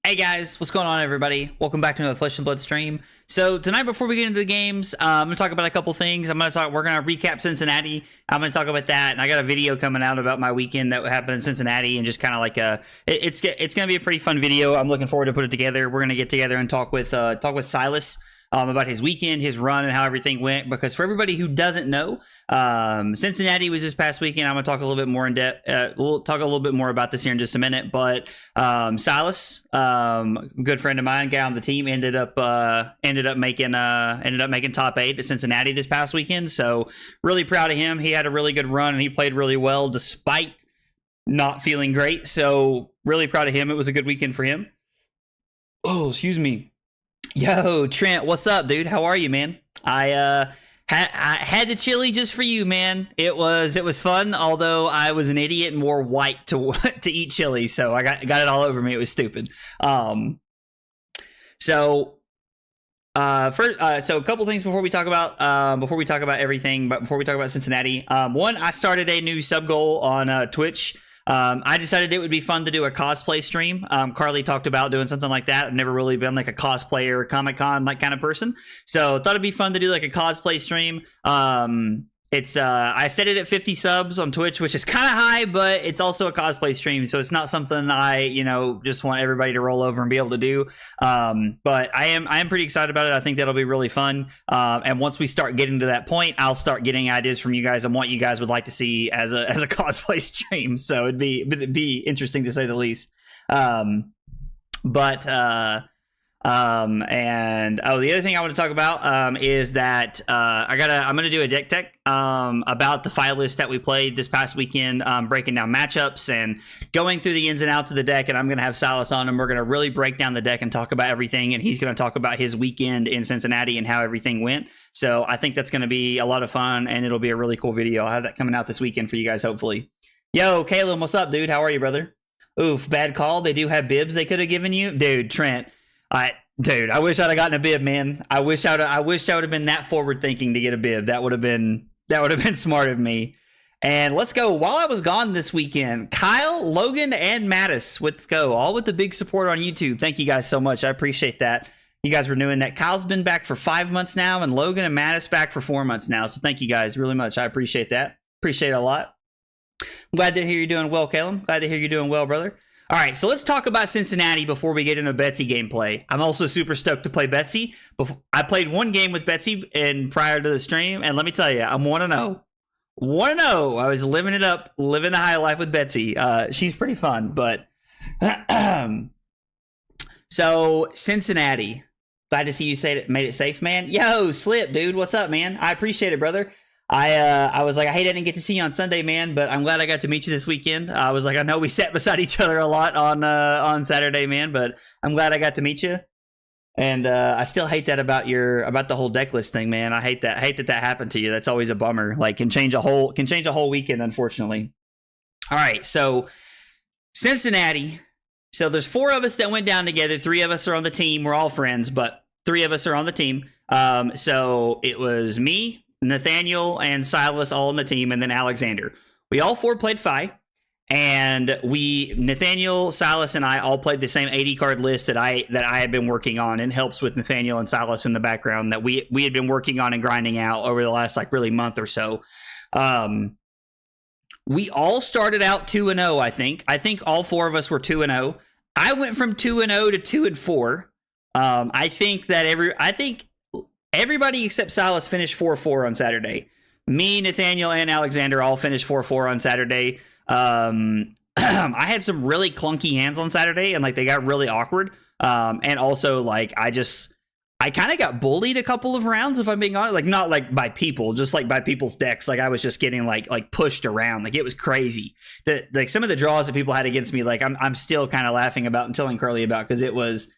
Hey guys, what's going on everybody? Welcome back to another Flesh and Blood stream. So tonight before we get into the games, I'm going to talk about a couple things. We're going to recap Cincinnati. I'm going to talk about that, and I got a video coming out about my weekend that happened in Cincinnati, and just kind of like it's going to be a pretty fun video. I'm looking forward to put it together. We're going to get together and talk with Silas about his weekend, his run, and how everything went. Because for everybody who doesn't know, Cincinnati was this past weekend. I'm going to talk a little bit more in depth. We'll talk a little bit more about this here in just a minute. But Silas, good friend of mine, guy on the team, ended up making top 8 at Cincinnati this past weekend. So really proud of him. He had a really good run and he played really well despite not feeling great. So really proud of him. It was a good weekend for him. Oh, excuse me. Yo, Trent, what's up, dude? How are you, man? I had the chili just for you, man. It was fun, although I was an idiot and wore white to eat chili, so I got it all over me. It was stupid. So a couple things before we talk about everything, but before we talk about Cincinnati. One, I started a new sub goal on Twitch. I decided it would be fun to do a cosplay stream. Carly talked about doing something like that. I've never really been like a cosplayer, Comic-Con like kind of person. So thought it'd be fun to do like a cosplay stream. I set it at 50 subs on Twitch, which is kind of high, but it's also a cosplay stream. So it's not something I, just want everybody to roll over and be able to do. But I am pretty excited about it. I think that'll be really fun. And once we start getting to that point, I'll start getting ideas from you guys on what you guys would like to see as a cosplay stream. So it'd be interesting to say the least. The other thing I want to talk about is that I'm gonna do a deck tech about the file list that we played this past weekend, breaking down matchups and going through the ins and outs of the deck. And I'm gonna have Silas on, and we're gonna really break down the deck and talk about everything. And he's gonna talk about his weekend in Cincinnati and how everything went. So I think that's gonna be a lot of fun, and it'll be a really cool video. I'll have that coming out this weekend for you guys, hopefully. Yo, Caleb, what's up, dude? How are you, brother? Oof, bad call. They do have bibs they could have given you, dude. Trent. I wish I'd have gotten a bib, man. I wish I would have been that forward thinking to get a bib. That would have been smart of me. And let's go. While I was gone this weekend, Kyle, Logan, and Mattis, let's go. All with the big support on YouTube. Thank you guys so much. I appreciate that. You guys were doing that. Kyle's been back for 5 months now, and Logan and Mattis back for 4 months now. So thank you guys really much. I appreciate that. Appreciate it a lot. I'm glad to hear you're doing well, Caleb. Glad to hear you're doing well, brother. All right, so let's talk about Cincinnati before we get into Betsy gameplay. I'm also super stoked to play Betsy. I played one game with Betsy prior to the stream, and let me tell you, I'm 1-0. 1-0. I was living it up, living the high life with Betsy. She's pretty fun, but... So, Cincinnati. Glad to see you made it safe, man. Yo, Slip, dude. What's up, man? I appreciate it, brother. I was like, I hate I didn't get to see you on Sunday, man, but I'm glad I got to meet you this weekend. I was like, I know we sat beside each other a lot on Saturday, man, but I'm glad I got to meet you. And I still hate that about the whole deck list thing, man. I hate that happened to you. That's always a bummer. Like can change a whole weekend, unfortunately. All right, so Cincinnati. So there's 4 of us that went down together. 3 of us are on the team. We're all friends, but 3 of us are on the team. So it was me, Nathaniel, and Silas all on the team, and then Alexander. We all 4 played Fi, and Nathaniel, Silas, and I all played the same 80 card list that I had been working on, and helps with Nathaniel and Silas in the background that we had been working on and grinding out over the last really month or so. We all started out 2-0. I think all 4 of us were 2-0. I went from 2-0 to 2-4. I think everybody except Silas finished 4-4 on Saturday. Me, Nathaniel, and Alexander all finished 4-4 on Saturday. I had some really clunky hands on Saturday, and they got really awkward. And also I kind of got bullied a couple of rounds, if I'm being honest. Not by people, just by people's decks. I was just getting pushed around. It was crazy. Some of the draws that people had against me, I'm still kind of laughing about and telling Curly about, because it was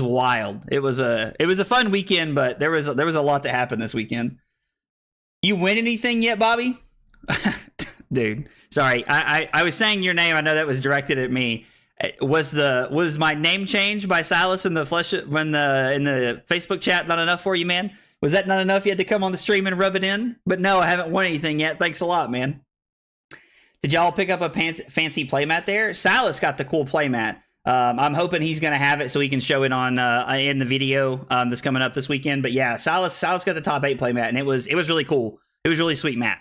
wild. It was a fun weekend, but there was a lot that happened this weekend. You win anything yet, Bobby? Dude, sorry. I was saying your name. I know that was directed at me. Was my name changed by Silas in the Facebook chat not enough for you, man? Was that not enough? You had to come on the stream and rub it in? But no, I haven't won anything yet. Thanks a lot, man. Did y'all pick up a fancy playmat there? Silas got the cool playmat. I'm hoping he's going to have it so he can show it on in the video that's coming up this weekend. But yeah, Silas got the top 8 playmat, and it was really cool. It was really sweet mat.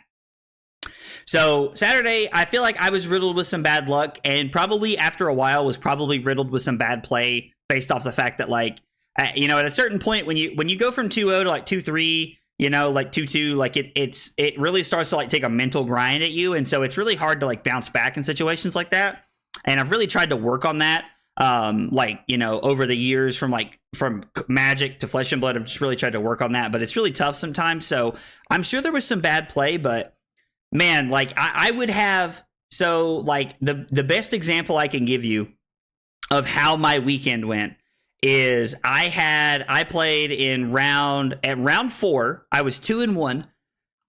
So Saturday, I feel like I was riddled with some bad luck, and probably after a while was probably riddled with some bad play based off the fact that, like, you know, at a certain point when you go from 2-0 to like 2-3, you know, like 2-2, like it really starts to like take a mental grind at you, and so it's really hard to like bounce back in situations like that. And I've really tried to work on that, like, you know, over the years from Magic to Flesh and Blood. I've just really tried to work on that, but it's really tough sometimes. So I'm sure there was some bad play, but man, like I would have, so like the best example I can give you of how my weekend went is I played at round 4. I was 2-1.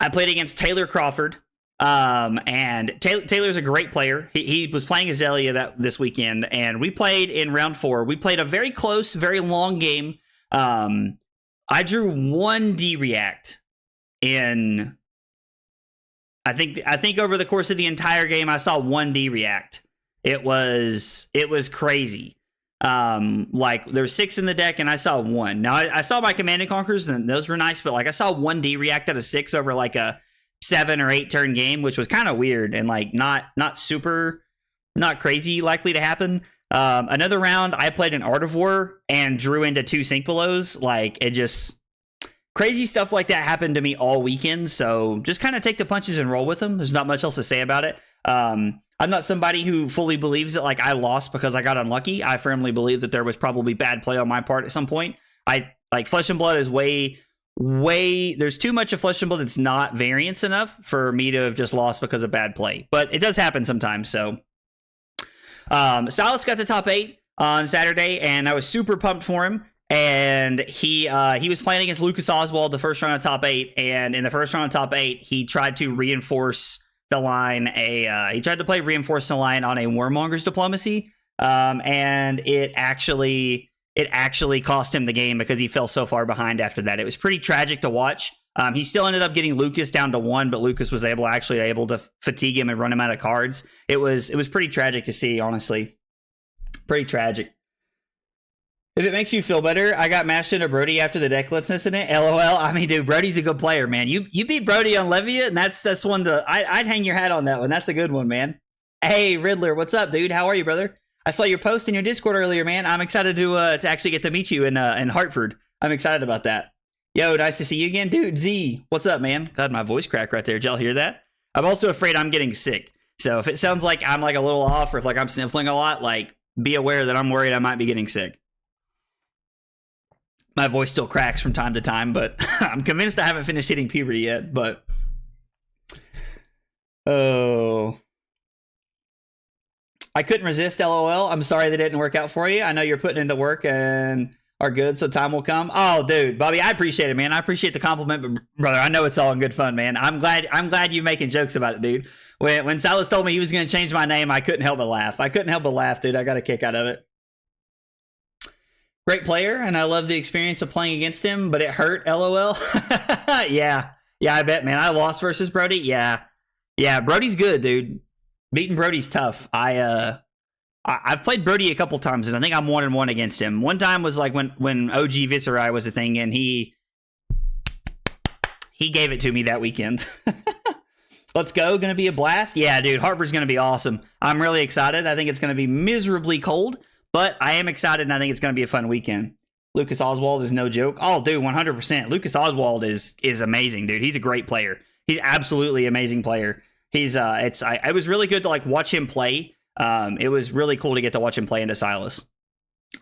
I played against Taylor Crawford. And Taylor's a great player. He was playing Azalea this weekend, and we played in round 4. We played a very close, very long game. I drew 1 D-React in, I think over the course of the entire game, I saw 1 D-React. It was crazy. Like there's 6 in the deck, and I saw 1. Now I saw my Command and Conquers, and those were nice, but like I saw 1 D-React out of 6 over like a 7 or 8 turn game, which was kind of weird and like not crazy likely to happen. Another round, I played an Art of War and drew into 2 Sync Belows. Like it just crazy stuff like that happened to me all weekend. So just kind of take the punches and roll with them. There's not much else to say about it. I'm not somebody who fully believes that like I lost because I got unlucky. I firmly believe that there was probably bad play on my part at some point. I like Flesh and Blood is way, there's too much of Flesh and Blood that's not variance enough for me to have just lost because of bad play, but it does happen sometimes. So Silas got the top 8 on Saturday, and I was super pumped for him. And he was playing against Lucas Oswald the first round of top 8, and in the first round of top 8, he tried to reinforce the line. He tried to play reinforce the line on a Warmonger's Diplomacy, and it actually cost him the game because he fell so far behind after that. It was pretty tragic to watch. He still ended up getting Lucas down to 1, but Lucas was able to fatigue him and run him out of cards. It was pretty tragic to see, honestly. Pretty tragic. If it makes you feel better, I got mashed into Brody after the Decklets incident. LOL. I mean, dude, Brody's a good player, man. You beat Brody on Levia, and that's one I'd hang your hat on that one. That's a good one, man. Hey, Riddler, what's up, dude? How are you, brother? I saw your post in your Discord earlier, man. I'm excited to actually get to meet you in Hartford. I'm excited about that. Yo, nice to see you again, dude. Z, what's up, man? God, my voice cracked right there. Did y'all hear that? I'm also afraid I'm getting sick. So if it sounds like I'm like a little off, or if like I'm sniffling a lot, like be aware that I'm worried I might be getting sick. My voice still cracks from time to time, but I'm convinced I haven't finished hitting puberty yet. But oh, I couldn't resist. LOL. I'm sorry that didn't work out for you. I know you're putting in the work and are good, so time will come. Oh, dude, Bobby, I appreciate it, man. I appreciate the compliment, but brother, I know it's all in good fun, man. I'm glad you're making jokes about it, dude. When Silas told me he was going to change my name, I couldn't help but laugh. Dude. I got a kick out of it. Great player, and I love the experience of playing against him, but it hurt, LOL. Yeah, I bet, man. I lost versus Brody. Yeah, Brody's good, dude. Beating Brody's tough. I've played Brody a couple times, and I think I'm 1-1 against him. One time was like when OG Viserai was a thing, and he gave it to me that weekend. Let's go. Going to be a blast. Yeah, dude. Hartford's going to be awesome. I'm really excited. I think it's going to be miserably cold, but I am excited, and I think it's going to be a fun weekend. Lucas Oswald is no joke. Oh, dude, 100%. Lucas Oswald is amazing, dude. He's a great player. He's absolutely amazing player. He's it was really good to like watch him play. It was really cool to get to watch him play into Silas.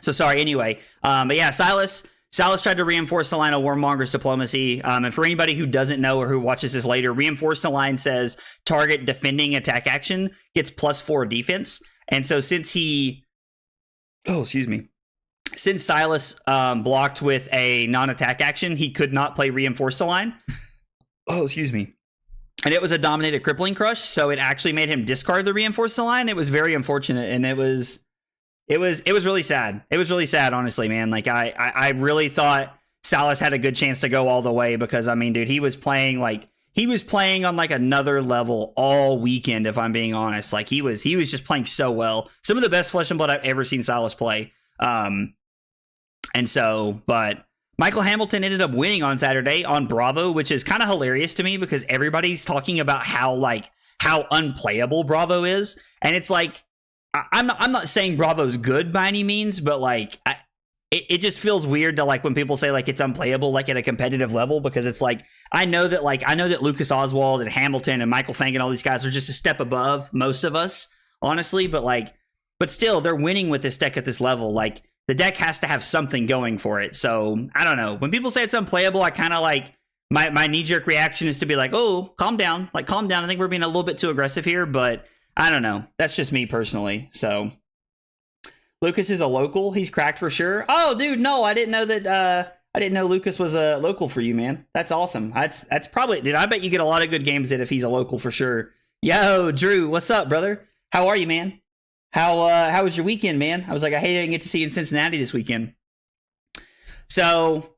So sorry. Anyway, but yeah, Silas tried to reinforce the line of Warmonger's Diplomacy. And for anybody who doesn't know or who watches this later, reinforce the line says target defending attack action gets +4 defense. And so since Silas blocked with a non-attack action, he could not play reinforce the line. And it was a dominated crippling crush, so it actually made him discard the reinforce the line. It was very unfortunate, and it was really sad. It was really sad, honestly, man. Like I really thought Silas had a good chance to go all the way because I mean, dude, he was playing like he was playing on like another level all weekend, if I'm being honest. Like he was just playing so well. Some of the best Flesh and Blood I've ever seen Silas play. But Michael Hamilton ended up winning on Saturday on Bravo, which is kind of hilarious to me because everybody's talking about how unplayable Bravo is. And it's like, I'm not saying Bravo's good by any means, but like, it just feels weird to like when people say like it's unplayable, like at a competitive level, because it's like, I know that Lucas Oswald and Hamilton and Michael Fang and all these guys are just a step above most of us, honestly. But still, they're winning with this deck at this level. Like, the deck has to have something going for it. So I don't know. When people say it's unplayable, I kind of like my knee-jerk reaction is to be like, oh, calm down. Like, calm down. I think we're being a little bit too aggressive here, but I don't know. That's just me personally. So Lucas is a local. He's cracked for sure. Oh, dude, no, I didn't know that. I didn't know Lucas was a local for you, man. That's awesome. That's probably, dude, I bet you get a lot of good games in if he's a local for sure. Yo, Drew, what's up, brother? How are you, man? How was your weekend, man? I was like, I hate I didn't get to see you in Cincinnati this weekend. So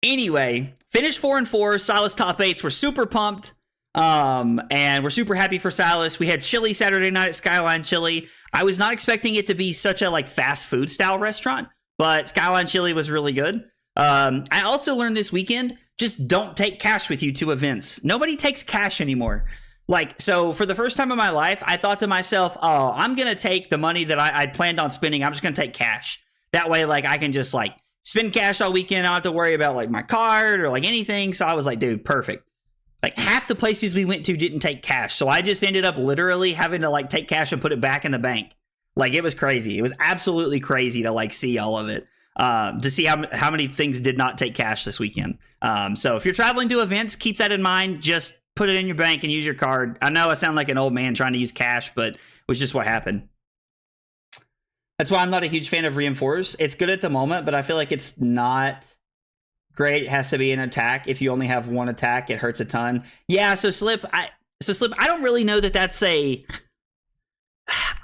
anyway, finished 4-4. Silas top 8s. We're super pumped. And we're super happy for Silas. We had chili Saturday night at Skyline Chili. I was not expecting it to be such a like fast food style restaurant, but Skyline Chili was really good. I also learned this weekend, just don't take cash with you to events. Nobody takes cash anymore. Like, so for the first time in my life, I thought to myself, oh, I'm going to take the money that I'd planned on spending. I'm just going to take cash. That way, like, I can just, like, spend cash all weekend. I don't have to worry about, like, my card or, like, anything. So I was like, dude, perfect. Like, half the places we went to didn't take cash. So I just ended up literally having to, like, take cash and put it back in the bank. Like, it was crazy. It was absolutely crazy to, like, see all of it. To see how many things did not take cash this weekend. So if you're traveling to events, keep that in mind. Just put it in your bank and use your card. I know I sound like an old man trying to use cash, but it was just what happened. That's why I'm not a huge fan of Reinforce. It's good at the moment, but I feel like it's not great. It has to be an attack. If you only have one attack, it hurts a ton. Yeah, so Slip, I don't really know that that's a...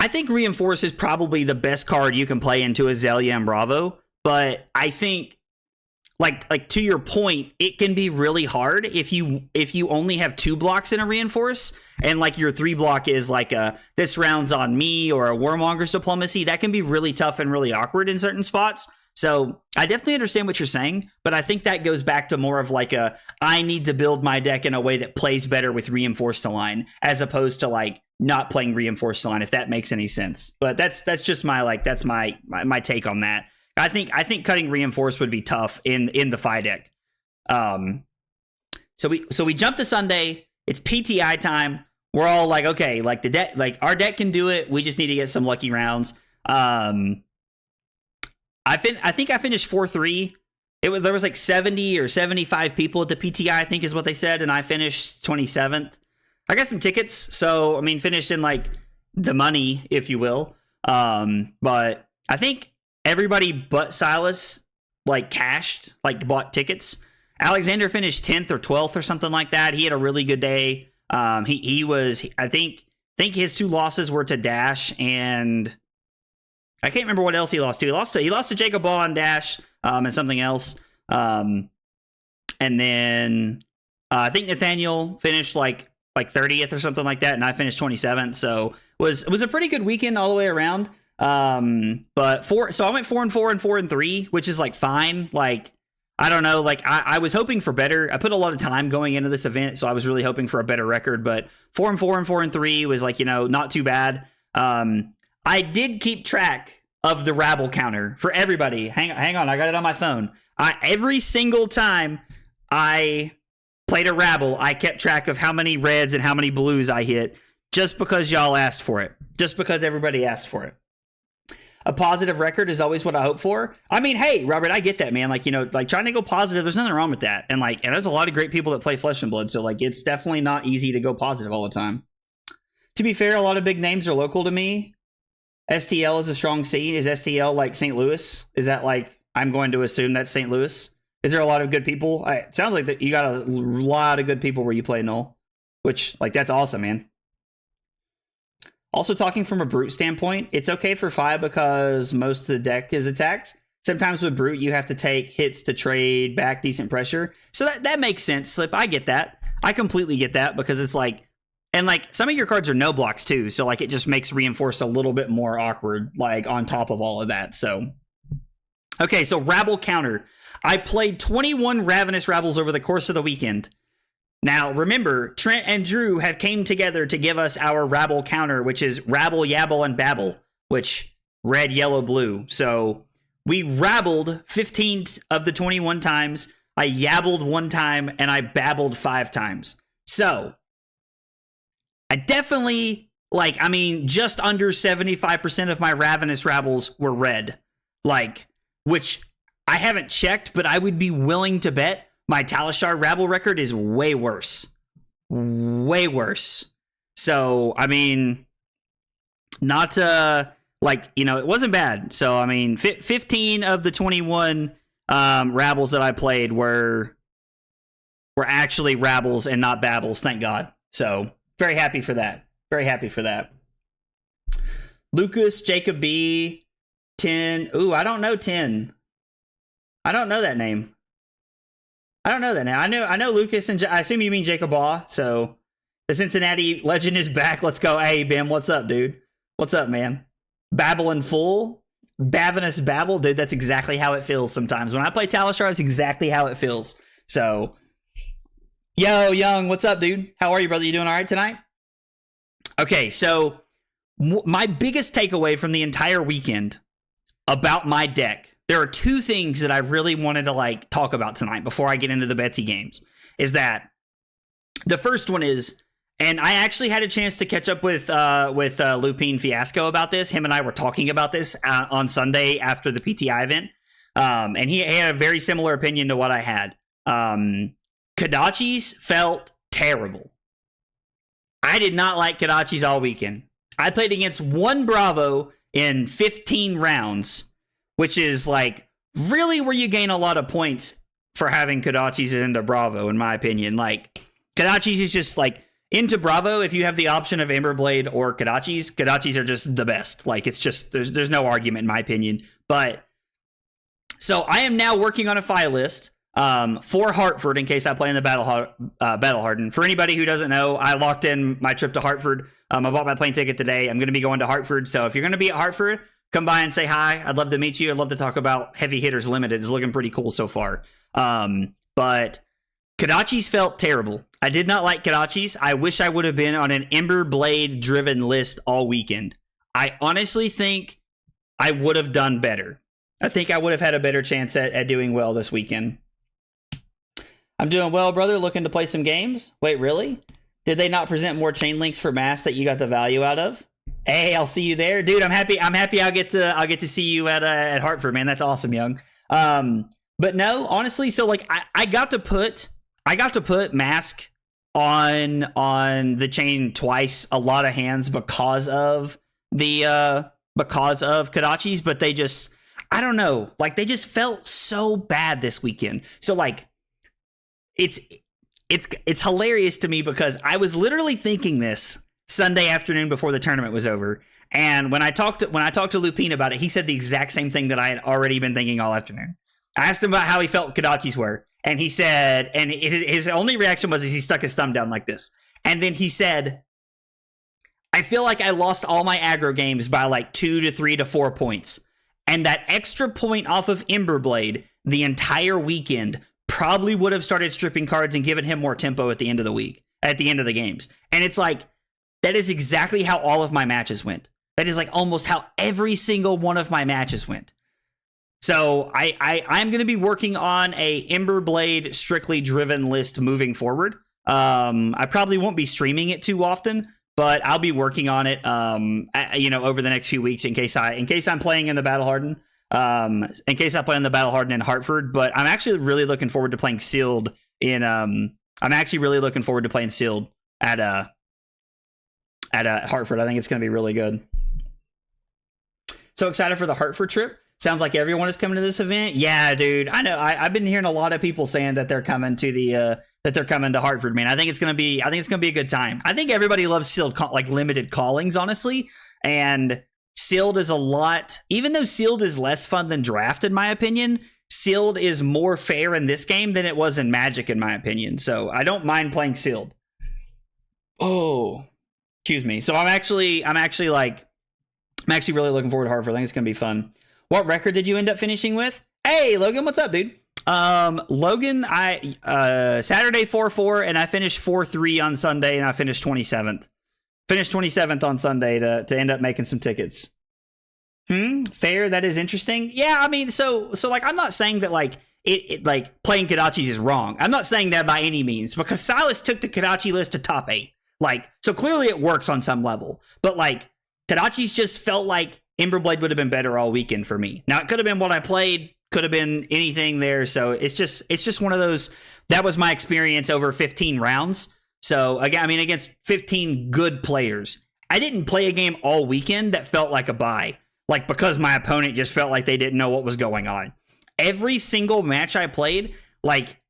I think Reinforce is probably the best card you can play into Azalea and Bravo, but I think like to your point, it can be really hard if you only have 2 blocks in a Reinforce and like your 3 block is like a this round's on me or a Warmonger's Diplomacy. That can be really tough and really awkward in certain spots. So I definitely understand what you're saying, but I think that goes back to more of like I need to build my deck in a way that plays better with Reinforced Align as opposed to like not playing Reinforced Align, if that makes any sense. But that's just that's my take on that. I think cutting Reinforce would be tough in the Fi deck. So we jump to Sunday. It's PTI time. We're all like, okay, like the deck, like our deck can do it. We just need to get some lucky rounds. I think I finished 4-3. There was like 70 or 75 people at the PTI, I think is what they said, and I finished 27th. I got some tickets, so I mean, finished in like the money, if you will. But I think everybody but Silas like cashed, like bought tickets. Alexander finished 10th or 12th or something like that. He had a really good day. He was, I think his 2 losses were to Dash, and I can't remember what else he lost to. He lost to Jacob Ball on Dash, and something else. And then I think Nathaniel finished like 30th or something like that, and I finished 27th. So it was a pretty good weekend all the way around. So I went 4-4 and 4-3, which is like fine. Like, I don't know, like I was hoping for better. I put a lot of time going into this event, so I was really hoping for a better record, but 4-4 and 4-3 was like, not too bad. I did keep track of the Rabble counter for everybody. Hang on, I got it on my phone. Every single time I played a Rabble, I kept track of how many reds and how many blues I hit, just because y'all asked for it. Just because everybody asked for it. A positive record is always what I hope for. I mean, hey, Robert, I get that, man. Like, like trying to go positive, there's nothing wrong with that. And there's a lot of great people that play Flesh and Blood. So like, it's definitely not easy to go positive all the time. To be fair, a lot of big names are local to me. STL is a strong scene. Is STL like St. Louis? Is that like, I'm going to assume that's St. Louis. Is there a lot of good people? It sounds like that you got a lot of good people where you play Null, which like, that's awesome, man. Also, talking from a Brute standpoint, it's okay for Fi because most of the deck is attacks. Sometimes with Brute, you have to take hits to trade back decent pressure. So that makes sense, Slip. I get that. I completely get that because it's like, and like some of your cards are no blocks too. So like it just makes Reinforce a little bit more awkward, like on top of all of that. So, okay. So Rabble counter. I played 21 Ravenous Rabbles over the course of the weekend. Now, remember, Trent and Drew have came together to give us our Rabble counter, which is Rabble, Yabble, and Babble, which red, yellow, blue. So we rabbled 15 of the 21 times. I yabbled 1 time, and I babbled 5 times. So I definitely, just under 75% of my Ravenous Rabbles were red. Which I haven't checked, but I would be willing to bet my Talishar Rabble record is way worse. Way worse. So, I mean, not it wasn't bad. So, I mean, 15 of the 21 Rabbles that I played were actually Rabbles and not Babbles, thank God. So, very happy for that. Very happy for that. Lucas, Jacob B, 10. Ooh, I don't know 10. I don't know that name. I know Lucas, and I assume you mean Jacob Baugh. So the Cincinnati legend is back. Let's go. Hey, Bim, what's up, dude? What's up, man? Babble in full. Bavinous Babble. Dude, that's exactly how it feels sometimes. When I play Talishar, it's exactly how it feels. So, yo, Young, what's up, dude? How are you, brother? You doing all right tonight? Okay, so my biggest takeaway from the entire weekend about my deck, there are 2 things that I really wanted to talk about tonight before I get into the Betsy games. Is that the first one is, and I actually had a chance to catch up with Lupine Fiasco about this. Him and I were talking about this on Sunday after the PTI event, and he had a very similar opinion to what I had. Kodachis felt terrible. I did not like Kodachis all weekend. I played against 1 Bravo in 15 rounds, which is really where you gain a lot of points for having Kodachis into Bravo, in my opinion. Kodachis is just into Bravo. If you have the option of Emberblade or Kodachis are just the best. It's just, there's no argument in my opinion. But so I am now working on a file list for Hartford in case I play in the Battle Hardened. For anybody who doesn't know, I locked in my trip to Hartford. I bought my plane ticket today. I'm going to be going to Hartford. So if you're going to be at Hartford, come by and say hi. I'd love to meet you. I'd love to talk about Heavy Hitters Limited. It's looking pretty cool so far. But Kodachis felt terrible. I did not like Kodachis. I wish I would have been on an Emberblade driven list all weekend. I honestly think I would have done better. I think I would have had a better chance at doing well this weekend. I'm doing well, brother. Looking to play some games. Wait, really? Did they not present more chain links for Mass that you got the value out of? Hey, I'll see you there, dude. I'm happy. I'll get to see you at Hartford, man. That's awesome, Young. But no, honestly, so I got to put Mask on the chain twice, a lot of hands because of Kodachis, but they just, I don't know, they just felt so bad this weekend. So it's hilarious to me because I was literally thinking this Sunday afternoon before the tournament was over. And when I talked to Lupine about it, he said the exact same thing that I had already been thinking all afternoon. I asked him about how he felt Kodachis were, and he said, and his only reaction was he stuck his thumb down like this. And then he said, I feel like I lost all my aggro games by 2 to 3 to 4 points. And that extra point off of Emberblade the entire weekend probably would have started stripping cards and given him more tempo at the end of the week, at the end of the games. And it's that is exactly how all of my matches went. That is almost how every single one of my matches went. So I'm going to be working on a Emberblade strictly driven list moving forward. I probably won't be streaming it too often, but I'll be working on it, over the next few weeks in case I'm playing in the Battle Hardened. In case I play in the Battle Hardened in Hartford, but I'm actually really looking forward to playing Sealed at Hartford. I think it's going to be really good. So excited for the Hartford trip. Sounds like everyone is coming to this event. Yeah, dude. I know. I've been hearing a lot of people saying that they're coming to Hartford, man. I think it's gonna be a good time. I think everybody loves sealed limited callings, honestly. And sealed is a lot. Even though sealed is less fun than draft, in my opinion, sealed is more fair in this game than it was in Magic, in my opinion. So I don't mind playing sealed. Oh, excuse me. So I'm actually really looking forward to Hartford. I think it's gonna be fun. What record did you end up finishing with? Hey, Logan, what's up, dude? Logan, I Saturday 4-4, and I finished 4-3 on Sunday, and I finished 27th. Finished 27th on Sunday to end up making some tickets. Fair. That is interesting. Yeah, I mean, so like, I'm not saying that like it like playing Kodachis is wrong. I'm not saying that by any means, because Silas took the Kodachi list to top 8. Like, so clearly it works on some level. But like, Kodachis just felt like Emberblade would have been better all weekend for me. Now it could have been what I played, could have been anything there. So it's just one of those. That was my experience over 15 rounds. So again, I mean, against 15 good players, I didn't play a game all weekend that felt like a bye. Like, because my opponent just felt like they didn't know what was going on. Every single match I played, like,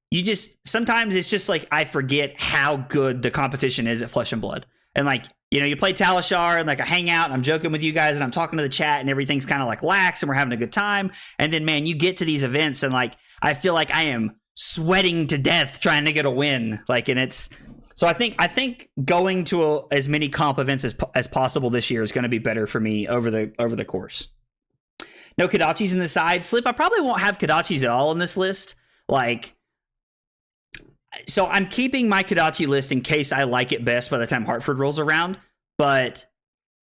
sometimes it's just like I forget how good the competition is at Flesh and Blood. And like, you know, you play Talishar and like I hang out and I'm joking with you guys and I'm talking to the chat and everything's kind of like lax and we're having a good time. And then, man, you get to these events and like, I feel like I am sweating to death trying to get a win. Like, and it's, so I think going to as many comp events as possible this year is going to be better for me over the course. No Kodachis in the side. Slip, I probably won't have Kodachis at all in this list. Like, so I'm keeping my Kodachi list in case I like it best by the time Hartford rolls around. But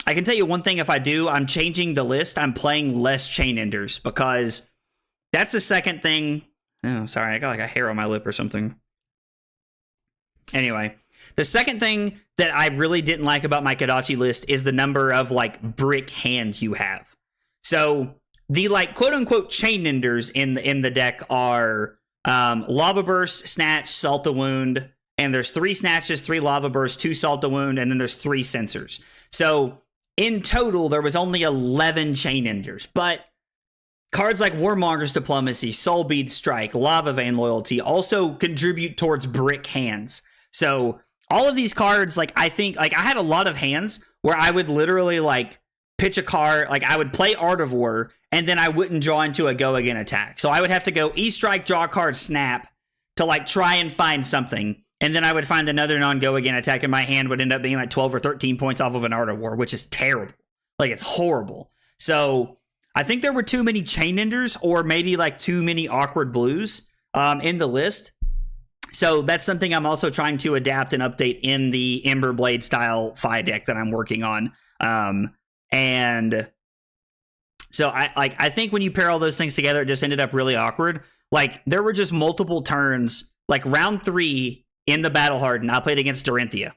I can tell you one thing, if I do, I'm changing the list. I'm playing less Chain Enders because that's the second thing. Oh, sorry, I got like a hair on my lip or something. Anyway. The second thing that I really didn't like about my Kodachi list is the number of like brick hands you have. So the like quote unquote chain enders in the deck are Lava Burst, Snatch, Salt the Wound, and there's 3 Snatches, 3 Lava Bursts, 2 Salt the Wound, and then there's 3 Sensors. So in total, there was only 11 chain enders, but cards like Warmonger's Diplomacy, Soul Bead Strike, Lava Vein Loyalty also contribute towards brick hands. So all of these cards, like, I think, like, I had a lot of hands where I would literally, like, pitch a card, like, I would play Art of War, and then I wouldn't draw into a go again attack. So I would have to go E-Strike, draw a card, snap, to, like, try and find something, and then I would find another non-go again attack, and my hand would end up being, like, 12 or 13 points off of an Art of War, which is terrible. Like, it's horrible. So I think there were too many Chain Enders, or maybe, like, too many awkward blues in the list. So that's something I'm also trying to adapt and update in the Emberblade style Fi deck that I'm working on. And so I think when you pair all those things together, it just ended up really awkward. Like, there were just multiple turns, like round 3 in the Battle Hardened, I played against Dorinthia.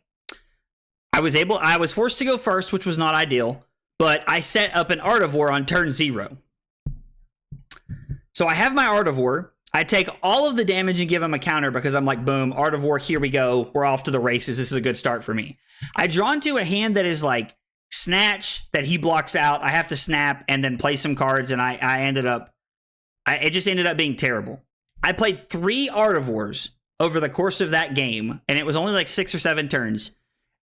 I was forced to go first, which was not ideal, but I set up an Art of War on turn 0. So I have my Art of War. I take all of the damage and give him a counter because I'm like, boom, Art of War, here we go. We're off to the races. This is a good start for me. I draw into a hand that is like Snatch that he blocks out. I have to snap and then play some cards, and it just ended up being terrible. I played 3 Art of Wars over the course of that game, and it was only like 6 or 7 turns.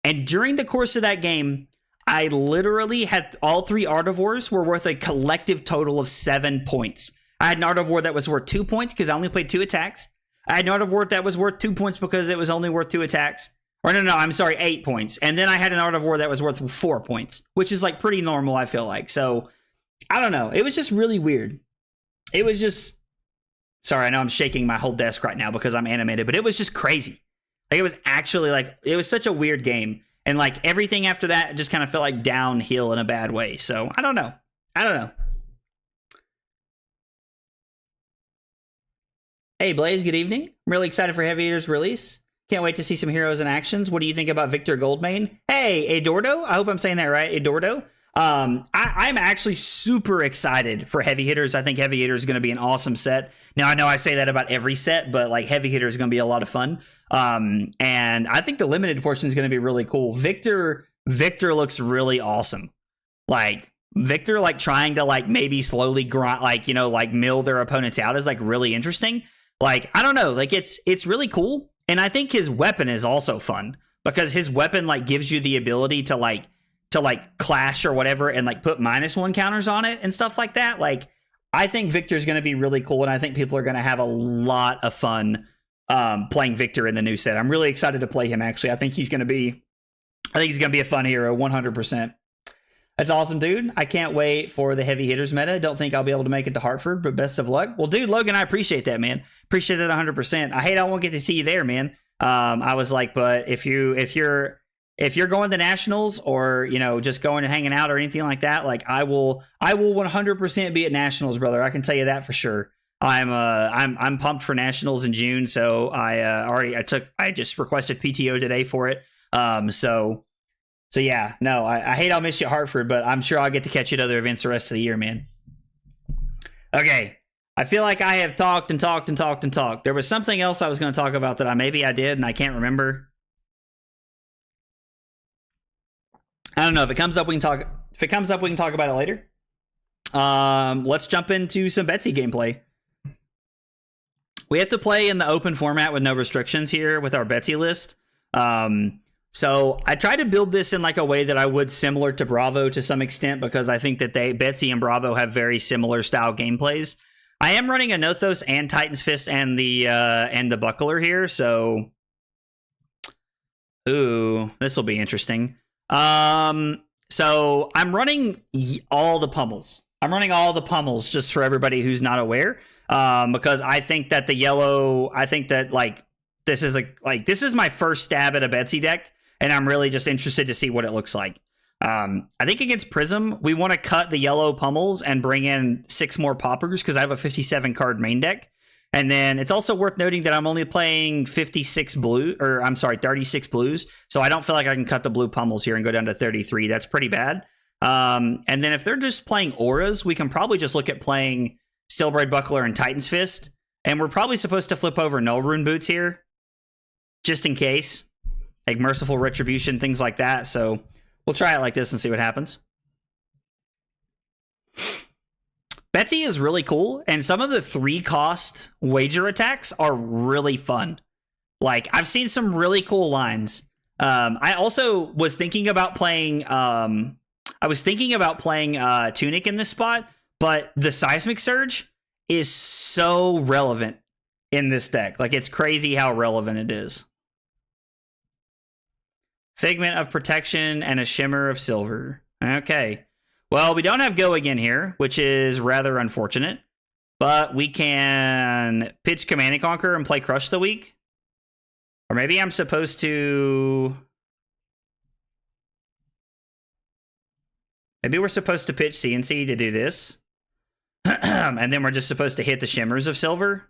And during the course of that game, I literally had all 3 Art of Wars were worth a collective total of 7 points. I had an Art of War that was worth 2 points because I only played 2 attacks. I had an Art of War that was worth 2 points because it was only worth 2 attacks. Or no, I'm sorry, 8 points. And then I had an Art of War that was worth 4 points, which is like pretty normal, I feel like. So, I don't know. It was just really weird. It was just... Sorry, I know I'm shaking my whole desk right now because I'm animated, but it was just crazy. Like, it was actually like... It was such a weird game. And like, everything after that just kind of felt like downhill in a bad way. So, I don't know. Hey, Blaze, good evening. I'm really excited for Heavy Eater's release. Can't wait to see some heroes in actions. What do you think about Victor Goldmane? Hey, Edordo. I hope I'm saying that right, Edordo. I'm actually super excited for Heavy Hitters. I think Heavy Hitter is going to be an awesome set. Now, I know I say that about every set, but like Heavy Hitter is going to be a lot of fun. And I think the limited portion is going to be really cool. Victor looks really awesome. Like, Victor, like, trying to, like, maybe slowly grind, like, you know, like, mill their opponents out is, like, really interesting. Like, I don't know, like, it's really cool. And I think his weapon is also fun because his weapon, like, gives you the ability to clash or whatever and, like, put -1 counters on it and stuff like that. Like, I think Victor's going to be really cool, and I think people are going to have a lot of fun playing Victor in the new set. I'm really excited to play him, actually. I think he's going to be a fun hero, 100%. That's awesome, dude. I can't wait for the heavy hitters meta. Don't think I'll be able to make it to Hartford, but best of luck. Well, dude, Logan, I appreciate that, man. Appreciate it 100%. I hate I won't get to see you there, man. I was like, but if you're going to nationals or, you know, just going and hanging out or anything like that, like I will 100% be at nationals, brother. I can tell you that for sure. I'm pumped for nationals in June. So I just requested PTO today for it. So yeah, no, I hate I'll miss you at Hartford, but I'm sure I'll get to catch you at other events the rest of the year, man. Okay. I feel like I have talked and talked and talked and talked. There was something else I was going to talk about that maybe I did and I can't remember. I don't know. If it comes up, we can talk. If it comes up, we can talk about it later. Let's jump into some Betsy gameplay. We have to play in the open format with no restrictions here with our Betsy list. So I try to build this in like a way that I would similar to Bravo to some extent, because I think that Betsy and Bravo have very similar style gameplays. I am running a Nothos and Titan's Fist and the Buckler here, so ooh, this will be interesting. So I'm running all the pummels. I'm running all the pummels just for everybody who's not aware, because I think that the yellow, I think that this is my first stab at a Betsy deck, and I'm really just interested to see what it looks like. I think against Prism, we want to cut the yellow pummels and bring in 6 more poppers because I have a 57 card main deck. And then it's also worth noting that I'm only playing 36 blues. So I don't feel like I can cut the blue pummels here and go down to 33. That's pretty bad. And then if they're just playing auras, we can probably just look at playing Steelblade Buckler and Titan's Fist. And we're probably supposed to flip over Null Rune Boots here, just in case. Like Merciful Retribution, things like that. So we'll try it like this and see what happens. Betsy is really cool, and some of the 3-cost wager attacks are really fun. Like, I've seen some really cool lines. I also was thinking about playing Tunic in this spot, but the Seismic Surge is so relevant in this deck. Like, it's crazy how relevant it is. Figment of Protection and a Shimmer of Silver. Okay. Well, we don't have Go again here, which is rather unfortunate. But we can pitch Command and Conquer and play Crush the Week. Or maybe I'm supposed to... Maybe we're supposed to pitch CNC to do this. And then we're just supposed to hit the Shimmers of Silver.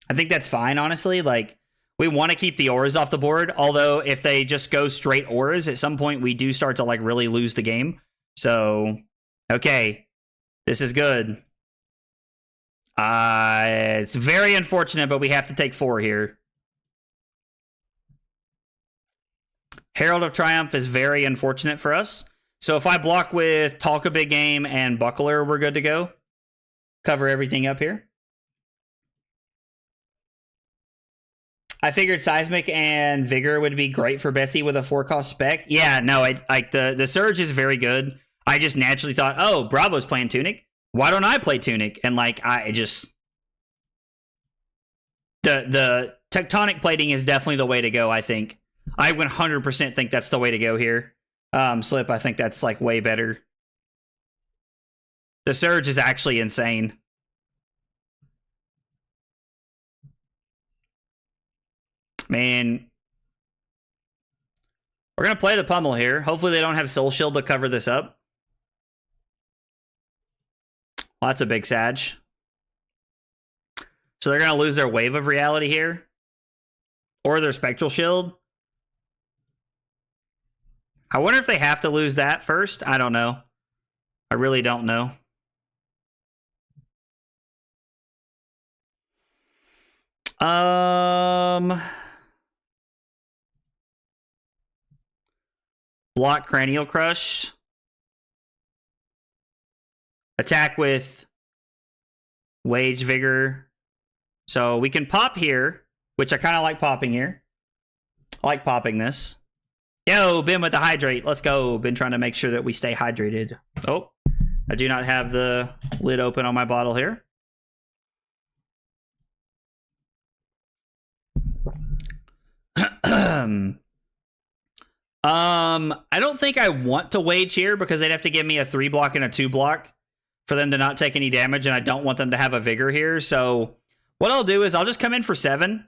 I think that's fine, honestly. Like, we want to keep the auras off the board, although if they just go straight auras, at some point we do start to like really lose the game. So, okay, this is good. It's very unfortunate, but we have to take 4 here. Herald of Triumph is very unfortunate for us. So if I block with Talk a Big Game and Buckler, we're good to go. Cover everything up here. I figured Seismic and Vigor would be great for Betsy with a 4-cost spec. Yeah, no, the Surge is very good. I just naturally thought, oh, Bravo's playing Tunic. Why don't I play Tunic? And like, the tectonic plating is definitely the way to go, I think. I 100% think that's the way to go here. Slip, I think that's like way better. The Surge is actually insane. Man, we're going to play the pummel here. Hopefully they don't have Soul Shield to cover this up. Well, that's a big Sag. So they're going to lose their Wave of Reality here. Or their Spectral Shield. I wonder if they have to lose that first. I don't know. I really don't know. Block Cranial Crush. Attack with Wage Vigor. So we can pop here, which I kind of like popping here. I like popping this. Yo, Ben with the hydrate. Let's go. Been trying to make sure that we stay hydrated. Oh, I do not have the lid open on my bottle here. I don't think I want to wage here because they'd have to give me a 3-block and a 2-block for them to not take any damage, and I don't want them to have a vigor here. So what I'll do is I'll just come in for 7,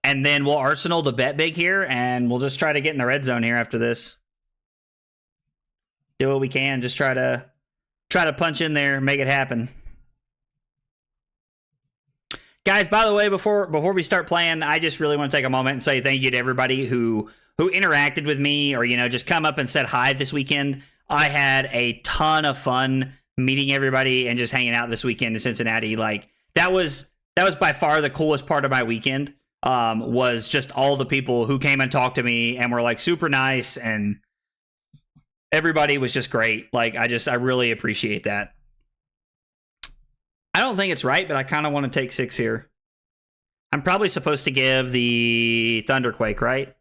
and then we'll arsenal the bet big here, and we'll just try to get in the red zone here after this. Do what we can, just try to punch in there, make it happen. Guys, by the way, before we start playing, I just really want to take a moment and say thank you to everybody who interacted with me or, you know, just come up and said hi this weekend. I had a ton of fun meeting everybody and just hanging out this weekend in Cincinnati. Like, that was by far the coolest part of my weekend, was just all the people who came and talked to me and were like super nice, and everybody was just great. Like, I really appreciate that. I don't think it's right, but I kind of want to take 6 here. I'm probably supposed to give the Thunderquake, right?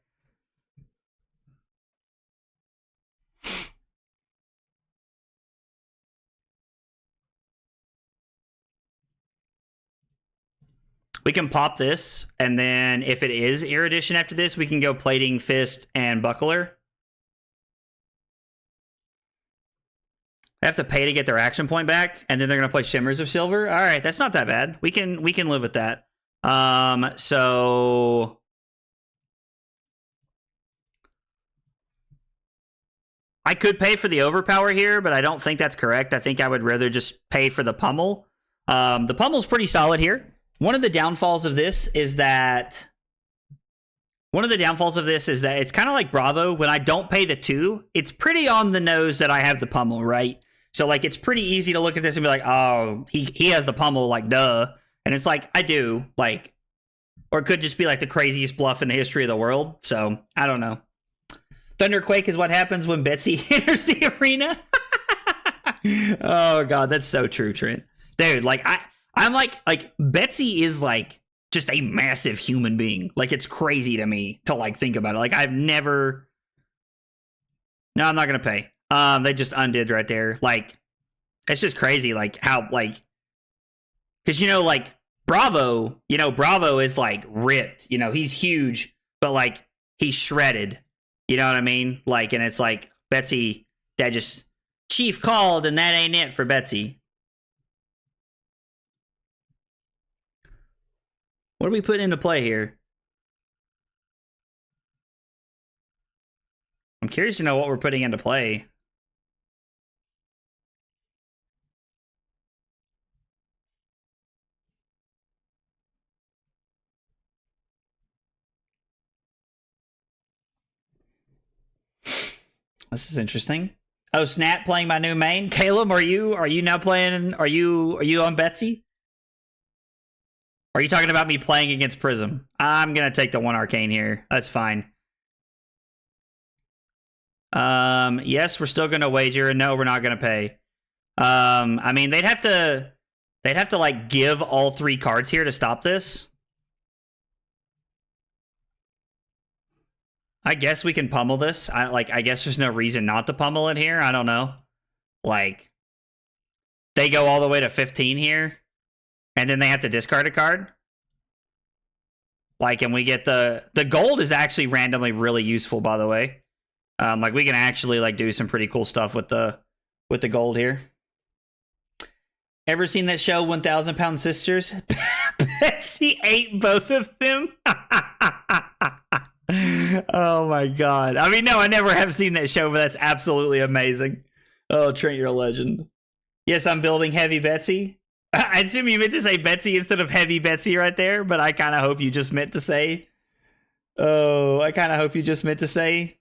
We can pop this, and then if it is Erudition after this, we can go Plating, Fist, and Buckler. I have to pay to get their action point back, and then they're going to play Shimmers of Silver. All right, that's not that bad. We can live with that. So I could pay for the Overpower here, but I don't think that's correct. I think I would rather just pay for the Pummel. The Pummel's pretty solid here. One of the downfalls of this is that it's kind of like Bravo. When I don't pay the 2, it's pretty on the nose that I have the Pummel, right? So, like, it's pretty easy to look at this and be like, oh, he has the Pummel, like, duh. And it's like, I do, like, or it could just be like the craziest bluff in the history of the world. So, I don't know. Thunderquake is what happens when Betsy enters the arena. Oh, God, that's so true, Trent. Dude, like, I'm like Betsy is like just a massive human being. Like, it's crazy to me to like think about it. Like, I've never. No, I'm not gonna pay. They just undid right there. Like, it's just crazy. Like how because like Bravo is like ripped. He's huge, but like he's shredded. You know what I mean? Like, and it's like Betsy that just Chief called, and that ain't it for Betsy. What are we putting into play here? I'm curious to know what we're putting into play. This is interesting. Oh, Snap playing my new main. Caleb, are you now playing? Are you on Betsy? Are you talking about me playing against Prism? I'm going to take the 1 Arcane here. That's fine. Yes, we're still going to wager. No, we're not going to pay. I mean, they'd have to like give all 3 cards here to stop this. I guess we can pummel this. I guess there's no reason not to pummel it here. I don't know. Like, they go all the way to 15 here. And then they have to discard a card. Like, and we get the gold is actually randomly really useful, by the way. Like, we can actually like do some pretty cool stuff with the gold here. Ever seen that show 1,000 Pound Sisters? Betsy ate both of them. Oh my God. I mean, no, I never have seen that show, but that's absolutely amazing. Oh, Trent, you're a legend. Yes, I'm building Heavy Betsy. I assume you meant to say Betsy instead of Heavy Betsy right there, but I kind of hope you just meant to say. Oh, I kind of hope you just meant to say.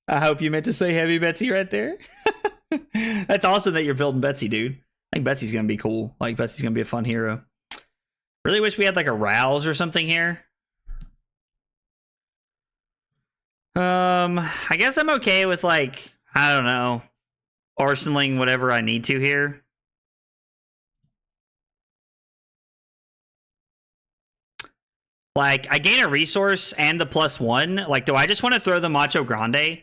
I hope you meant to say Heavy Betsy right there. That's awesome that you're building Betsy, dude. I think Betsy's going to be cool. Like, Betsy's going to be a fun hero. Really wish we had like a Rouse or something here. I guess I'm okay with like, I don't know, arsenaling whatever I need to here. Like, I gain a resource and the +1. Like, do I just want to throw the Macho Grande?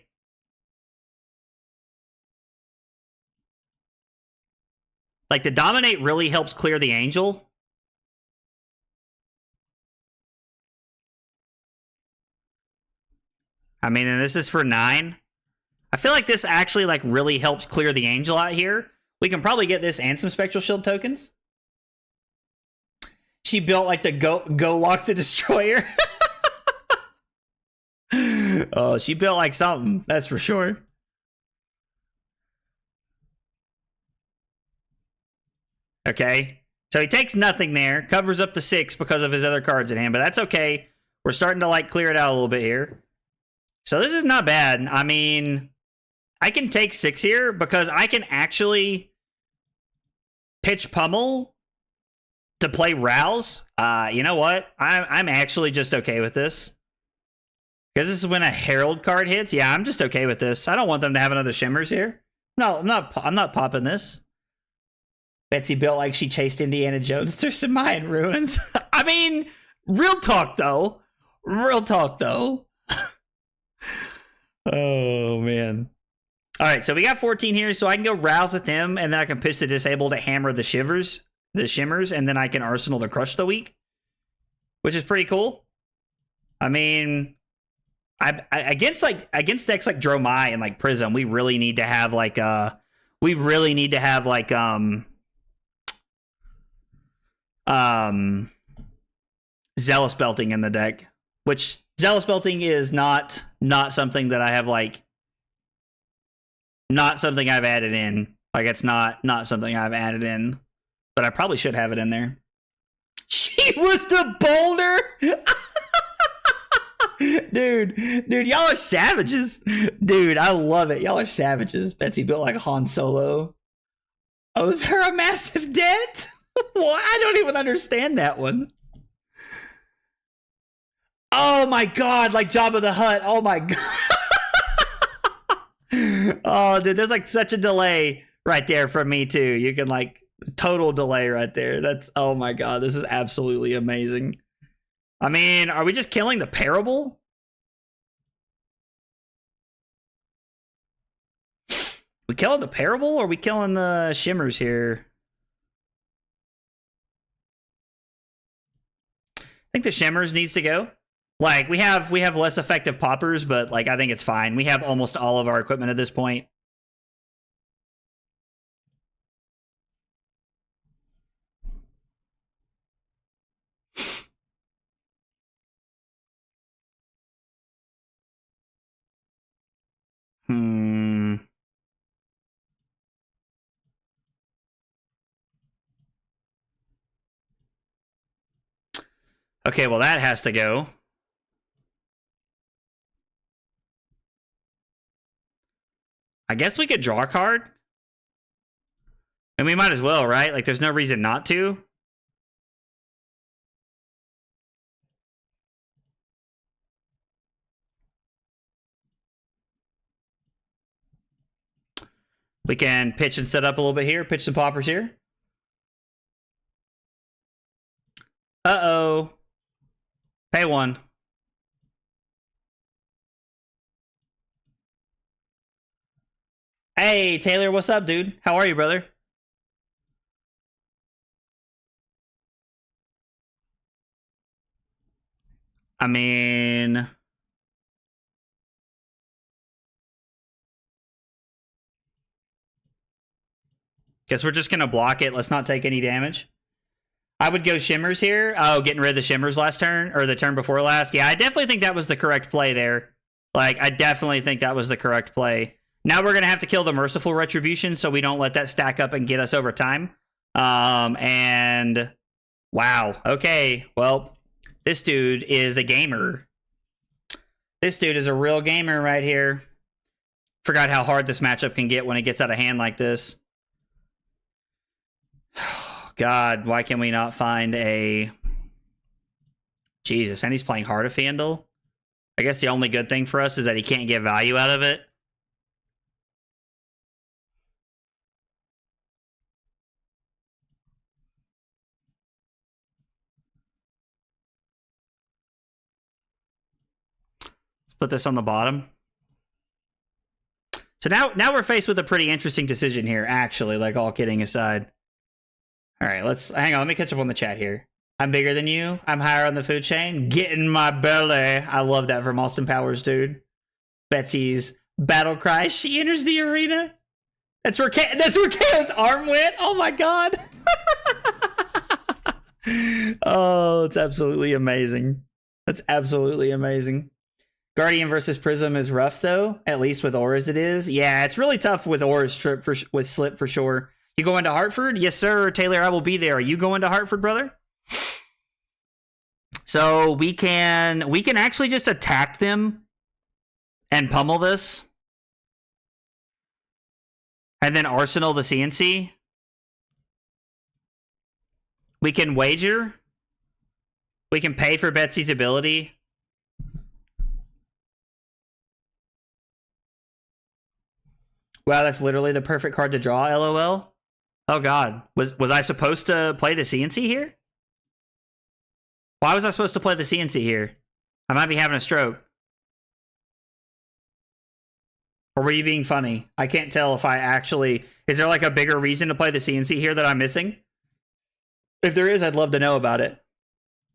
Like, the Dominate really helps clear the Angel. I mean, and this is for 9. I feel like this actually, like, really helps clear the Angel out here. We can probably get this and some Spectral Shield tokens. She built, like, the Go Lock the Destroyer. Oh, she built, like, something. That's for sure. Okay. So he takes nothing there. Covers up the 6 because of his other cards in hand. But that's okay. We're starting to, like, clear it out a little bit here. So this is not bad. I mean, I can take 6 here because I can actually pitch Pummel to play Rouse. You know what? I'm actually just okay with this. Because this is when a Herald card hits. Yeah, I'm just okay with this. I don't want them to have another Shimmers here. No, I'm not popping this. Betsy built like she chased Indiana Jones through some Mayan ruins. I mean, real talk though. Real talk though. Oh, man. All right, so we got 14 here, so I can go Rouse with him, and then I can pitch the Disable to hammer the Shimmers, and then I can Arsenal to Crush the Weak, which is pretty cool. I mean, I against decks like Dromai and like Prism, we really need to have like Zealous Belting in the deck, which Zealous Belting is not something that I have like, not something I've added in. Like, it's not something I've added in, but I probably should have it in there. She was the boulder. Dude, y'all are savages. Dude, I love it. Y'all are savages. Betsy built like Han Solo. Owes her a massive debt? Well, I don't even understand that one. Oh my god, like Jabba the Hutt. Oh my god. Oh, dude, there's like such a delay right there from me too. You can like total delay right there. That's, oh my god, this is absolutely amazing. I mean, are we just killing the Parable? We killing the Parable or are we killing the Shimmers here? I think the Shimmers needs to go. Like, we have less effective poppers, but like I think it's fine. We have almost all of our equipment at this point. Okay, well that has to go. I guess we could draw a card. And we might as well, right? Like, there's no reason not to. We can pitch and set up a little bit here. Pitch some poppers here. Uh-oh. Pay 1. Hey, Taylor, what's up, dude? How are you, brother? I mean, guess we're just going to block it. Let's not take any damage. I would go Shimmers here. Oh, getting rid of the Shimmers last turn, or the turn before last. Yeah, I definitely think that was the correct play there. Like, I definitely think that was the correct play. Now we're going to have to kill the Merciful Retribution so we don't let that stack up and get us over time. And wow. Okay, well, this dude is the gamer. This dude is a real gamer right here. Forgot how hard this matchup can get when it gets out of hand like this. God, why can we not find a... Jesus, and he's playing Heart of Fandle? I guess the only good thing for us is that he can't get value out of it. Let's put this on the bottom. So now we're faced with a pretty interesting decision here, actually, like all kidding aside. All right, hang on. Let me catch up on the chat here. I'm bigger than you. I'm higher on the food chain. Get in my belly. I love that from Austin Powers, dude. Betsy's battle cry. She enters the arena. That's where KO's arm went. Oh my god. Oh, it's absolutely amazing. That's absolutely amazing. Guardian versus Prism is rough though. At least with auras it is. Yeah, it's really tough with auras with Slip for sure. You going to Hartford? Yes, sir. Taylor, I will be there. Are you going to Hartford, brother? So we can actually just attack them and pummel this. And then arsenal the CNC. We can wager. We can pay for Betsy's ability. Wow, that's literally the perfect card to draw, LOL. Oh god. Was I supposed to play the CNC here? Why was I supposed to play the CNC here? I might be having a stroke. Or were you being funny? I can't tell if I actually... Is there like a bigger reason to play the CNC here that I'm missing? If there is, I'd love to know about it.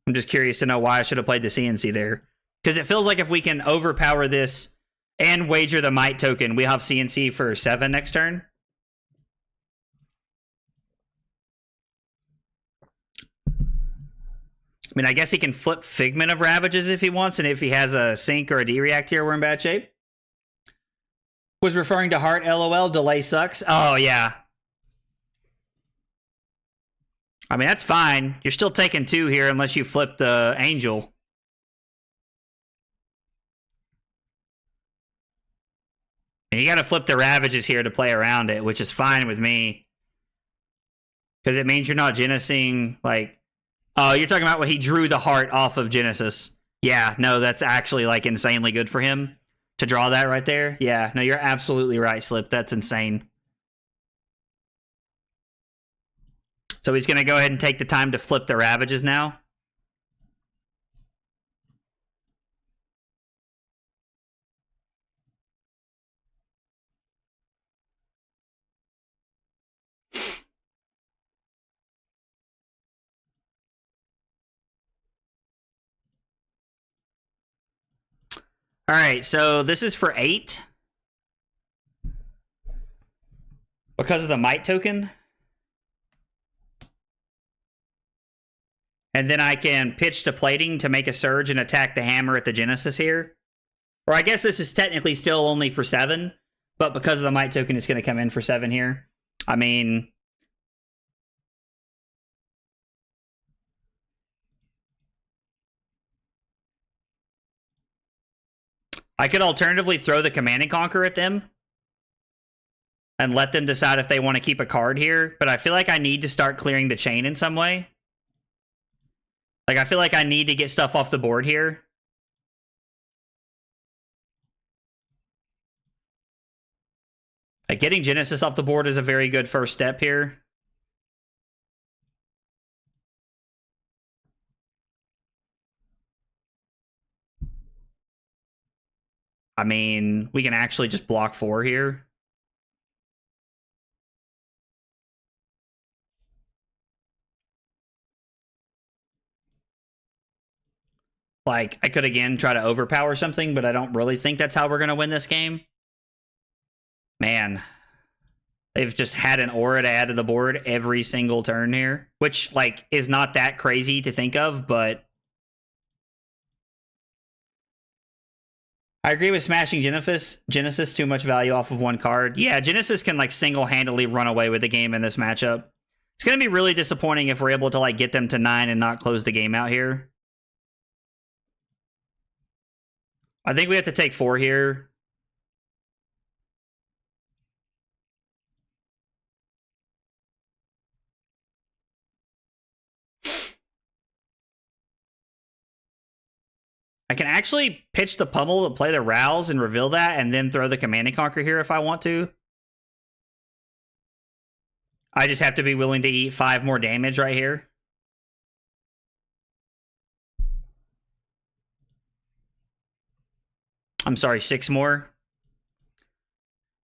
I'm just curious to know why I should have played the CNC there. Because it feels like if we can overpower this and wager the Might token, we have CNC for 7 next turn. I mean, I guess he can flip Figment of Ravages if he wants, and if he has a Sync or a D-React here, we're in bad shape. Was referring to Heart, LOL, delay sucks. Oh, yeah. I mean, that's fine. You're still taking 2 here unless you flip the Angel. And you got to flip the Ravages here to play around it, which is fine with me. Because it means you're not Genesing, like... Oh, you're talking about when he drew the Heart off of Genesis. Yeah, no, that's actually, like, insanely good for him to draw that right there. Yeah, no, you're absolutely right, Slip. That's insane. So he's going to go ahead and take the time to flip the Ravages now. All right, so this is for 8. Because of the Might token. And then I can pitch to plating to make a surge and attack the hammer at the Genesis here. Or I guess this is technically still only for 7. But because of the Might token, it's going to come in for 7 here. I mean... I could alternatively throw the Command and Conquer at them. And let them decide if they want to keep a card here. But I feel like I need to start clearing the chain in some way. Like, I feel like I need to get stuff off the board here. Like, getting Genesis off the board is a very good first step here. I mean, we can actually just block 4 here. Like, I could again try to overpower something, but I don't really think that's how we're going to win this game. Man. They've just had an aura to add to the board every single turn here. Which, like, is not that crazy to think of, but... I agree with smashing Genesis, too much value off of 1 card. Yeah, Genesis can, like, single-handedly run away with the game in this matchup. It's going to be really disappointing if we're able to, like, get them to 9 and not close the game out here. I think we have to take 4 here. I can actually pitch the pummel to play the Rouse and reveal that, and then throw the Command and Conquer here if I want to. I just have to be willing to eat 5 more damage right here. I'm sorry, 6 more.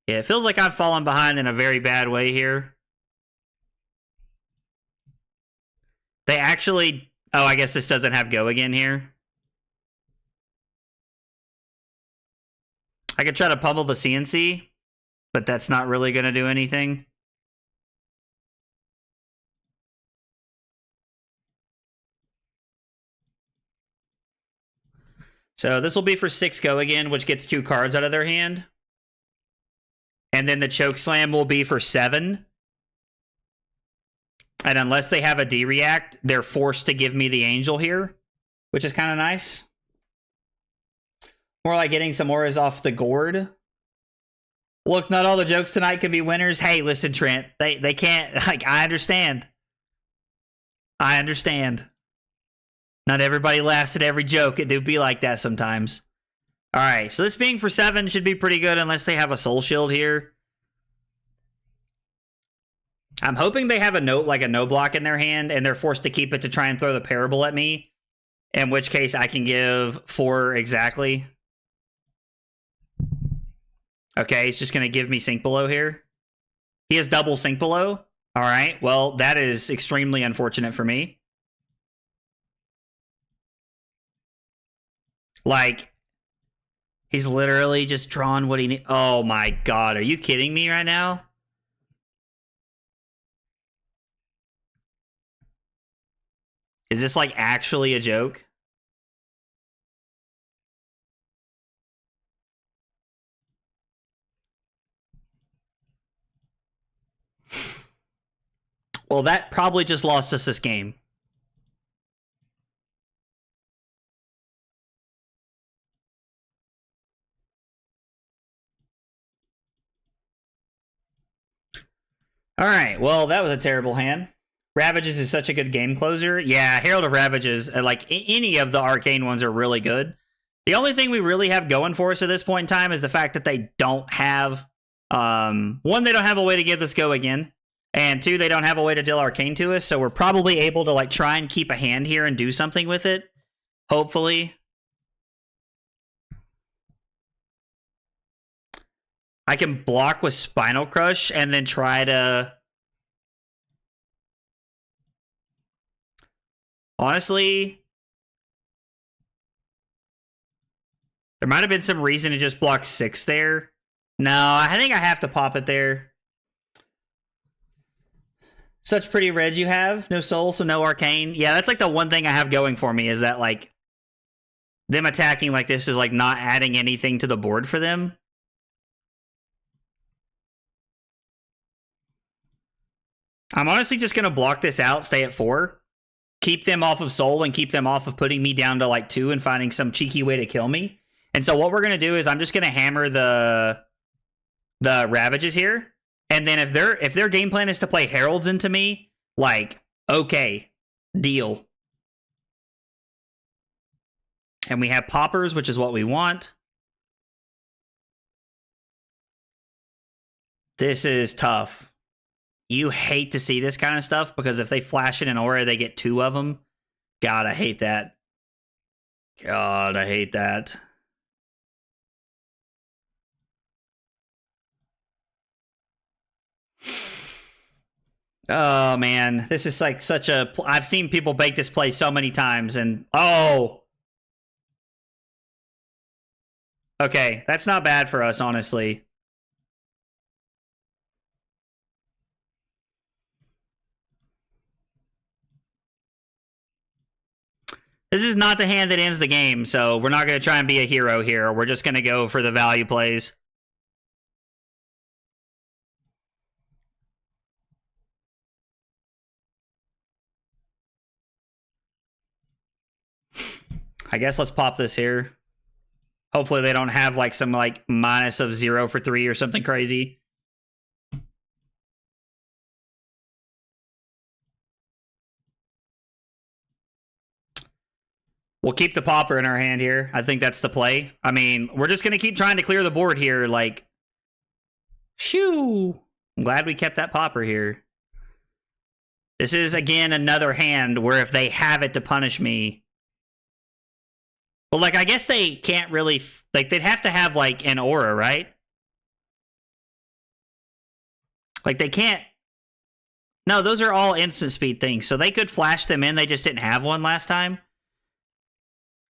Yeah, it feels like I've fallen behind in a very bad way here. They actually... Oh, I guess this doesn't have go again here. I could try to pummel the CNC, but that's not really going to do anything. So this will be for 6 go again, which gets 2 cards out of their hand. And then the choke slam will be for 7. And unless they have a D-react, they're forced to give me the angel here, which is kind of nice. More like getting some auras off the gourd. Look, not all the jokes tonight can be winners. Hey, listen, Trent. They can't... Like, I understand. I understand. Not everybody laughs at every joke. It do be like that sometimes. All right, so this being for 7 should be pretty good unless they have a soul shield here. I'm hoping they have a note, like a no block in their hand, and they're forced to keep it to try and throw the parable at me. In which case, I can give 4 exactly. Okay, he's just going to give me Sink Below here. He has double Sink Below. All right, well, that is extremely unfortunate for me. Like, he's literally just drawn what he needs. Oh my god, are you kidding me right now? Is this like actually a joke? Well, that probably just lost us this game. All right, well, that was a terrible hand. Ravages is such a good game closer. Yeah, Herald of Ravages, like any of the arcane ones, are really good. The only thing we really have going for us at this point in time is the fact that they don't have... one, they don't have a way to give this go again. And 2, they don't have a way to deal arcane to us. So we're probably able to like try and keep a hand here and do something with it. Hopefully. I can block with Spinal Crush and then try to... Honestly, there might have been some reason to just block 6 there. No, I think I have to pop it there. Such pretty red you have. No soul, so no arcane. Yeah, that's like the one thing I have going for me is that like them attacking like this is like not adding anything to the board for them. I'm honestly just going to block this out, stay at 4. Keep them off of soul and keep them off of putting me down to like 2 and finding some cheeky way to kill me. And so what we're going to do is I'm just going to hammer the Ravages here. And then if their game plan is to play Heralds into me, like, okay, deal. And we have Poppers, which is what we want. This is tough. You hate to see this kind of stuff because if they flash in an aura, they get 2 of them. God, I hate that. God, I hate that. Oh, man. This is like such a... I've seen people bake this play so many times and... Oh! Okay, that's not bad for us, honestly. This is not the hand that ends the game, so we're not going to try and be a hero here. We're just going to go for the value plays. I guess let's pop this here. Hopefully they don't have like some like minus of 0 for 3 or something crazy. We'll keep the popper in our hand here. I think that's the play. I mean, we're just going to keep trying to clear the board here. Like, shoo. I'm glad we kept that popper here. This is, again, another hand where if they have it to punish me... Well, like, I guess they can't really... Like, they'd have to have, like, an aura, right? Like, they can't... No, those are all instant speed things. So they could flash them in. They just didn't have one last time.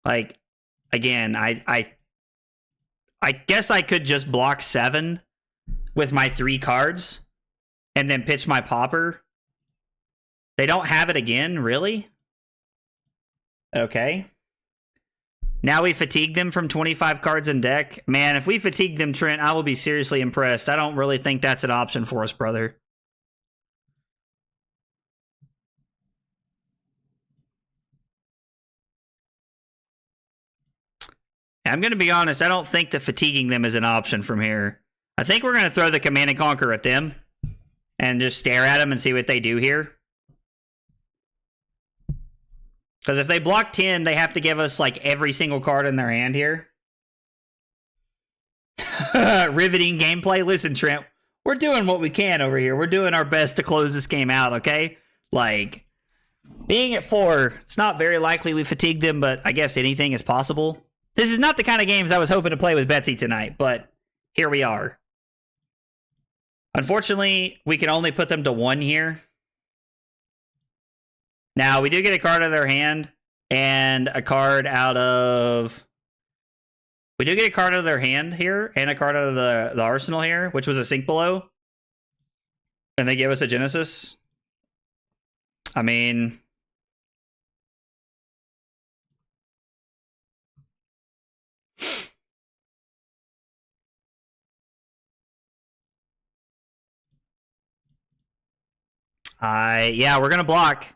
Like, again, I guess I could just block 7 with my 3 cards and then pitch my popper. They don't have it again, really? Okay. Now we fatigue them from 25 cards in deck. Man, if we fatigue them, Trent, I will be seriously impressed. I don't really think that's an option for us, brother. I'm going to be honest, I don't think that fatiguing them is an option from here. I think we're going to throw the Command and Conquer at them and just stare at them and see what they do here. Because if they block 10, they have to give us, like, every single card in their hand here. Riveting gameplay. Listen, Trent, we're doing what we can over here. We're doing our best to close this game out, okay? Like, being at 4, it's not very likely we fatigue them, but I guess anything is possible. This is not the kind of games I was hoping to play with Betsy tonight, but here we are. Unfortunately, we can only put them to 1 here. Now, we do get a card out of their hand and a card out of... We do get a card out of their hand here and a card out of the arsenal here, which was a Sink Below. And they give us a Genesis. I mean... yeah, we're going to block.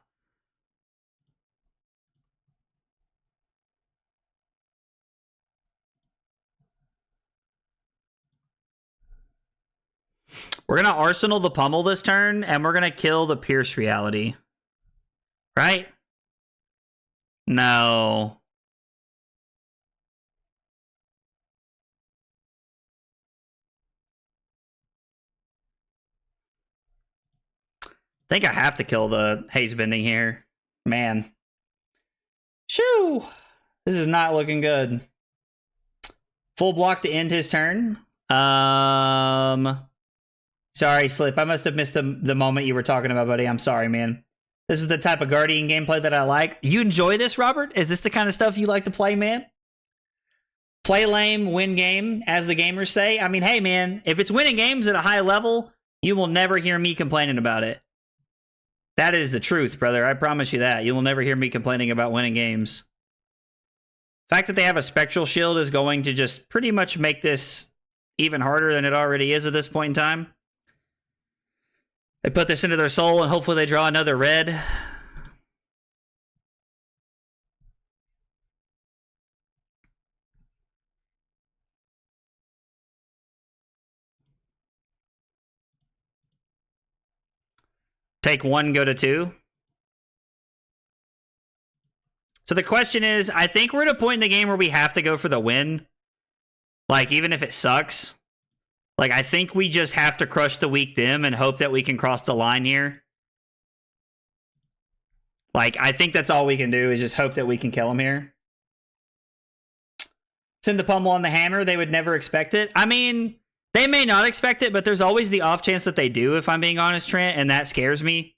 We're going to Arsenal the Pummel this turn, and we're going to kill the Pierce Reality. Right? No. I think I have to kill the Haze Bending here. Man. Shoo! This is not looking good. Full block to end his turn. Sorry, Slip. I must have missed the moment you were talking about, buddy. I'm sorry, man. This is the type of Guardian gameplay that I like. You enjoy this, Robert? Is this the kind of stuff you like to play, man? Play lame, win game, as the gamers say. I mean, hey, man, if it's winning games at a high level, you will never hear me complaining about it. That is the truth, brother. I promise you that. You will never hear me complaining about winning games. The fact that they have a Spectral Shield is going to just pretty much make this even harder than it already is at this point in time. They put this into their soul, and hopefully they draw another red. Take 1, go to 2. So the question is, I think we're at a point in the game where we have to go for the win. Like, even if it sucks. Like, I think we just have to crush the weak them and hope that we can cross the line here. Like, I think that's all we can do is just hope that we can kill them here. Send the pummel on the hammer. They would never expect it. I mean, they may not expect it, but there's always the off chance that they do, if I'm being honest, Trent, and that scares me.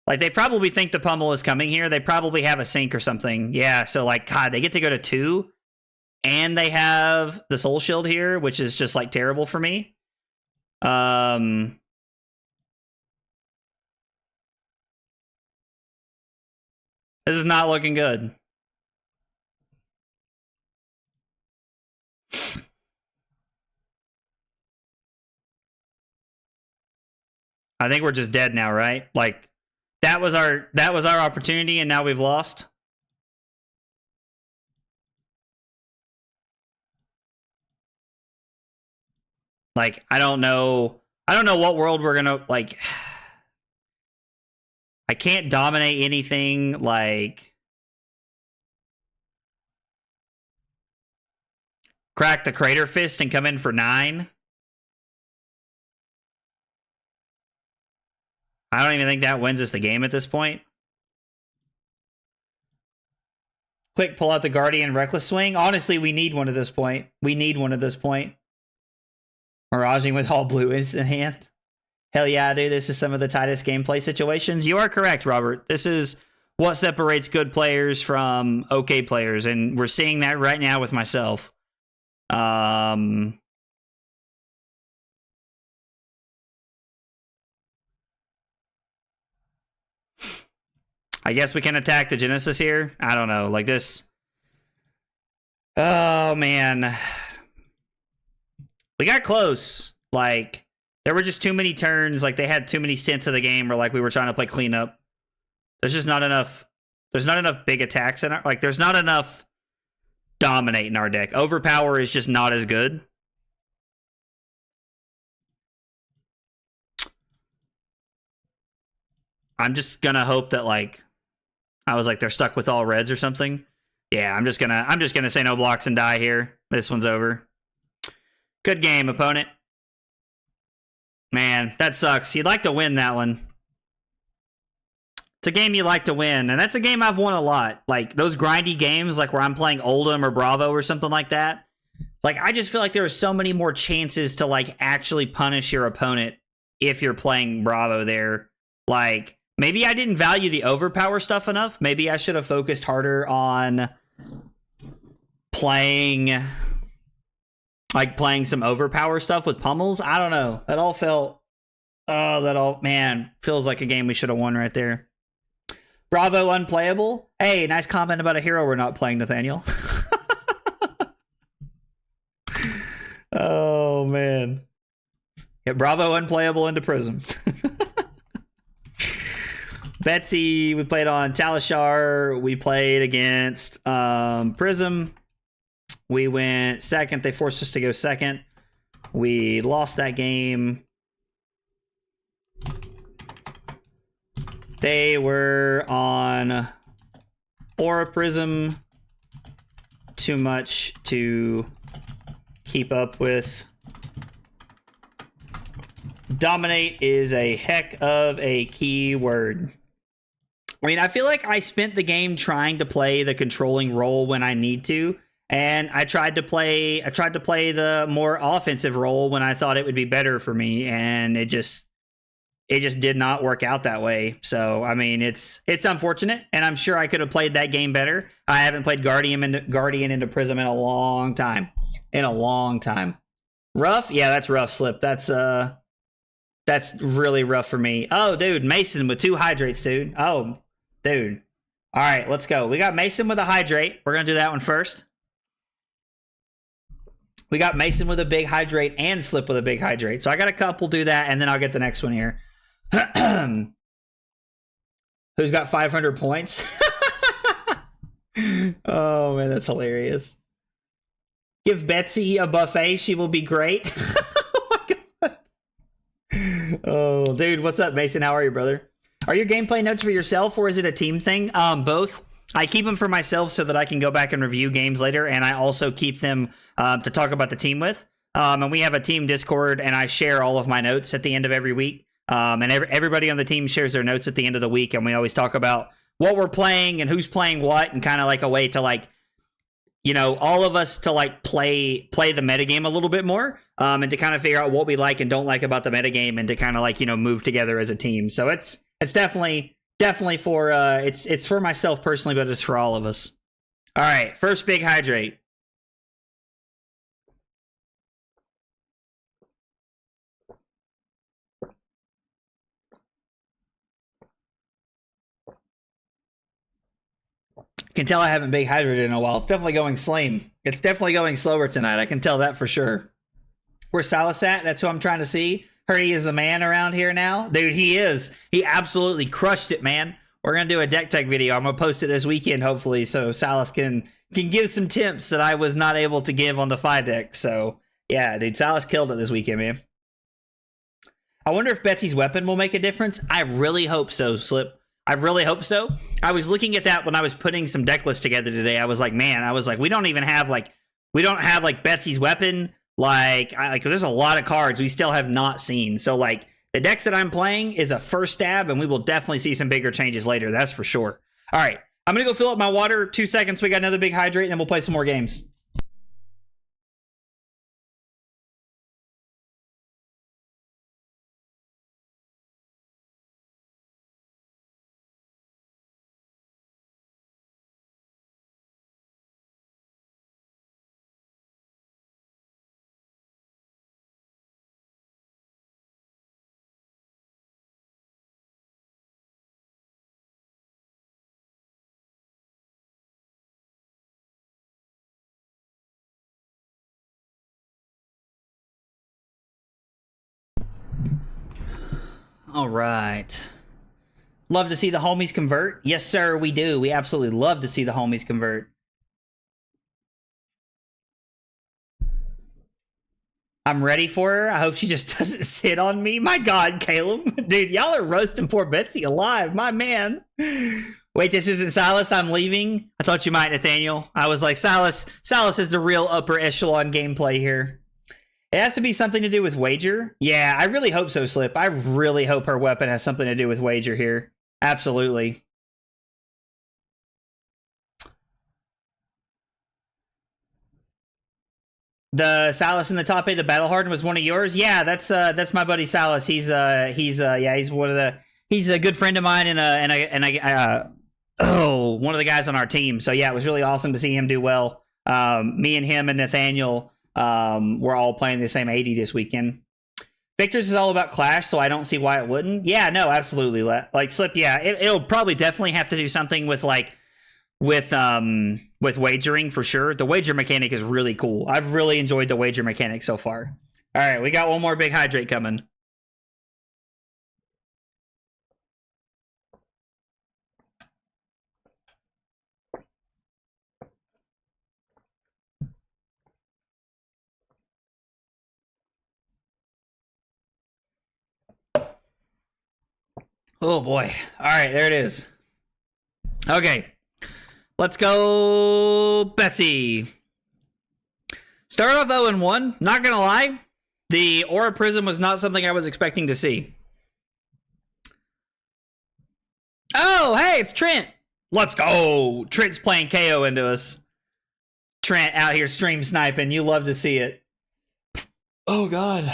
Like, they probably think the pummel is coming here. They probably have a sink or something. Yeah, so, like, God, they get to go to 2. And they have the Soul Shield here, which is just, like, terrible for me. This is not looking good. I think we're just dead now, right? Like, that was our opportunity, and now we've lost. Like, I don't know what world we're gonna, like, I can't dominate anything, like, crack the Crater Fist and come in for 9. I don't even think that wins us the game at this point. Quick, pull out the Guardian Reckless Swing. Honestly, we need one at this point. We need one at this point. Miraging with all blue instant hand. Hell yeah, dude. This is some of the tightest gameplay situations. You are correct, Robert. This is what separates good players from okay players, and we're seeing that right now with myself. I guess we can attack the Genesis here. I don't know, like this. Oh man, we got close. Like there were just too many turns. Like they had too many stints of the game where like we were trying to play cleanup. There's just not enough. There's not enough big attacks in our, like there's not enough dominate in our deck. Overpower is just not as good. I'm just gonna hope that like I was like they're stuck with all reds or something. Yeah, I'm just gonna say no blocks and die here. This one's over. Good game, opponent. Man, that sucks. You'd like to win that one. It's a game you like to win, and that's a game I've won a lot. Like those grindy games, like where I'm playing Oldham or Bravo or something like that. Like I just feel like there are so many more chances to like actually punish your opponent if you're playing Bravo there. Like maybe I didn't value the overpower stuff enough. Maybe I should have focused harder on playing some overpower stuff with pummels. I don't know. That all felt man, feels like a game we should have won right there. Bravo unplayable. Hey, nice comment about a hero we're not playing, Nathaniel. Oh man. Yeah, Bravo unplayable into Prism. Betsy, we played on Talishar. We played against Prism. We went second. They forced us to go second. We lost that game. They were on Aura Prism. Too much to keep up with. Dominate is a heck of a key word. I mean, I feel like I spent the game trying to play the controlling role when I need to, and I tried to play the more offensive role when I thought it would be better for me, and it just did not work out that way. So, I mean, it's unfortunate, and I'm sure I could have played that game better. I haven't played Guardian into Prism in a long time. Rough? Yeah, that's rough, Slip. That's really rough for me. Oh, dude, Mason with 2 hydrates, dude. Oh, dude. All right, let's go. We got Mason with a hydrate. We're going to do that one first. We got Mason with a big hydrate and Slip with a big hydrate. So I got a couple do that, and then I'll get the next one here. Who's got 500 points? Oh, man, that's hilarious. Give Betsy a buffet. She will be great. Oh, my God. Oh, dude, what's up, Mason? How are you, brother? Are your gameplay notes for yourself, or is it a team thing? Both. I keep them for myself so that I can go back and review games later, and I also keep them to talk about the team with. And we have a team Discord, and I share all of my notes at the end of every week. And everybody on the team shares their notes at the end of the week, and we always talk about what we're playing and who's playing what, and kind of like a way to like, you know, all of us to like play the metagame a little bit more, and to kind of figure out what we like and don't like about the metagame, and to kind of like, you know, move together as a team. So it's definitely for it's for myself personally, but it's for all of us. All right, first big hydrate. Can tell I haven't big hydrated in a while. It's definitely going slame. It's definitely going slower tonight. I can tell that for sure. Where's Silas at? That's who I'm trying to see. Heard he is the man around here now. Dude, he is. He absolutely crushed it, man. We're going to do a deck tech video. I'm going to post it this weekend, hopefully, so Silas can give some tips that I was not able to give on the Fi deck. So, yeah, dude, Silas killed it this weekend, man. I wonder if Betsy's weapon will make a difference. I really hope so, Slip. I really hope so. I was looking at that when I was putting some deck lists together today. I was like, man, we don't have Betsy's weapon. There's a lot of cards we still have not seen. So like the decks that I'm playing is a first stab, and we will definitely see some bigger changes later. That's for sure. All right, I'm going to go fill up my water. 2 seconds. We got another big hydrate, and then we'll play some more games. All right. Love to see the homies convert. Yes, sir, we do. We absolutely love to see the homies convert. I'm ready for her. I hope she just doesn't sit on me. My God, Caleb. Dude, y'all are roasting poor Betsy alive. My man. Wait, this isn't Silas. I'm leaving. I thought you might, Nathaniel. I was like, Silas is the real upper echelon gameplay here. It has to be something to do with Wager. Yeah, I really hope so, Slip. I really hope her weapon has something to do with Wager here. Absolutely. The Silas in the top 8, the Battle Hardened was one of yours. Yeah, that's my buddy Silas. He's one of the he's a good friend of mine and one of the guys on our team. So yeah, it was really awesome to see him do well. Me and him and Nathaniel we're all playing the same 80 this weekend. Victor's is all about Clash, so I don't see why it wouldn't. Yeah, no, absolutely. Like Slip, yeah, it'll probably definitely have to do something with with wagering for sure. The wager mechanic is really cool. I've really enjoyed the wager mechanic so far. All right, we got one more big hydrate coming. Oh boy. All right, there it is. Okay. Let's go, Betsy. Start off 0-1. Not gonna lie, the Aura Prism was not something I was expecting to see. Oh, hey, it's Trent. Let's go. Trent's playing KO into us. Trent out here stream sniping. You love to see it. Oh, God.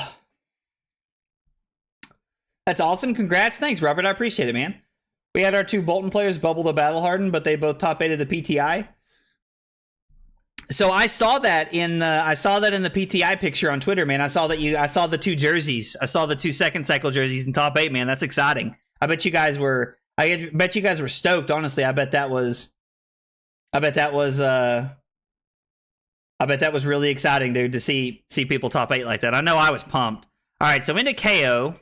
That's awesome. Congrats. Thanks, Robert. I appreciate it, man. We had our 2 Bolton players bubble the Battle Hardened, but they both top 8'd the PTI. So I saw that in the PTI picture on Twitter, man. I saw the 2 jerseys. I saw the 2 second cycle jerseys in top 8, man. That's exciting. I bet you guys were stoked, honestly. I bet that was really exciting, dude, to see people top 8 like that. I know I was pumped. All right, so into KO.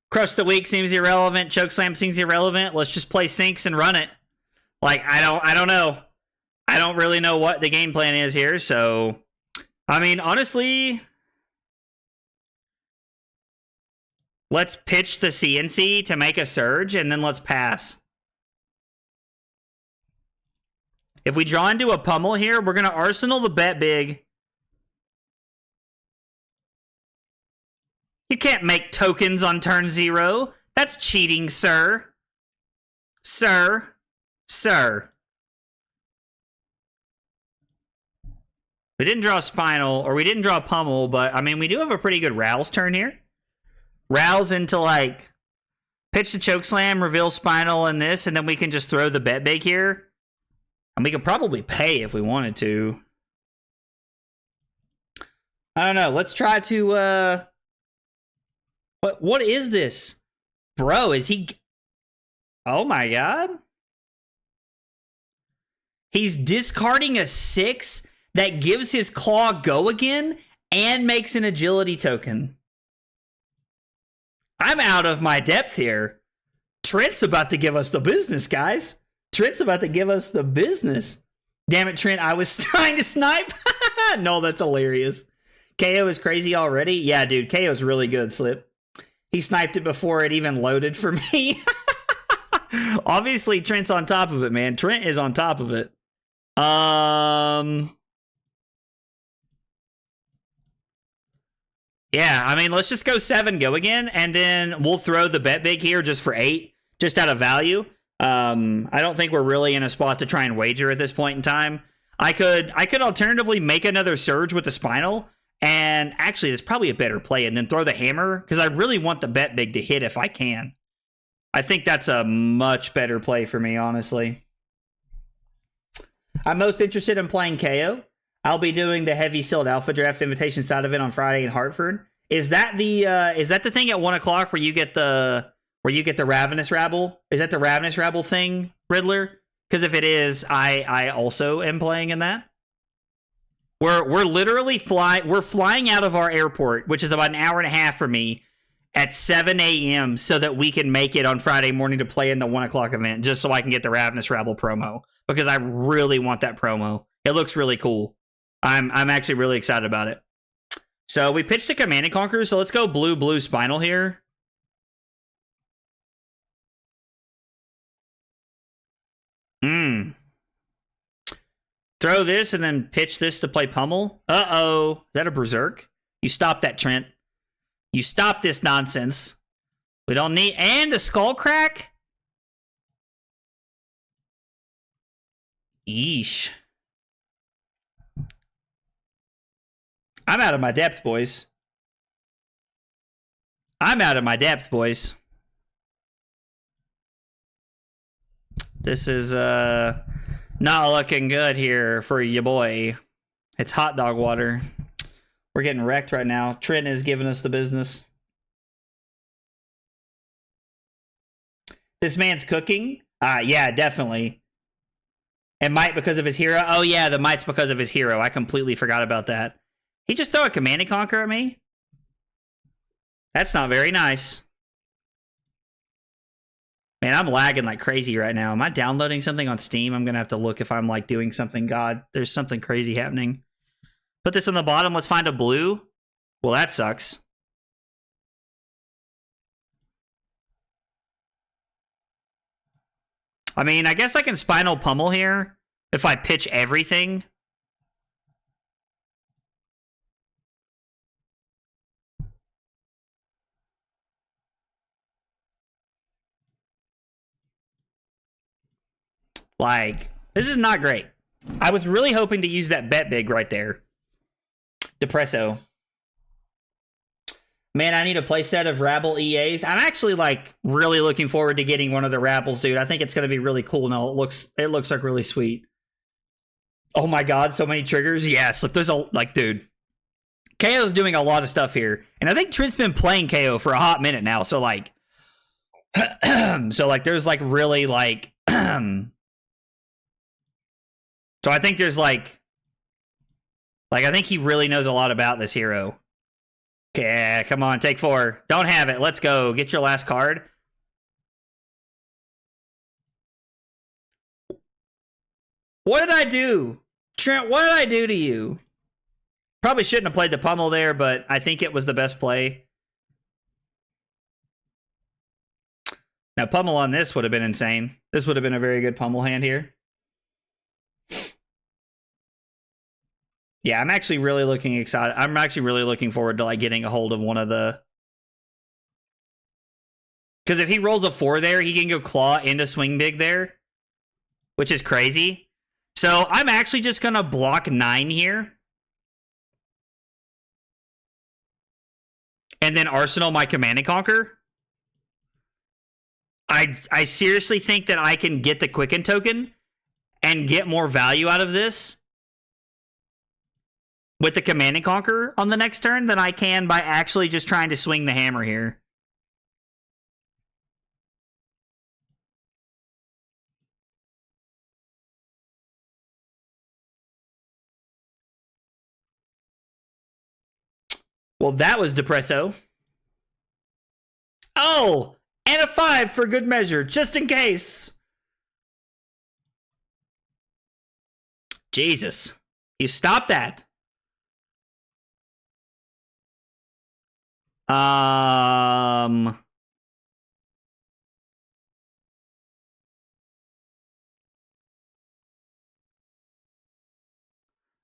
Crush the Week seems irrelevant. Chokeslam seems irrelevant. Let's just play Sinks and run it. Like, I don't know. I don't really know what the game plan is here, so... I mean, honestly... Let's pitch the CNC to make a surge, and then let's pass. If we draw into a pummel here, we're going to Arsenal the bet big. You can't make tokens on turn 0. That's cheating, sir. Sir. We didn't draw Spinal, or we didn't draw Pummel, but, I mean, we do have a pretty good Rouse turn here. Rouse into, like, pitch the Chokeslam, reveal Spinal and this, and then we can just throw the bet big here. And we could probably pay if we wanted to. I don't know. Let's try to, What is this? Bro, is he... Oh my God. He's discarding a 6 that gives his Claw go again and makes an agility token. I'm out of my depth here. Trent's about to give us the business, guys. Trent's about to give us the business. Damn it, Trent, I was trying to snipe. No, that's hilarious. KO is crazy already? Yeah, dude, KO's really good, Slip. He sniped it before it even loaded for me. Obviously, Trent's on top of it, man. Trent is on top of it. Yeah, I mean, let's just go 7, go again, and then we'll throw the bet big here just for 8, just out of value. I don't think we're really in a spot to try and wager at this point in time. I could alternatively make another surge with the Spinal. And actually, that's probably a better play. And then throw the hammer, because I really want the bet big to hit if I can. I think that's a much better play for me, honestly. I'm most interested in playing KO. I'll be doing the heavy sealed alpha draft invitation side of it on Friday in Hartford. Is that the thing at 1 o'clock where you get the Ravenous Rabble? Is that the Ravenous Rabble thing, Riddler? Because if it is, I also am playing in that. We're literally flying out of our airport, which is about an hour and a half for me, at 7 a.m. so that we can make it on Friday morning to play in the 1 o'clock event, just so I can get the Ravenous Rabble promo, because I really want that promo. It looks really cool. I'm actually really excited about it. So we pitched a Command and Conquer, so let's go blue Spinal here. Throw this and then pitch this to play Pummel. Uh-oh. Is that a Berserk? You stop that, Trent. You stop this nonsense. We don't need... And a Skull Crack? Yeesh. I'm out of my depth, boys. I'm out of my depth, boys. This is not looking good here for you boy. It's hot dog water. We're getting wrecked right now. Trent is giving us the business. This man's cooking? Yeah, definitely. And might because of his hero? Oh yeah, the might's because of his hero. I completely forgot about that. He just throw a Command and Conquer at me? That's not very nice. Man, I'm lagging like crazy right now. Am I downloading something on Steam? I'm going to have to look if I'm like doing something. God, there's something crazy happening. Put this on the bottom. Let's find a blue. Well, that sucks. I mean, I guess I can Spinal Pummel here if I pitch everything. Like, this is not great. I was really hoping to use that bet big right there. Depresso. Man, I need a playset of Rabble EAs. I'm actually, like, really looking forward to getting one of the Rabbles, dude. I think it's going to be really cool. No, it looks like really sweet. Oh my god, so many triggers. Yes, look, there's a, like, dude. KO's doing a lot of stuff here. And I think Trent's been playing KO for a hot minute now. So, like, there's, like, really, like, so I think there's like I think he really knows a lot about this hero. Okay, come on, take 4. Don't have it. Let's go. Get your last card. What did I do? Trent, what did I do to you? Probably shouldn't have played the Pummel there, but I think it was the best play. Now, Pummel on this would have been insane. This would have been a very good Pummel hand here. Yeah, I'm actually really looking forward to like getting a hold of one of the... Because if he rolls a 4 there, he can go Claw into Swing Big there, which is crazy. So I'm actually just going to block 9 here. And then Arsenal my Command and Conquer. I seriously think that I can get the Quicken token and get more value out of this with the Command and Conquer on the next turn than I can by actually just trying to swing the hammer here. Well, that was Depresso. Oh, and a 5 for good measure, just in case. Jesus. You stop that. All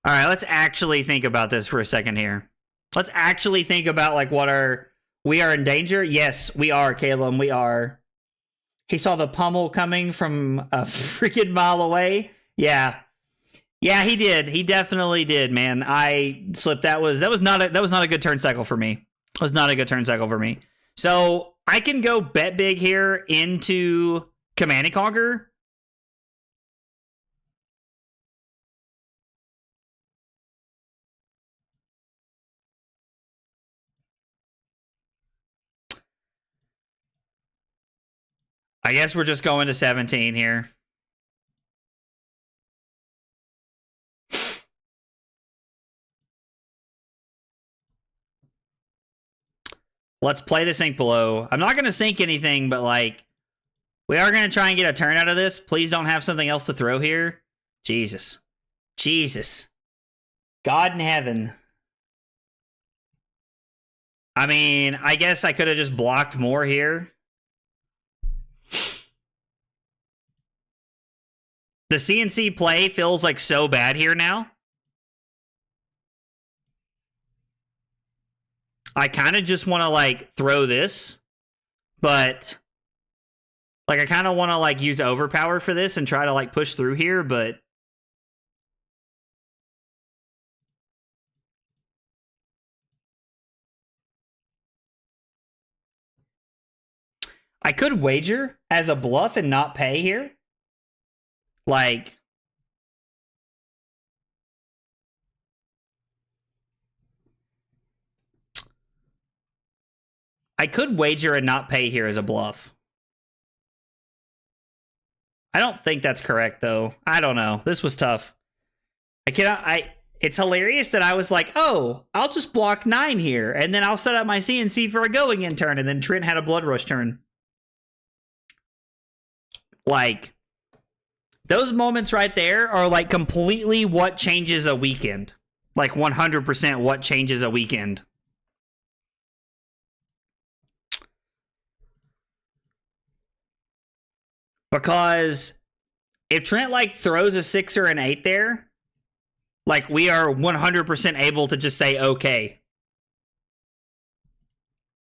right, let's actually think about this for a second here. Let's actually think about like we are in danger. Yes, we are, Caleb. We are. He saw the Pummel coming from a freaking mile away. Yeah. Yeah, he did. He definitely did, man. I slipped. That was not a good turn cycle for me. It was not a good turn cycle for me. So I can go bet big here into Command and Conquer. I guess we're just going to 17 here. Let's play the sink below. I'm not going to sink anything, but like, we are going to try and get a turn out of this. Please don't have something else to throw here. Jesus. Jesus. God in heaven. I mean, I guess I could have just blocked more here. The CNC play feels like so bad here now. I kind of just want to like throw this, but like I kind of want to like use overpower for this and try to like push through here, but I could wager as a bluff and not pay here. Like, I could wager and not pay here as a bluff. I don't think that's correct, though. I don't know. This was tough. It's hilarious that I was like, oh, I'll just block 9 here, and then I'll set up my CNC for a going in turn, and then Trent had a Blood Rush turn. Like, those moments right there are like completely what changes a weekend. Like 100% what changes a weekend. Because if Trent like throws a 6 or an 8 there, like we are 100% able to just say okay.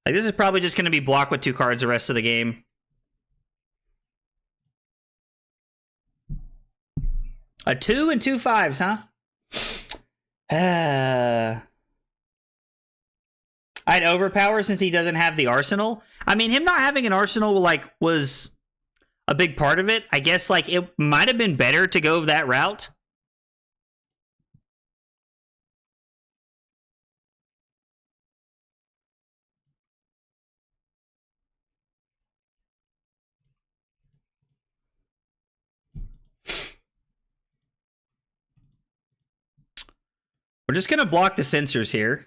Like this is probably just going to be blocked with 2 cards the rest of the game. A 2 and 2 5s, huh? I'd overpower since he doesn't have the arsenal. I mean, him not having an arsenal like was a big part of it. I guess like it might have been better to go that route. We're just going to block the sensors here.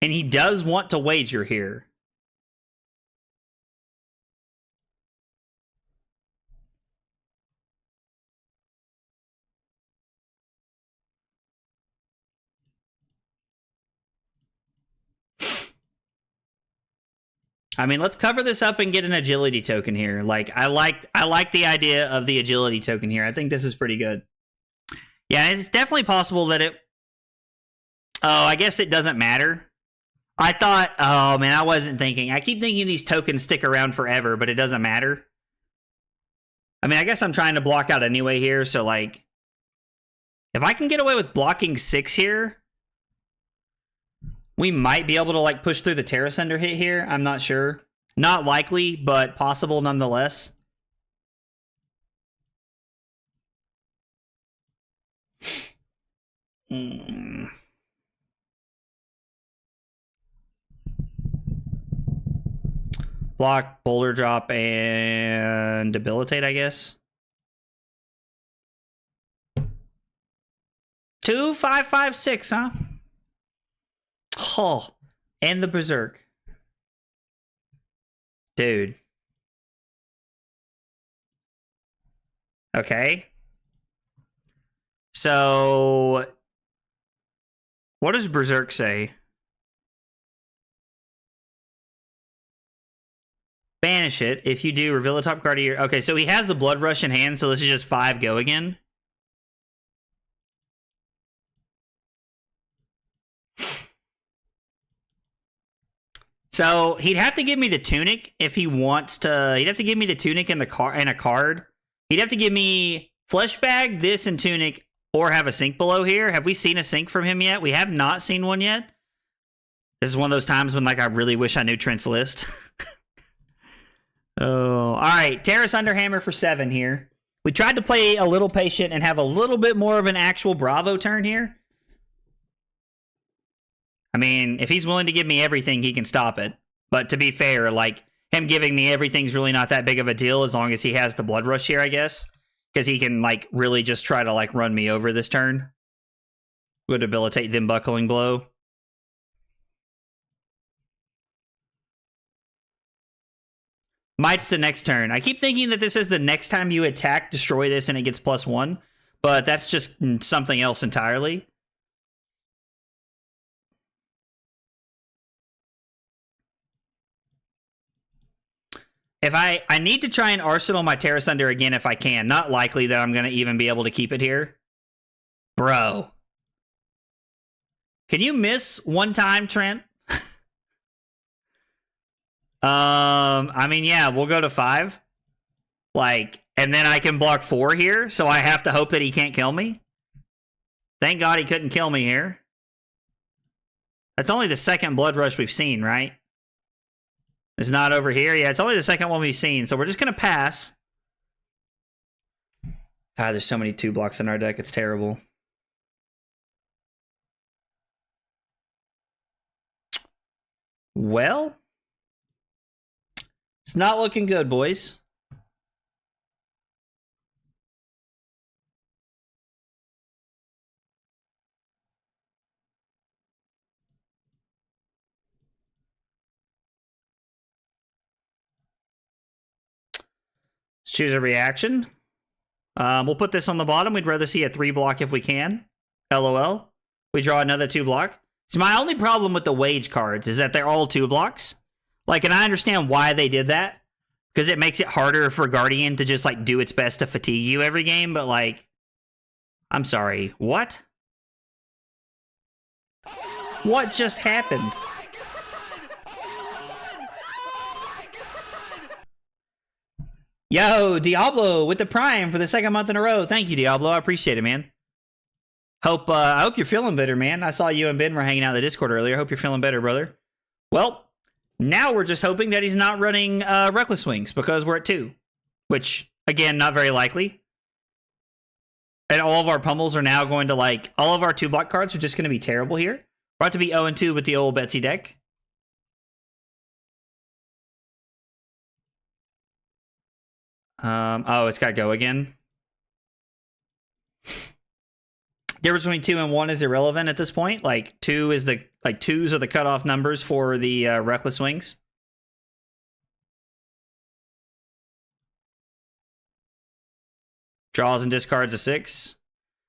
And he does want to wager here. I mean, let's cover this up and get an agility token here. Like, I like the idea of the agility token here. I think this is pretty good. Yeah, it's definitely possible that it... Oh, I guess it doesn't matter. I thought... Oh, man, I wasn't thinking. I keep thinking these tokens stick around forever, but it doesn't matter. I mean, I guess I'm trying to block out anyway here, so, like... If I can get away with blocking 6 here... We might be able to like push through the Terra Sender hit here. I'm not sure. Not likely, but possible nonetheless. Block, boulder drop, and debilitate, I guess. 2, 5, 5, 6, huh? Oh, and the Berserk. Dude. Okay. So, what does Berserk say? Banish it. If you do, reveal the top card of your... Okay, so he has the Blood Rush in hand, so this is just 5 go again. So he'd have to give me the tunic if he wants to. He'd have to give me the tunic and a card. He'd have to give me flesh bag, this, and tunic, or have a sink below here. Have we seen a sink from him yet? We have not seen one yet. This is one of those times when like I really wish I knew Trent's list. Oh, all right. Terrace Underhammer for 7 here. We tried to play a little patient and have a little bit more of an actual Bravo turn here. I mean, if he's willing to give me everything, he can stop it. But to be fair, like, him giving me everything's really not that big of a deal as long as he has the Blood Rush here, I guess. because he can like really just try to like run me over this turn. Would debilitate them buckling blow. Might's the next turn. I keep thinking that this is the next time you attack, destroy this, and it gets +1. But that's just something else entirely. If I need to try and arsenal my Terra Sunder again if I can. Not likely that I'm going to even be able to keep it here. Bro. Can you miss one time, Trent? I mean, yeah, we'll go to 5. Like, and then I can block 4 here, so I have to hope that he can't kill me. Thank God he couldn't kill me here. That's only the second Blood Rush we've seen, right? It's not over here. Yeah, it's only the second one we've seen, so we're just going to pass. God, there's so many 2 blocks in our deck. It's terrible. Well, it's not looking good, boys. Let's choose a reaction. We'll put this on the bottom. We'd rather see a 3 block if we can. LOL. We draw another 2 block. So my only problem with the wage cards is that they're all 2 blocks. Like, and I understand why they did that. Because it makes it harder for Guardian to just, like, do its best to fatigue you every game. But, like, I'm sorry. What? What just happened? Yo, Diablo with the Prime for the 2nd month in a row. Thank you, Diablo. I appreciate it, man. I hope you're feeling better, man. I saw you and Ben were hanging out in the Discord earlier. Hope you're feeling better, brother. Well, now we're just hoping that he's not running Reckless Wings because we're at 2. Which, again, not very likely. And all of our pummels are now going to, like, all of our 2 block cards are just going to be terrible here. We're about to be 0-2 with the old Betsy deck. Oh, it's got to go again. Difference between 2 and 1 is irrelevant at this point. Like 2 is the 2s are the cutoff numbers for the Reckless Wings. Draws and discards a 6.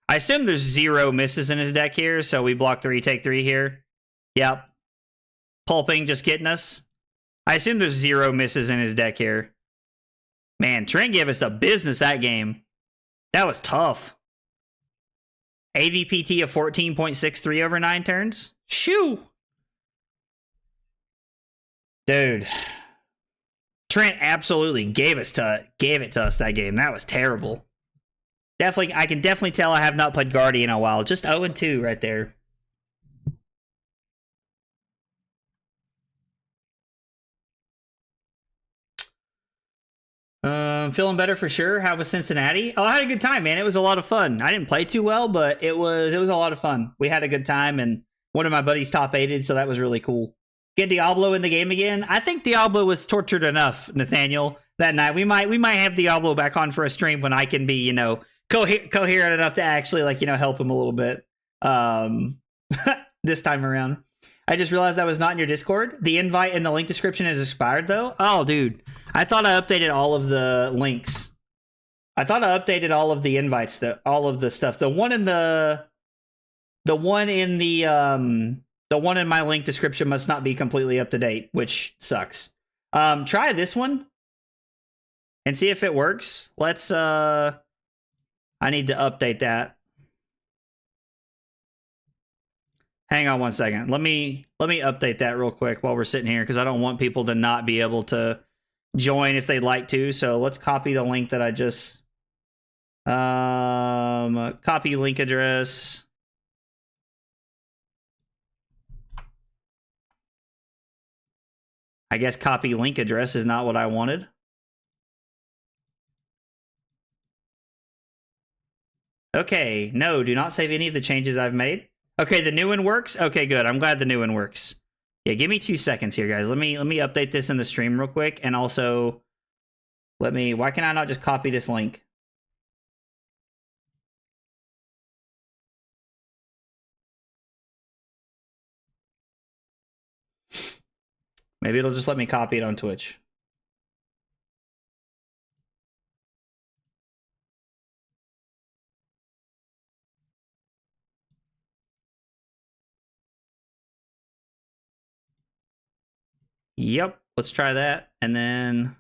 I assume there's 0 misses in his deck here, so we block 3, take 3 here. Yep. Pulping, just getting us. I assume there's 0 misses in his deck here. Man, Trent gave us the business that game. That was tough. AVPT of 14.63 over 9 turns. Shoo! Dude. Trent absolutely gave it to us that game. That was terrible. Definitely, I can definitely tell I have not played Guardian in a while. Just 0-2 right there. Feeling better for sure. How was Cincinnati? Oh, I had a good time, man. It was a lot of fun. I didn't play too well, but it was a lot of fun. We had a good time, and one of my buddies top 8'd, so that was really cool. Get Diablo in the game again. I think Diablo was tortured enough, Nathaniel, that night. We might have Diablo back on for a stream when I can be, you know, coherent enough to actually, like, you know, help him a little bit. This time around. I just realized I was not in your Discord. The invite in the link description is expired, though. Oh, dude. I thought I updated all of the links. I thought I updated all of the invites, all of the stuff. The one in my link description must not be completely up to date, which sucks. Try this one and see if it works. Let's I need to update that. Hang on one second. Let me update that real quick while we're sitting here, because I don't want people to not be able to join if they'd like to. So let's copy the link that I just copy link address. I guess copy link address is not what I wanted. Okay, no, do not save any of the changes I've made. Okay, the new one works? Okay, good. I'm glad the new one works. Yeah, give me 2 seconds here, guys. Let me update this in the stream real quick, and also why can I not just copy this link? Maybe it'll just let me copy it on Twitch. Yep, let's try that. And then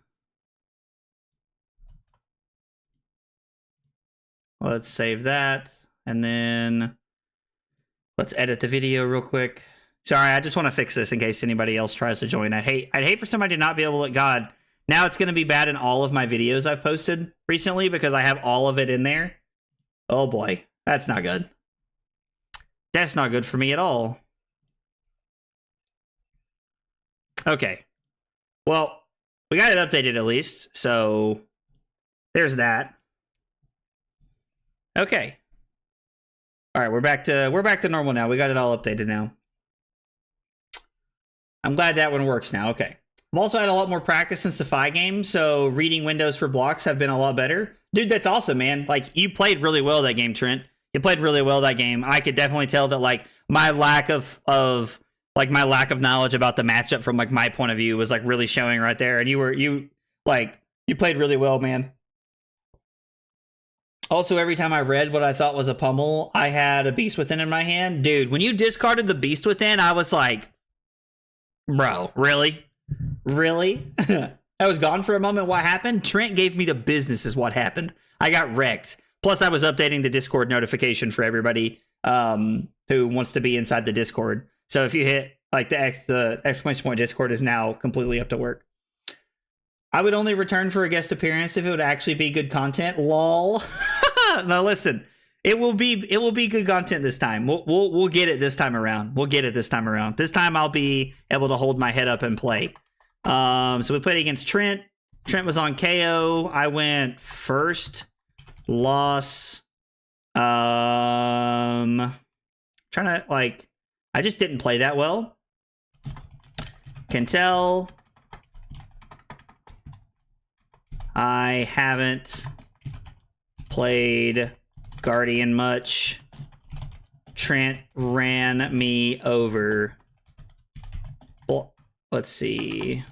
let's save that. And then let's edit the video real quick. Sorry, I just want to fix this in case anybody else tries to join. I'd hate for somebody to not be able to. God, now it's going to be bad in all of my videos I've posted recently because I have all of it in there. Oh boy, that's not good. That's not good for me at all. Okay. Well, we got it updated at least, so there's that. Okay. All right, we're back to normal now. We got it all updated now. I'm glad that one works now. Okay. I've also had a lot more practice since the 5 game, so reading windows for blocks have been a lot better. Dude, that's awesome, man. Like, you played really well that game, Trent. You played really well that game. I could definitely tell that, like, my lack of knowledge about the matchup from, like, my point of view was, like, really showing right there. And you played really well, man. Also, every time I read what I thought was a pummel, I had a Beast Within in my hand. Dude, when you discarded the Beast Within, I was like, bro, really? Really? I was gone for a moment. What happened? Trent gave me the business is what happened. I got wrecked. Plus, I was updating the Discord notification for everybody who wants to be inside the Discord. So if you hit, like, the exclamation point Discord is now completely up to work. I would only return for a guest appearance if it would actually be good content. Lol. No, listen. It will be good content this time. We'll get it this time around. We'll get it this time around. This time I'll be able to hold my head up and play. So we played against Trent. Trent was on KO. I went first. Loss. Trying to, like, I just didn't play that well. Can tell I haven't played Guardian much. Trent ran me over. Well, let's see.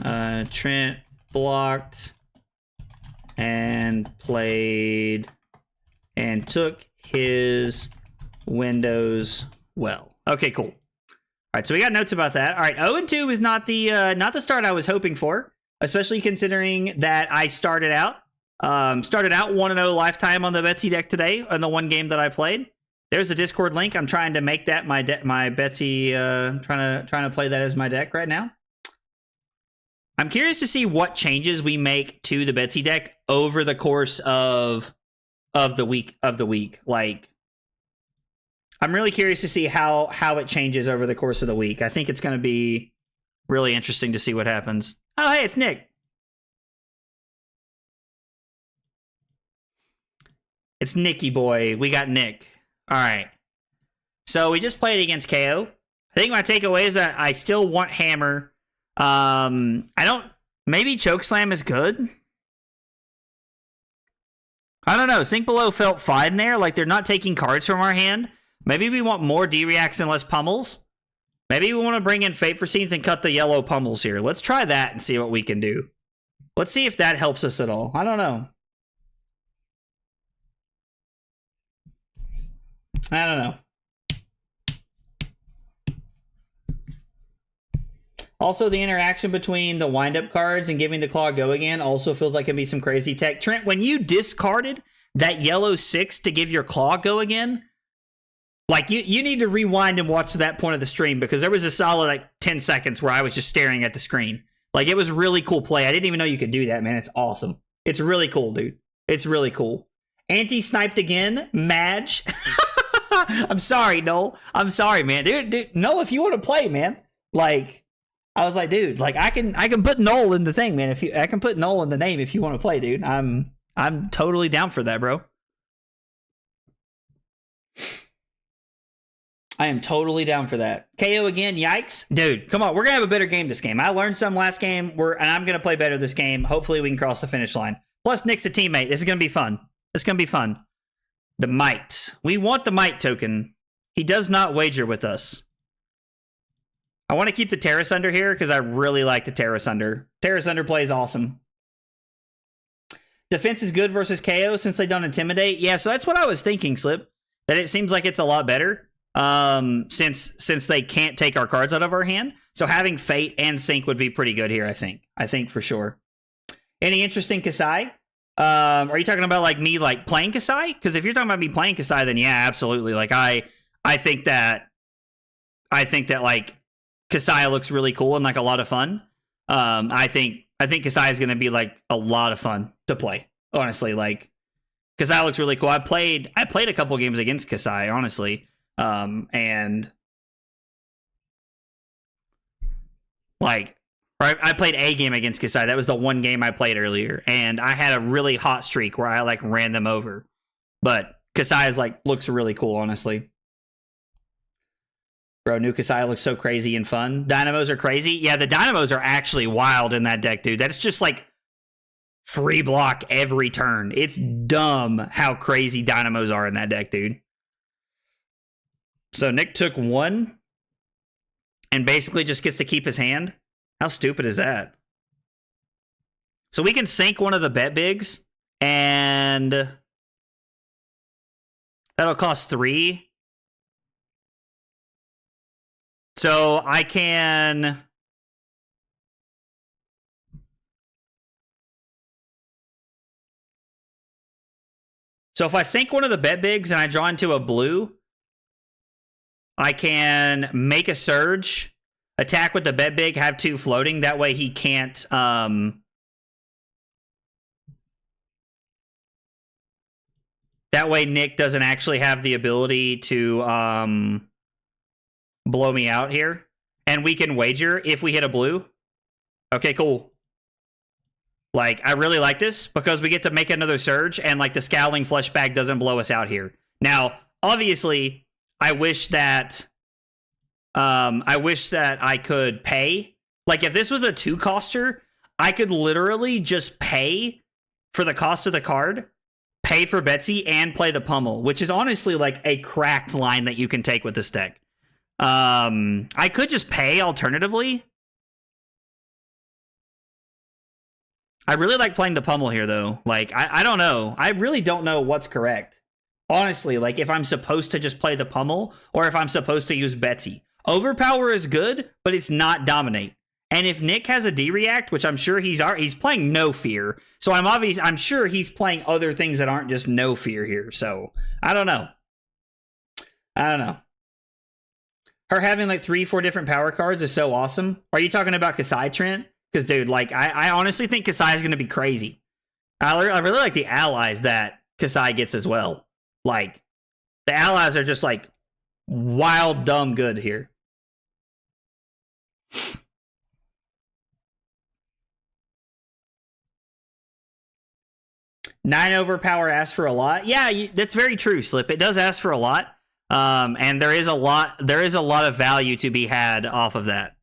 Trent blocked and played and took his windows well. Okay, cool. All right, so we got notes about that. All right, 0-2 is not the start I was hoping for, especially considering that I started out 1-0 lifetime on the Betsy deck today on the one game that I played. There's the Discord link. I'm trying to make that my Betsy. Trying to play that as my deck right now. I'm curious to see what changes we make to the Betsy deck over the course of the week. Like, I'm really curious to see how it changes over the course of the week. I think it's going to be really interesting to see what happens. Oh, hey, it's Nick. It's Nicky boy. We got Nick. All right. So we just played against KO. I think my takeaway is that I still want Hammer. Maybe Chokeslam is good. I don't know. Sink Below felt fine there. Like, they're not taking cards from our hand. Maybe we want more D-Reacts and less pummels. Maybe we want to bring in Fate for Scenes and cut the yellow pummels here. Let's try that and see what we can do. Let's see if that helps us at all. I don't know. I don't know. Also, the interaction between the wind-up cards and giving the claw go again also feels like it'd be some crazy tech. Trent, when you discarded that yellow 6 to give your claw go again, like, you need to rewind and watch to that point of the stream, because there was a solid, like, 10 seconds where I was just staring at the screen. Like, it was really cool play. I didn't even know you could do that, man. It's awesome. It's really cool, dude. It's really cool. Anti-sniped again. Madge. I'm sorry, Noel. I'm sorry, man. Dude, Noel, if you want to play, man. Like, I was like, dude, like, I can put Noel in the thing, man. I can put Noel in the name if you want to play, dude. I'm totally down for that, bro. I am totally down for that. KO again, yikes. Dude, come on. We're going to have a better game this game. I learned some last game, and I'm going to play better this game. Hopefully we can cross the finish line. Plus, Nick's a teammate. This is going to be fun. It's going to be fun. The Might. We want the Might token. He does not wager with us. I want to keep the Terrace Under here because I really like the Terrace Under. Terrace Under play is awesome. Defense is good versus KO since they don't intimidate. Yeah, so that's what I was thinking, Slip. That it seems like it's a lot better since they can't take our cards out of our hand. So having Fate and Sync would be pretty good here, I think. I think for sure. Any interest in Kasai? Are you talking about like me like playing Kasai? Because if you're talking about me playing Kasai, then yeah, absolutely. Like I think that like Kasai looks really cool and like a lot of fun. I think Kasai is going to be like a lot of fun to play. Honestly, like Kasai looks really cool. I played a couple games against Kasai, honestly, and like I played a game against Kasai. That was the one game I played earlier, and I had a really hot streak where I like ran them over. But Kasai is like looks really cool, honestly. Bro, new Kasai looks so crazy and fun. Dynamos are crazy. Yeah, the Dynamos are actually wild in that deck, dude. That's just like free block every turn. It's dumb how crazy Dynamos are in that deck, dude. So Nick took one and basically just gets to keep his hand. How stupid is that? So we can sink one of the bet bigs and that'll cost 3. So I can... So if I sink one of the bet bigs and I draw into a blue, I can make a surge, attack with the bet big, have 2 floating. That way he can't... that way Nick doesn't actually have the ability to... blow me out here, and we can wager if we hit a blue. Okay, cool. Like, I really like this because we get to make another surge, and like the Scowling Fleshbag doesn't blow us out here. Now, obviously, I wish that I could pay. Like, if this was a 2-coster, I could literally just pay for the cost of the card, pay for Betsy, and play the Pummel, which is honestly like a cracked line that you can take with this deck. I could just pay alternatively. I really like playing the Pummel here, though. Like, I don't know. I really don't know what's correct. Honestly, like, if I'm supposed to just play the Pummel or if I'm supposed to use Betsy. Overpower is good, but it's not Dominate. And if Nick has a D-React, which I'm sure he's playing No Fear, so I'm sure he's playing other things that aren't just No Fear here. So, I don't know. Her having like 3-4 different power cards is so awesome. Are you talking about Kasai, Trent? Because, dude, like, I honestly think Kasai is going to be crazy. I really like the allies that Kasai gets as well. Like, the allies are just, like, wild, dumb good here. Nine overpower asks for a lot. Yeah, that's very true, Slip. It does ask for a lot. And there is a lot of value to be had off of that.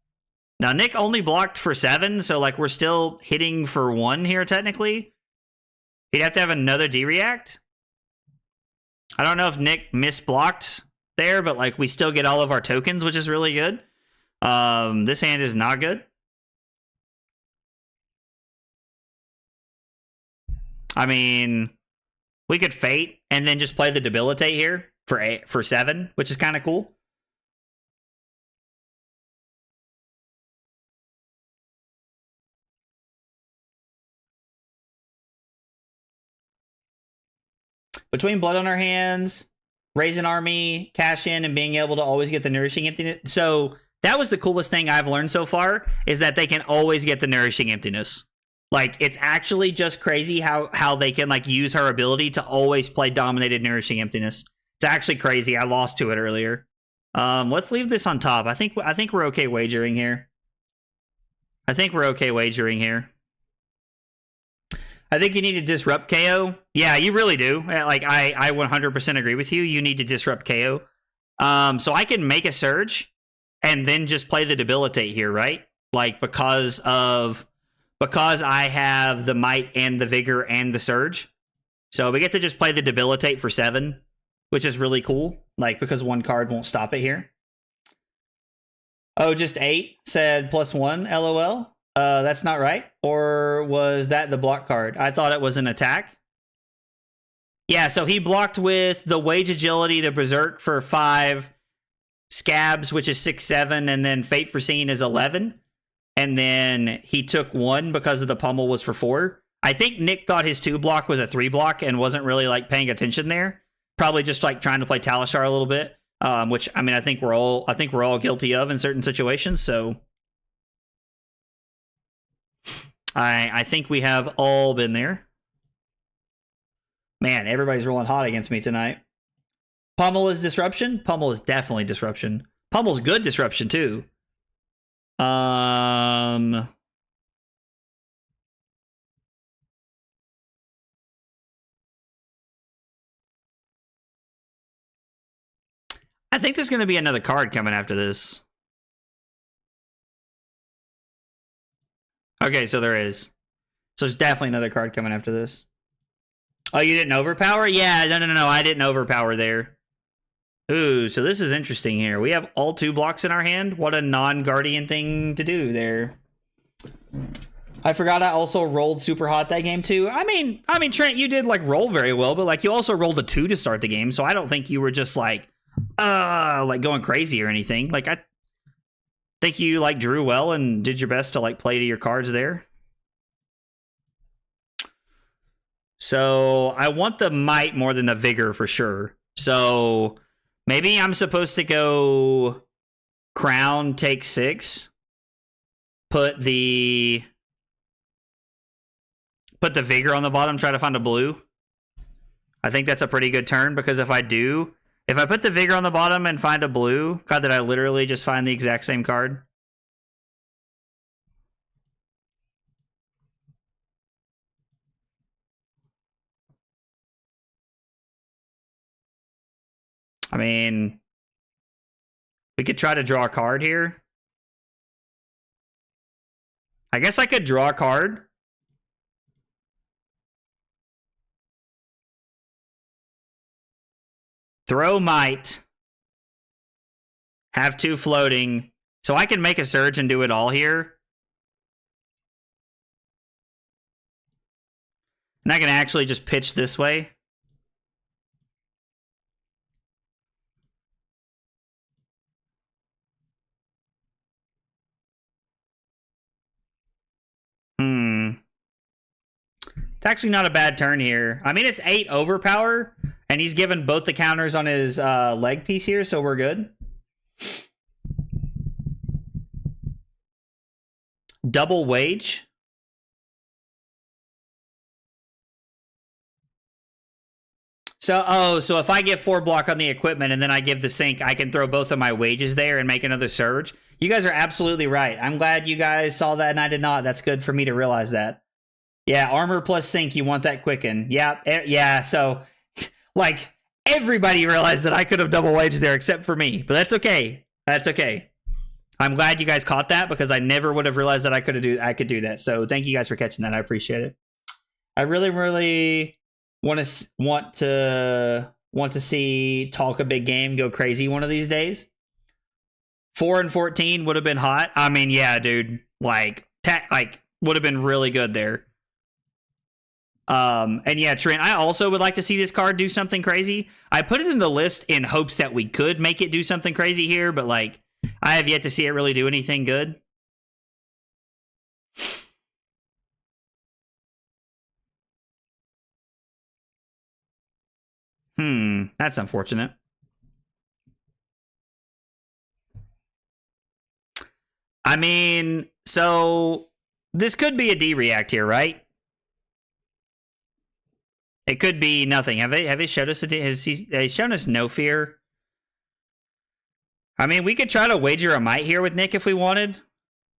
Now, Nick only blocked for 7, so like we're still hitting for 1 here technically. He'd have to have another D-React. I don't know if Nick misblocked there, but like we still get all of our tokens, which is really good. This hand is not good. I mean, we could Fate and then just play the Debilitate here for 7, which is kind of cool. Between Blood on our hands, raise an army, cash in, and being able to always get the Nourishing Emptiness. So that was the coolest thing I've learned so far, is that they can always get the Nourishing Emptiness. Like, it's actually just crazy how they can like use her ability to always play Dominated Nourishing Emptiness. It's actually crazy. I lost to it earlier. Let's leave this on top. I think we're okay wagering here. I think you need to disrupt KO. Yeah, you really do. Like, I 100% agree with you. You need to disrupt KO. So I can make a surge and then just play the Debilitate here, right? Like, because I have the Might and the Vigor and the Surge. So we get to just play the Debilitate for 7, which is really cool. Like, because one card won't stop it here. Oh, just 8 said +1, LOL. That's not right. Or was that the block card? I thought it was an attack. Yeah, so he blocked with the Wage Agility, the Berserk for 5, Scabs, which is 6, 7, and then Fate Foreseen is 11. And then he took 1 because of the Pummel was for 4. I think Nick thought his 2 block was a 3 block and wasn't really like paying attention there. Probably just like trying to play Talishar a little bit, which I mean I think we're all guilty of in certain situations. So I think we have all been there. Man, everybody's rolling hot against me tonight. Pummel is disruption. Pummel is definitely disruption. Pummel's good disruption too. I think there's going to be another card coming after this. Okay, so there is. So there's definitely another card coming after this. Oh, you didn't overpower? Yeah, no. I didn't overpower there. Ooh, so this is interesting here. We have all 2 blocks in our hand. What a non-Guardian thing to do there. I forgot I also rolled super hot that game too. I mean, Trent, you did like roll very well, but like you also rolled a 2 to start the game, so I don't think you were just like going crazy or anything. Like I think you like drew well and did your best to like play to your cards there. So I want the might more than the vigor for sure. So maybe I'm supposed to go crown, take 6, put the vigor on the bottom, try to find a blue. I think that's a pretty good turn because if I put the vigor on the bottom and find a blue, God, did I literally just find the exact same card? I mean, we could try to draw a card here. I guess I could draw a card. Throw might. Have 2 floating. So I can make a surge and do it all here. And I can actually just pitch this way. It's actually not a bad turn here. I mean, it's 8 overpower, and he's given both the counters on his leg piece here, so we're good. Double wage. So if I get 4 block on the equipment and then I give the sink, I can throw both of my wages there and make another surge. You guys are absolutely right. I'm glad you guys saw that and I did not. That's good for me to realize that. Yeah, armor plus sink, you want that quicken. Yeah, so, like, everybody realized that I could have double waged there except for me. But that's okay. That's okay. I'm glad you guys caught that because I never would have realized that I could do that. So thank you guys for catching that. I appreciate it. I really want to see Talk a Big Game go crazy one of these days. 4 and 14 would have been hot. I mean, yeah, dude. Like would have been really good there. And yeah, Trent, I also would like to see this card do something crazy. I put it in the list in hopes that we could make it do something crazy here, but like I have yet to see it really do anything good. That's unfortunate. I mean, so this could be a D-react here, right? It could be nothing. Have they showed us has he shown us no fear? I mean, we could try to wager a might here with Nick if we wanted.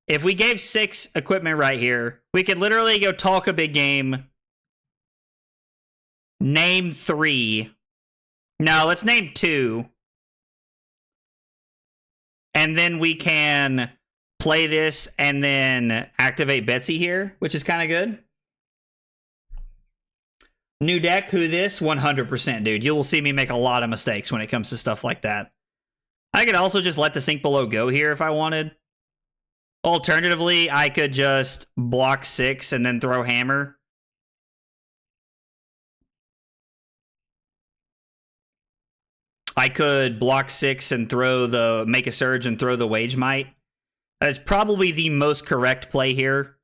If we gave 6 equipment right here, we could literally go Talk a Big Game. Name 3. No, let's name 2. And then we can play this and then activate Betsy here, which is kind of good. New deck, who this? 100%, dude. You will see me make a lot of mistakes when it comes to stuff like that. I could also just let the sink below go here if I wanted. Alternatively, I could just block 6 and then throw hammer. I could block 6 and make a surge and throw the wage might. That's probably the most correct play here.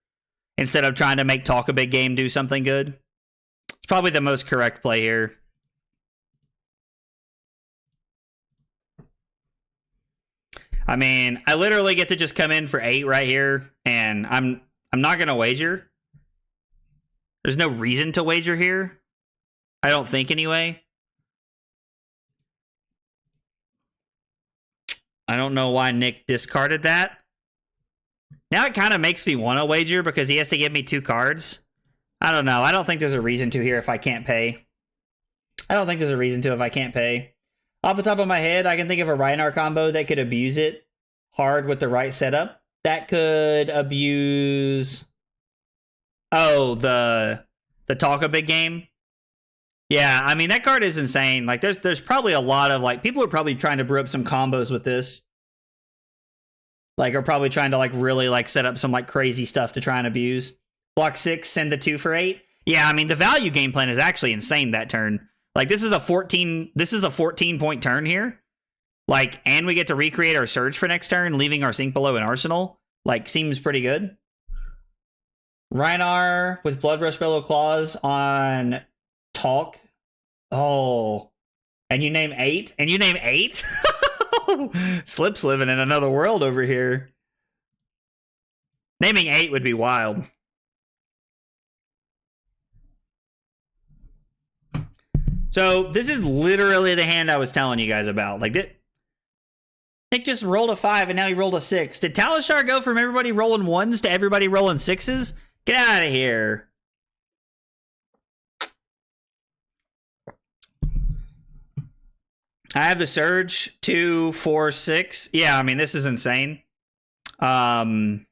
Instead of trying to make talk a big game do something good. It's probably the most correct play here. I mean, I literally get to just come in for 8 right here, and I'm not gonna wager. There's no reason to wager here. I don't think anyway. I don't know why Nick discarded that. Now it kind of makes me want to wager because he has to give me 2 cards. I don't know. I don't think there's a reason to here if I can't pay. I don't think there's a reason to if I can't pay. Off the top of my head, I can think of a Rhinar combo that could abuse it hard with the right setup. That could abuse... Oh, the talk a big game? Yeah, I mean, that card is insane. Like, there's probably a lot of, like, people are probably trying to brew up some combos with this. Like, are probably trying to, like, really, like, set up some, like, crazy stuff to try and abuse. Block 6, send the 2 for 8. Yeah, I mean, the value game plan is actually insane that turn. Like, this is a 14-point turn here. Like, and we get to recreate our surge for next turn, leaving our sink below in arsenal. Like, seems pretty good. Rhinar with Blood Bellow Claws on talk. Oh. And you name 8? And you name 8? Slip's living in another world over here. Naming 8 would be wild. So, this is literally the hand I was telling you guys about. Like, Nick just rolled a 5 and now he rolled a 6. Did Talishar go from everybody rolling 1s to everybody rolling 6s? Get out of here. I have the surge, 2, 4, 6. Yeah, I mean, this is insane. Fact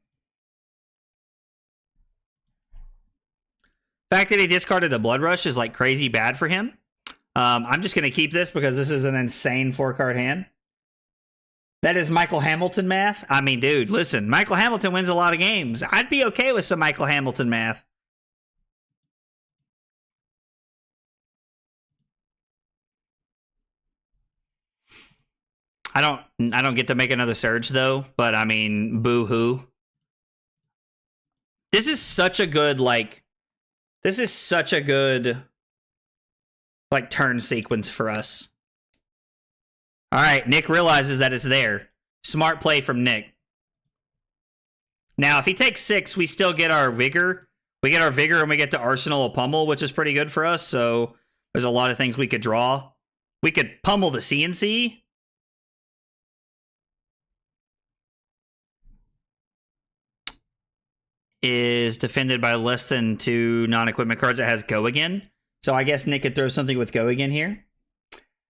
that he discarded the Blood Rush is like crazy bad for him. I'm just going to keep this because this is an insane 4-card hand. That is Michael Hamilton math. I mean, dude, listen, Michael Hamilton wins a lot of games. I'd be okay with some Michael Hamilton math. I don't get to make another surge though, but I mean, boo-hoo. This is such a good, like, turn sequence for us. All right, Nick realizes that it's there. Smart play from Nick. Now, if he takes 6, we still get our Vigor. We get our Vigor and we get the Arsenal of Pummel, which is pretty good for us. So there's a lot of things we could draw. We could pummel the CNC. Is defended by less than 2 non-equipment cards that has Go Again. So I guess Nick could throw something with Go Again here.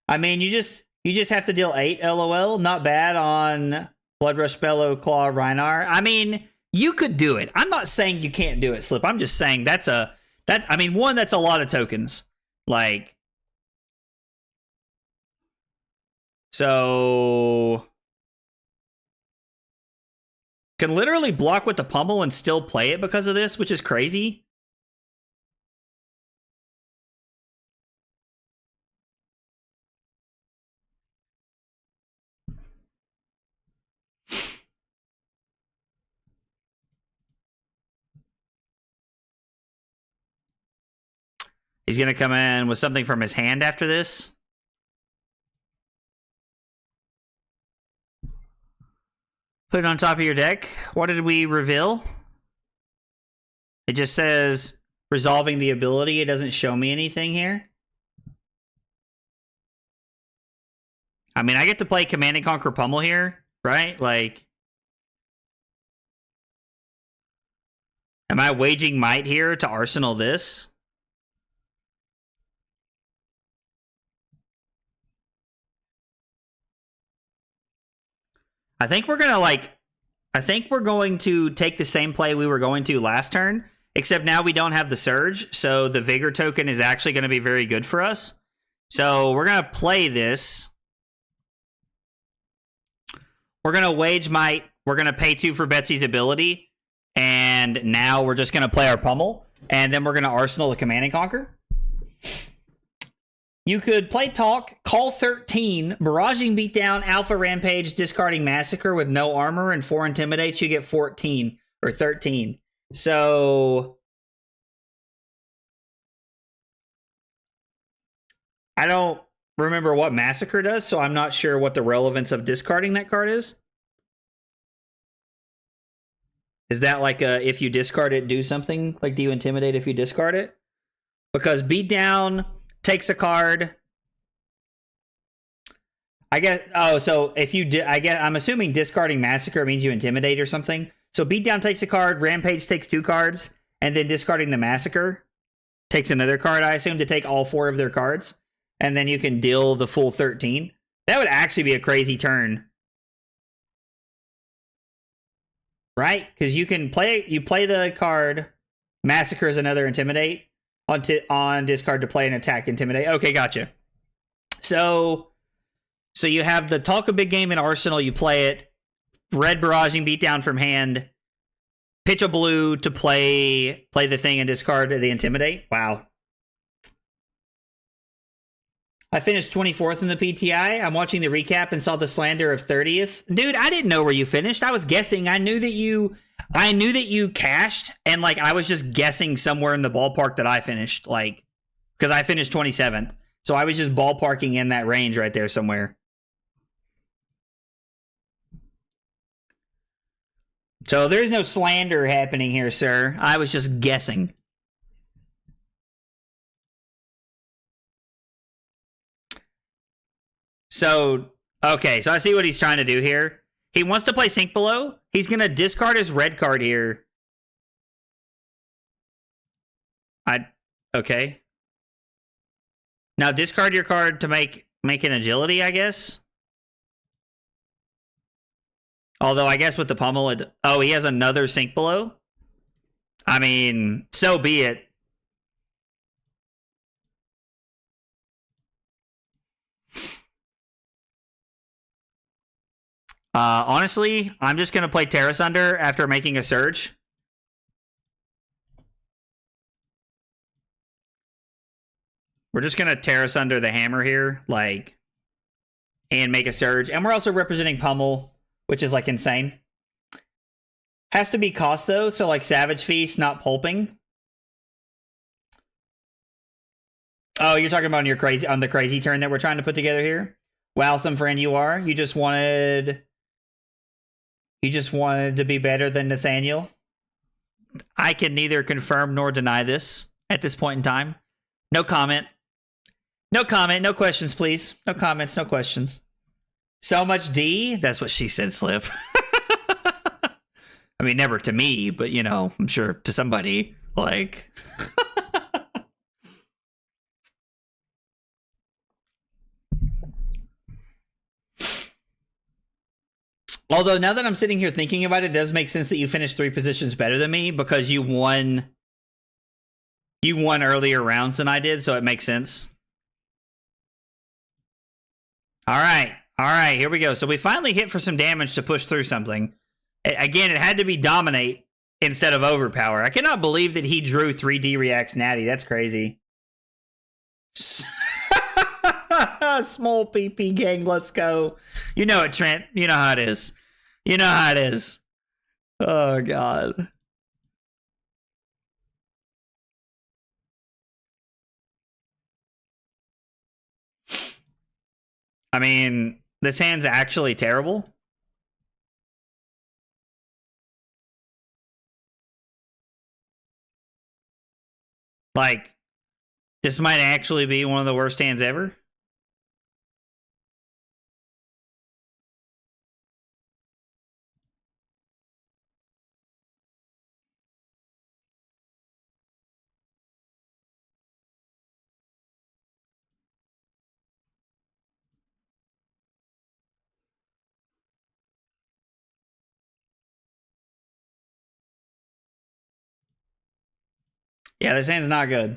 I mean, you just have to deal 8, LOL. Not bad on Blood Rush, Bellow, Claw, Rhinar. I mean, you could do it. I'm not saying you can't do it, Slip. I'm just saying that's a lot of tokens. Like, so can literally block with the pummel and still play it because of this, which is crazy. He's going to come in with something from his hand after this. Put it on top of your deck. What did we reveal? It just says resolving the ability. It doesn't show me anything here. I mean, I get to play Command and Conquer Pummel here, right? Like, am I waging might here to arsenal this? I think we're going to take the same play we were going to last turn, except now we don't have the surge, so the Vigor token is actually going to be very good for us. So we're going to play this. We're going to wage might. We're going to pay 2 for Betsy's ability. And now we're just going to play our pummel. And then we're going to arsenal the Command and Conquer. You could play Talk, call 13, barraging Beatdown, Alpha Rampage, discarding Massacre with no armor, and 4 Intimidates. You get 14 or 13. So I don't remember what Massacre does, so I'm not sure what the relevance of discarding that card is. Is that like a, if you discard it, do something? Like, do you intimidate if you discard it? Because Beatdown takes a card. I guess, oh, so if you, I'm assuming discarding Massacre means you intimidate or something. So Beatdown takes a card, Rampage takes 2 cards, and then discarding the Massacre takes another card, I assume, to take all 4 of their cards. And then you can deal the full 13. That would actually be a crazy turn. Right? Because you can play, you play the card, Massacre is another Intimidate, on discard to play an attack Intimidate. Okay, gotcha. So you have the Talk a Big Game in Arsenal, you play it, red barraging Beatdown from hand, pitch a blue to play the thing and discard the Intimidate. Wow. I finished 24th in the PTI. I'm watching the recap and saw the slander of 30th. Dude, I didn't know where you finished. I was guessing. I knew that you cashed, and like I was just guessing somewhere in the ballpark that I finished, like, because I finished 27th. So I was just ballparking in that range right there somewhere. So there's no slander happening here, sir. I was just guessing. So, okay, so I see what he's trying to do here. He wants to play Sink Below. He's going to discard his red card here. Okay. Now discard your card to make an agility, I guess. Although I guess with the pummel, oh, he has another Sink Below. I mean, so be it. Honestly, I'm just going to play Terra Sunder after making a Surge. We're just going to Terra Sunder the hammer here, like, and make a Surge. And we're also representing Pummel, which is, like, insane. Has to be cost, though, so, like, Savage Feast, not pulping. Oh, you're talking about on the crazy turn that we're trying to put together here? Wow, some friend you are. You just wanted to be better than Nathaniel. I can neither confirm nor deny this at this point in time. No comment. No comment. No questions, please. No comments. No questions. So much D. That's what she said, Slip. I mean, never to me, but, you know, I'm sure to somebody. Like... Although, now that I'm sitting here thinking about it, it does make sense that you finished 3 positions better than me because you won earlier rounds than I did, so it makes sense. All right, here we go. So we finally hit for some damage to push through something. Again, it had to be Dominate instead of Overpower. I cannot believe that he drew 3D Reacts Natty. That's crazy. Small PP gang, let's go. You know it, Trent. You know how it is. You know how it is. Oh, God. I mean, this hand's actually terrible. Like, this might actually be one of the worst hands ever. Yeah, this hand's not good.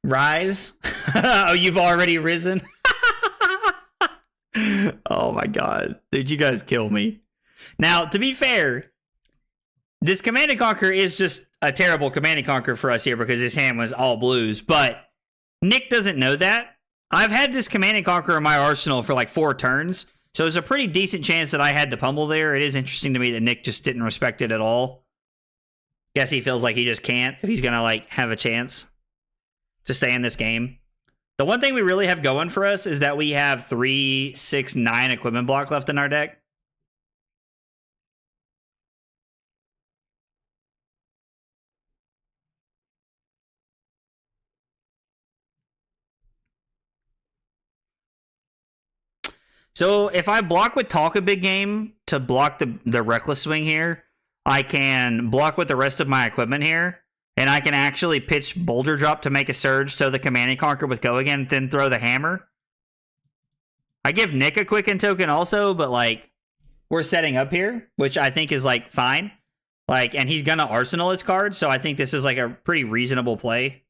Rise? Oh, you've already risen? Oh my god. Dude, you guys kill me. Now, to be fair, this Command & Conquer is just a terrible Command & Conquer for us here because his hand was all blues, but Nick doesn't know that. I've had this Command & Conquer in my arsenal for like 4 turns, so there's a pretty decent chance that I had to pummel there. It is interesting to me that Nick just didn't respect it at all. Guess he feels like he just can't if he's gonna like have a chance to stay in this game. The one thing we really have going for us is that we have 3, 6, 9 equipment block left in our deck. So if I block with Talk a Big Game to block the Reckless Swing here, I can block with the rest of my equipment here, and I can actually pitch Boulder Drop to make a Surge, so the Command & Conquer with Go Again, then throw the Hammer. I give Nick a Quicken token also, but like, we're setting up here, which I think is like fine. Like, and he's gonna Arsenal his cards, so I think this is like a pretty reasonable play.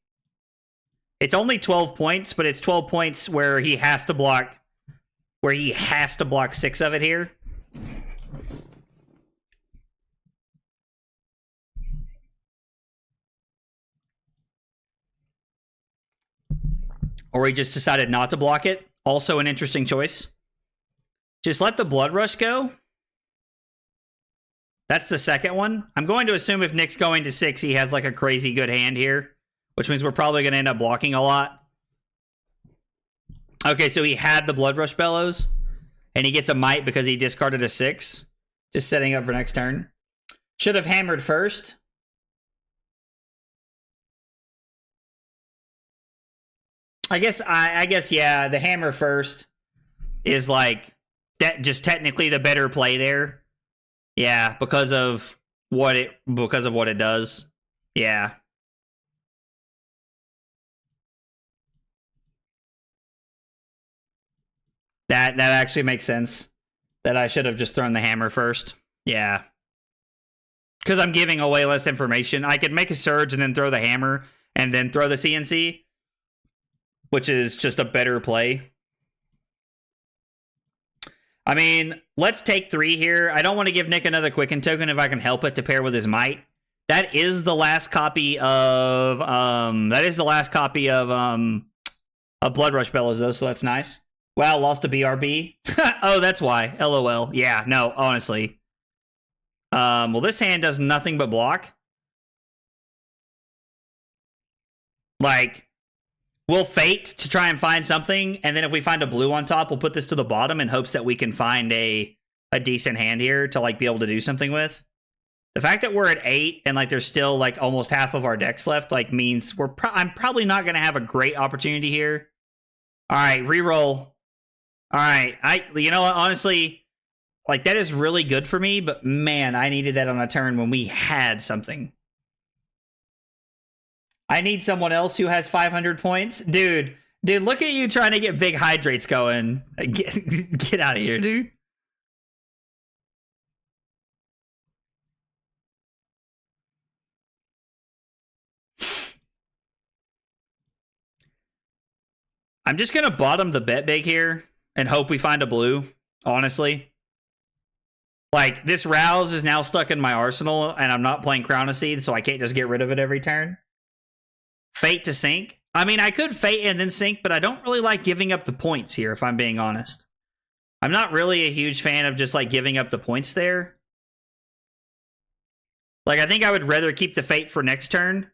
It's only 12 points, but it's 12 points where he has to block 6 of it here. Or he just decided not to block it. Also an interesting choice. Just let the Blood Rush go. That's the second one. I'm going to assume if Nick's going to 6, he has like a crazy good hand here, which means we're probably going to end up blocking a lot. Okay, so he had the Blood Rush Bellows, and he gets a Might because he discarded a 6. Just setting up for next turn. Should have hammered first. I guess, yeah, the hammer first is like that, just technically the better play there. Yeah, because of what it does. Yeah. That actually makes sense. That I should have just thrown the hammer first. Yeah. Because I'm giving away less information. I could make a Surge and then throw the hammer and then throw the CNC, which is just a better play. I mean, let's take 3 here. I don't want to give Nick another Quicken token if I can help it to pair with his Might. That is the last copy of Blood Rush Bellows though, so that's nice. Wow, lost to BRB. Oh, that's why. LOL. Yeah, no, honestly. Well, this hand does nothing but block. Like, we'll Fate to try and find something, and then if we find a blue on top, we'll put this to the bottom in hopes that we can find a decent hand here to like be able to do something with. The fact that we're at 8 and like there's still like almost half of our decks left like means I'm probably not going to have a great opportunity here. All right, reroll. All right, you know what, honestly, like that is really good for me, but man, I needed that on a turn when we had something. I need someone else who has 500 points. Dude, look at you trying to get big hydrates going. Get out of here, dude. I'm just going to bottom the bet big here and hope we find a blue, honestly. Like, this Rouse is now stuck in my arsenal, and I'm not playing Crown of Seed, so I can't just get rid of it every turn. Fate to sink. I mean, I could Fate and then sink, but I don't really like giving up the points here, if I'm being honest. I'm not really a huge fan of just, like, giving up the points there. Like, I think I would rather keep the Fate for next turn.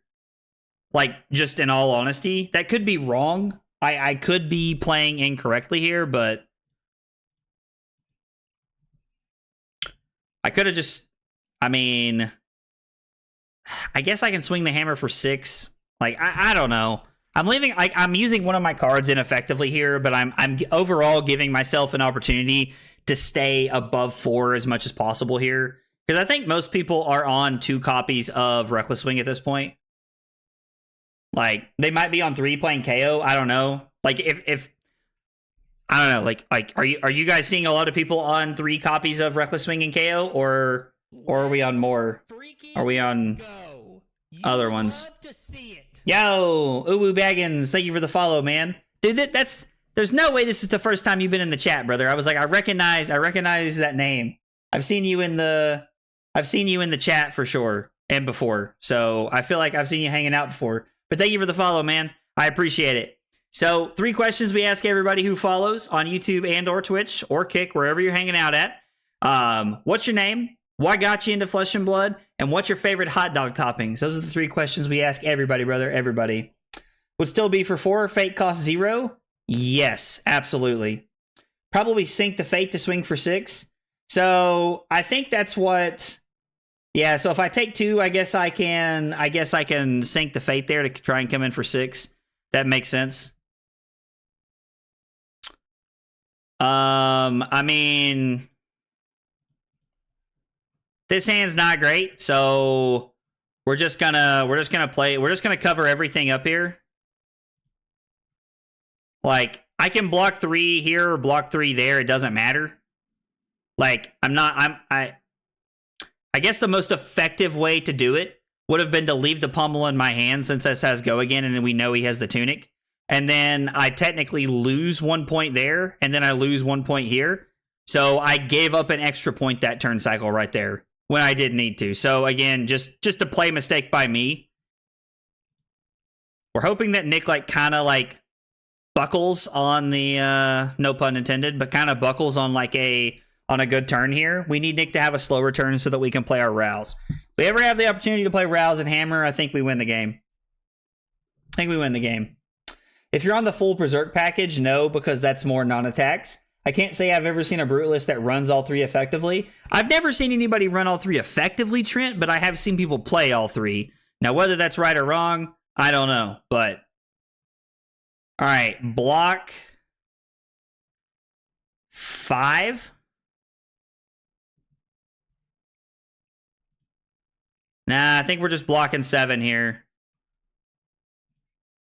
Like, just in all honesty. That could be wrong. I could be playing incorrectly here, but I could have just... I mean... I guess I can swing the hammer for 6. Like, I don't know. I'm using one of my cards ineffectively here, but I'm overall giving myself an opportunity to stay above 4 as much as possible here. Because I think most people are on 2 copies of Reckless Swing at this point. Like, they might be on 3 playing KO. I don't know. Like, if I don't know. Like, are you guys seeing a lot of people on 3 copies of Reckless Swing and KO, or are we on more? Are we on other ones? Yo, Uwu Baggins, thank you for the follow, man. Dude, that's there's no way this is the first time you've been in the chat, brother. I was like, I recognize that name. I've seen you in the chat for sure and before. So I feel like I've seen you hanging out before. But thank you for the follow, man. I appreciate it. So 3 questions we ask everybody who follows on YouTube and or Twitch or Kick, wherever you're hanging out at. What's your name? Why got you into Flesh and Blood? And what's your favorite hot dog toppings? Those are the 3 questions we ask everybody, brother. Everybody. Would still be for 4. Fate costs 0? Yes, absolutely. Probably sink the Fate to swing for 6. So I think that's what... Yeah, so if I take 2, I guess I can sink the Fate there to try and come in for 6. That makes sense. I mean, this hand's not great, so we're just gonna cover everything up here. Like, I can block 3 here or block 3 there, it doesn't matter. Like, I guess the most effective way to do it would have been to leave the pummel in my hand since this has go again and we know he has the tunic. And then I technically lose 1 point there, and then I lose 1 point here. So I gave up an extra point that turn cycle right there when I didn't need to. So again, just a play mistake by me. We're hoping that Nick kind of buckles on the, no pun intended, but kind of buckles on on a good turn here. We need Nick to have a slower turn so that we can play our rouse. If we ever have the opportunity to play rouse and hammer, I think we win the game. If you're on the full Berserk package, no, because that's more non-attacks. I can't say I've ever seen a Brutalist that runs all 3 effectively. I've never seen anybody run all 3 effectively, Trent, but I have seen people play all 3. Now, whether that's right or wrong, I don't know, but... All right, block 5. Nah, I think we're just blocking 7 here.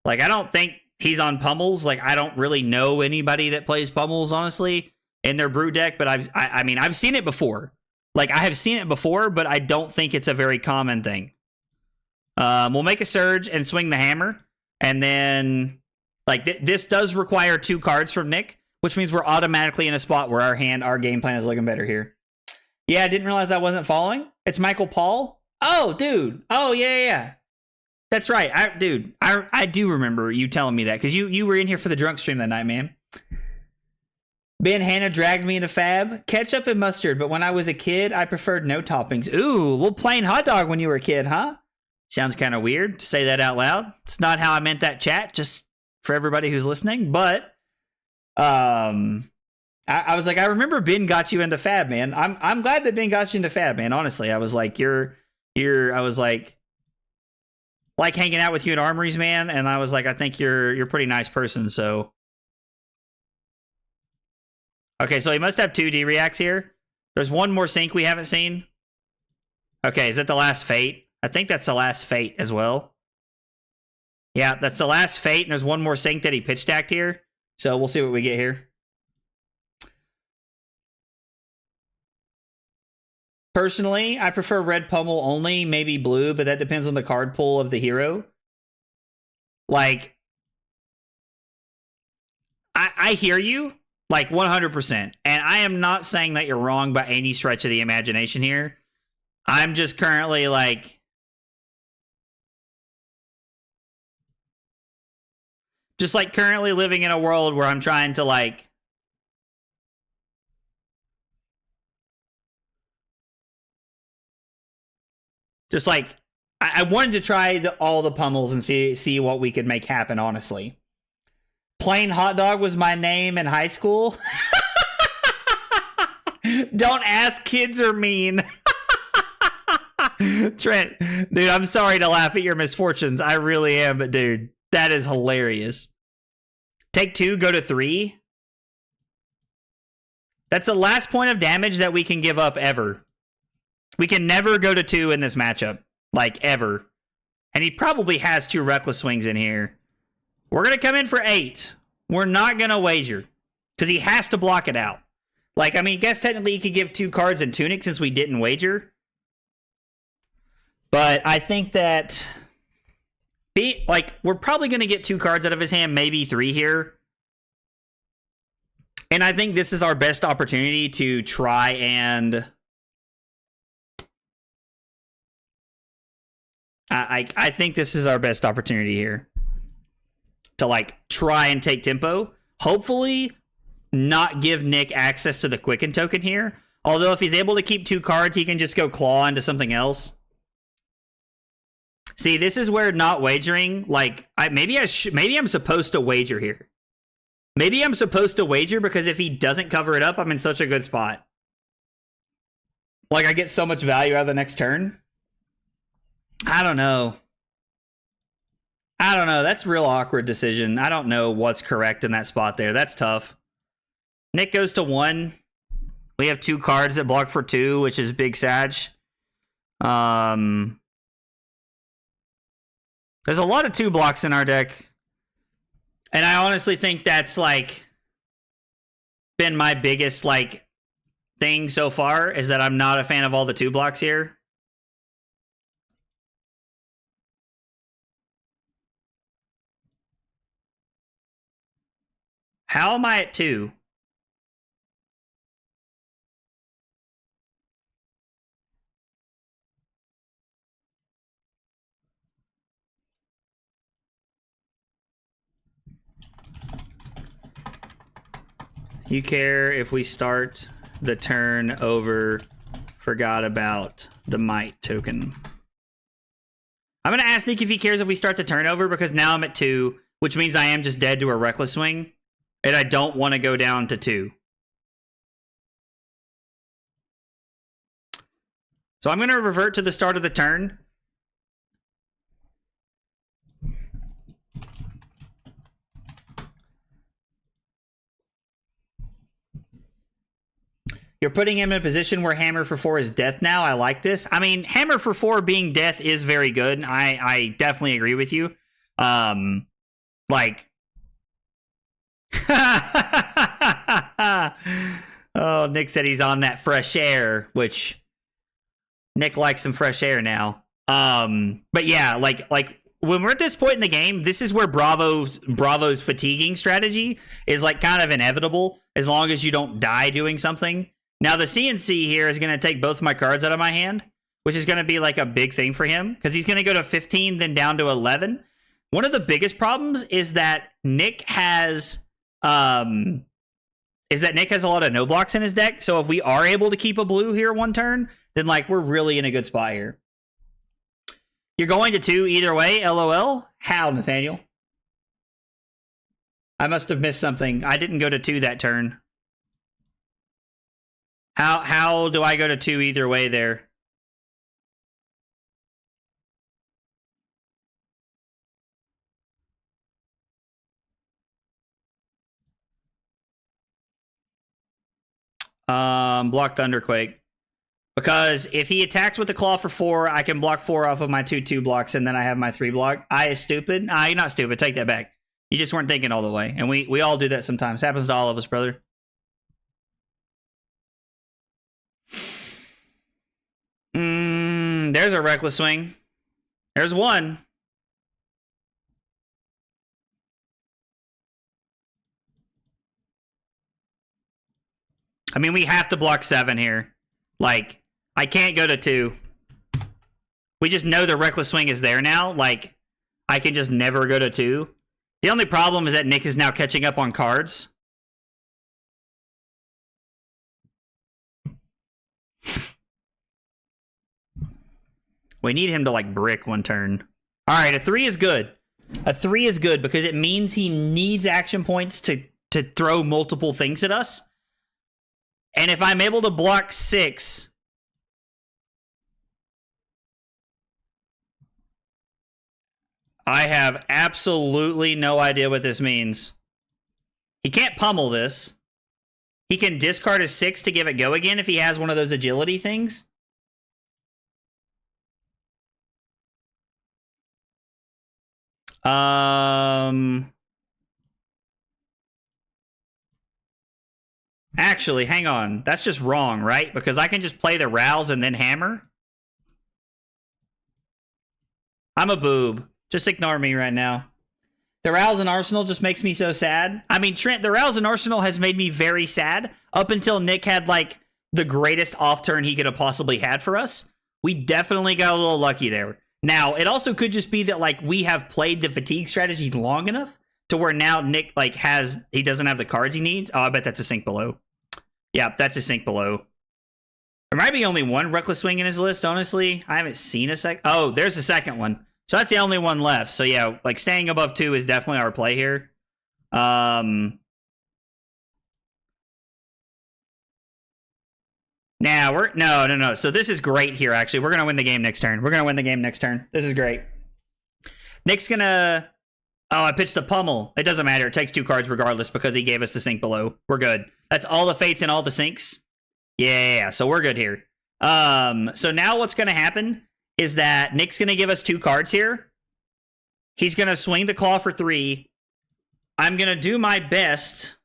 I don't think he's on pummels. I don't really know anybody that plays pummels, honestly, in their brute deck, but I mean, I've seen it before. I have seen it before, but I don't think it's a very common thing. We'll make a surge and swing the hammer, and then, this does require 2 cards from Nick, which means we're automatically in a spot where our game plan is looking better here. Yeah, I didn't realize I wasn't following. It's Michael Paul. Oh, dude. Oh, yeah. That's right. I do remember you telling me that because you were in here for the drunk stream that night, man. Ben Hannah dragged me into Fab. Ketchup and mustard, but when I was a kid, I preferred no toppings. Ooh, a little plain hot dog when you were a kid, huh? Sounds kind of weird to say that out loud. It's not how I meant that, chat, just for everybody who's listening. But I was like, I remember Ben got you into Fab, man. I'm glad that Ben got you into Fab, man. Honestly, I was like, I was like hanging out with you in Armories, man, and I was like, I think you're a pretty nice person, so. Okay, so he must have 2 D-reacts here. There's 1 more sync we haven't seen. Okay, is that the last Fate? I think that's the last Fate as well. Yeah, that's the last Fate, and there's 1 more sync that he pitch stacked here. So we'll see what we get here. Personally, I prefer red pummel only, maybe blue, but that depends on the card pool of the hero. I hear you, 100%. And I am not saying that you're wrong by any stretch of the imagination here. I'm just currently, currently living in a world where I'm trying to, I wanted to try all the pummels and see what we could make happen, honestly. Plain hot dog was my name in high school. Don't ask, kids are mean. Trent, dude, I'm sorry to laugh at your misfortunes. I really am, but dude, that is hilarious. Take 2, go to 3. That's the last point of damage that we can give up ever. We can never go to 2 in this matchup. Ever. And he probably has 2 Reckless Swings in here. We're going to come in for 8. We're not going to wager. Because he has to block it out. I mean, I guess technically he could give 2 cards and Tunic since we didn't wager. But I think that... we're probably going to get 2 cards out of his hand, maybe 3 here. And I think this is our best opportunity to try and... I think this is our best opportunity here. To, like, try and take tempo. Hopefully, not give Nick access to the Quicken token here. Although, if he's able to keep 2 cards, he can just go claw into something else. See, this is where not wagering, like, maybe I'm supposed to wager here. Maybe I'm supposed to wager because if he doesn't cover it up, I'm in such a good spot. Like, I get so much value out of the next turn. I don't know. That's a real awkward decision. I don't know what's correct in that spot there. That's tough. Nick goes to 1. We have 2 cards that block for 2, which is big Sag. There's a lot of 2 blocks in our deck. And I honestly think that's, like, been my biggest, like, thing so far, is that I'm not a fan of all the 2 blocks here. How am I at 2? You care if we start the turn over, forgot about the might token. I'm going to ask Nick if he cares if we start the turn over, because now I'm at 2, which means I am just dead to a reckless swing, and I don't want to go down to 2. So I'm going to revert to the start of the turn. You're putting him in a position where Hammer for 4 is death now. I like this. I mean, Hammer for 4 being death is very good. I definitely agree with you. Like... Oh, Nick said he's on that fresh air, which Nick likes some fresh air now. But yeah, like when we're at this point in the game, this is where Bravo's fatiguing strategy is like kind of inevitable as long as you don't die doing something. Now the CNC here is going to take both my cards out of my hand, which is going to be like a big thing for him because he's going to go to 15, then down to 11. One of the biggest problems is that Nick has a lot of no blocks in his deck. So if we are able to keep a blue here 1 turn, then like we're really in a good spot here. You're going to 2 either way, LOL. How, Nathaniel? I must have missed something. I didn't go to 2 that turn. How do I go to 2 either way there? Block Thunderquake. Because if he attacks with the Claw for 4, I can block 4 off of my 2/2 blocks, and then I have my 3 block. I is stupid. You're not stupid. Take that back. You just weren't thinking all the way. And we all do that sometimes. Happens to all of us, brother. There's a reckless swing. There's 1. I mean, we have to block 7 here. Like, I can't go to 2. We just know the reckless swing is there now. Like, I can just never go to 2. The only problem is that Nick is now catching up on cards. We need him to, like, brick 1 turn. All right, a 3 is good. A 3 is good because it means he needs action points to throw multiple things at us. And if I'm able to block 6... I have absolutely no idea what this means. He can't pummel this. He can discard his 6 to give it go again if he has one of those agility things. Actually, hang on. That's just wrong, right? Because I can just play the Rouse and then Hammer. I'm a boob. Just ignore me right now. The Rouse and Arsenal just makes me so sad. I mean, Trent, the Rouse and Arsenal has made me very sad up until Nick had like the greatest off turn he could have possibly had for us. We definitely got a little lucky there. Now, it also could just be that like we have played the fatigue strategy long enough to where now Nick like he doesn't have the cards he needs. Oh, I bet that's a sink below. Yeah, that's a sink below. There might be only one Reckless Swing in his list, honestly. I haven't seen a second. Oh, there's a second one. So that's the only one left. So yeah, like staying above 2 is definitely our play here. Now we're no. So this is great here. Actually, we're gonna win the game next turn. This is great. Nick's gonna. Oh, I pitched the pummel. It doesn't matter. It takes 2 cards regardless because he gave us the sink below. We're good. That's all the fates and all the sinks. Yeah. So we're good here. So now what's gonna happen is that Nick's going to give us 2 cards here. He's going to swing the claw for 3. I'm going to do my best.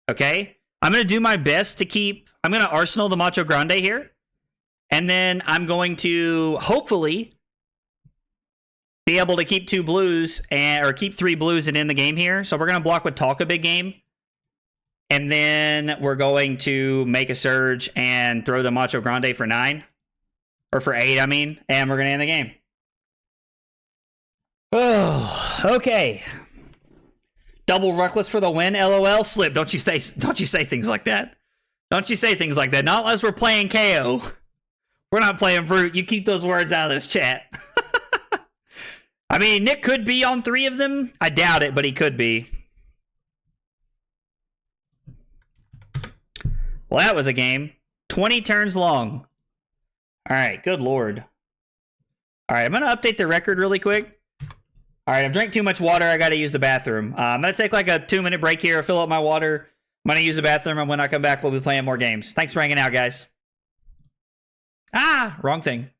Okay? I'm going to do my best to keep... I'm going to Arsenal the Macho Grande here. And then I'm going to, hopefully, be able to keep 2 blues, or keep 3 blues and end the game here. So we're going to block with Talk a big game. And then we're going to make a surge and throw the Macho Grande for 9. Or for 8, I mean. And we're going to end the game. Oh, okay. Double Reckless for the win, LOL. Slip, don't you say things like that. Don't you say things like that. Not unless we're playing KO. We're not playing Brute. You keep those words out of this chat. I mean, Nick could be on 3 of them. I doubt it, but he could be. Well, that was a game. 20 turns long. All right, good lord. All right, I'm going to update the record really quick. All right, I've drank too much water. I got to use the bathroom. I'm going to take like a 2-minute break here, fill up my water. I'm going to use the bathroom, and when I come back, we'll be playing more games. Thanks for hanging out, guys. Ah, wrong thing.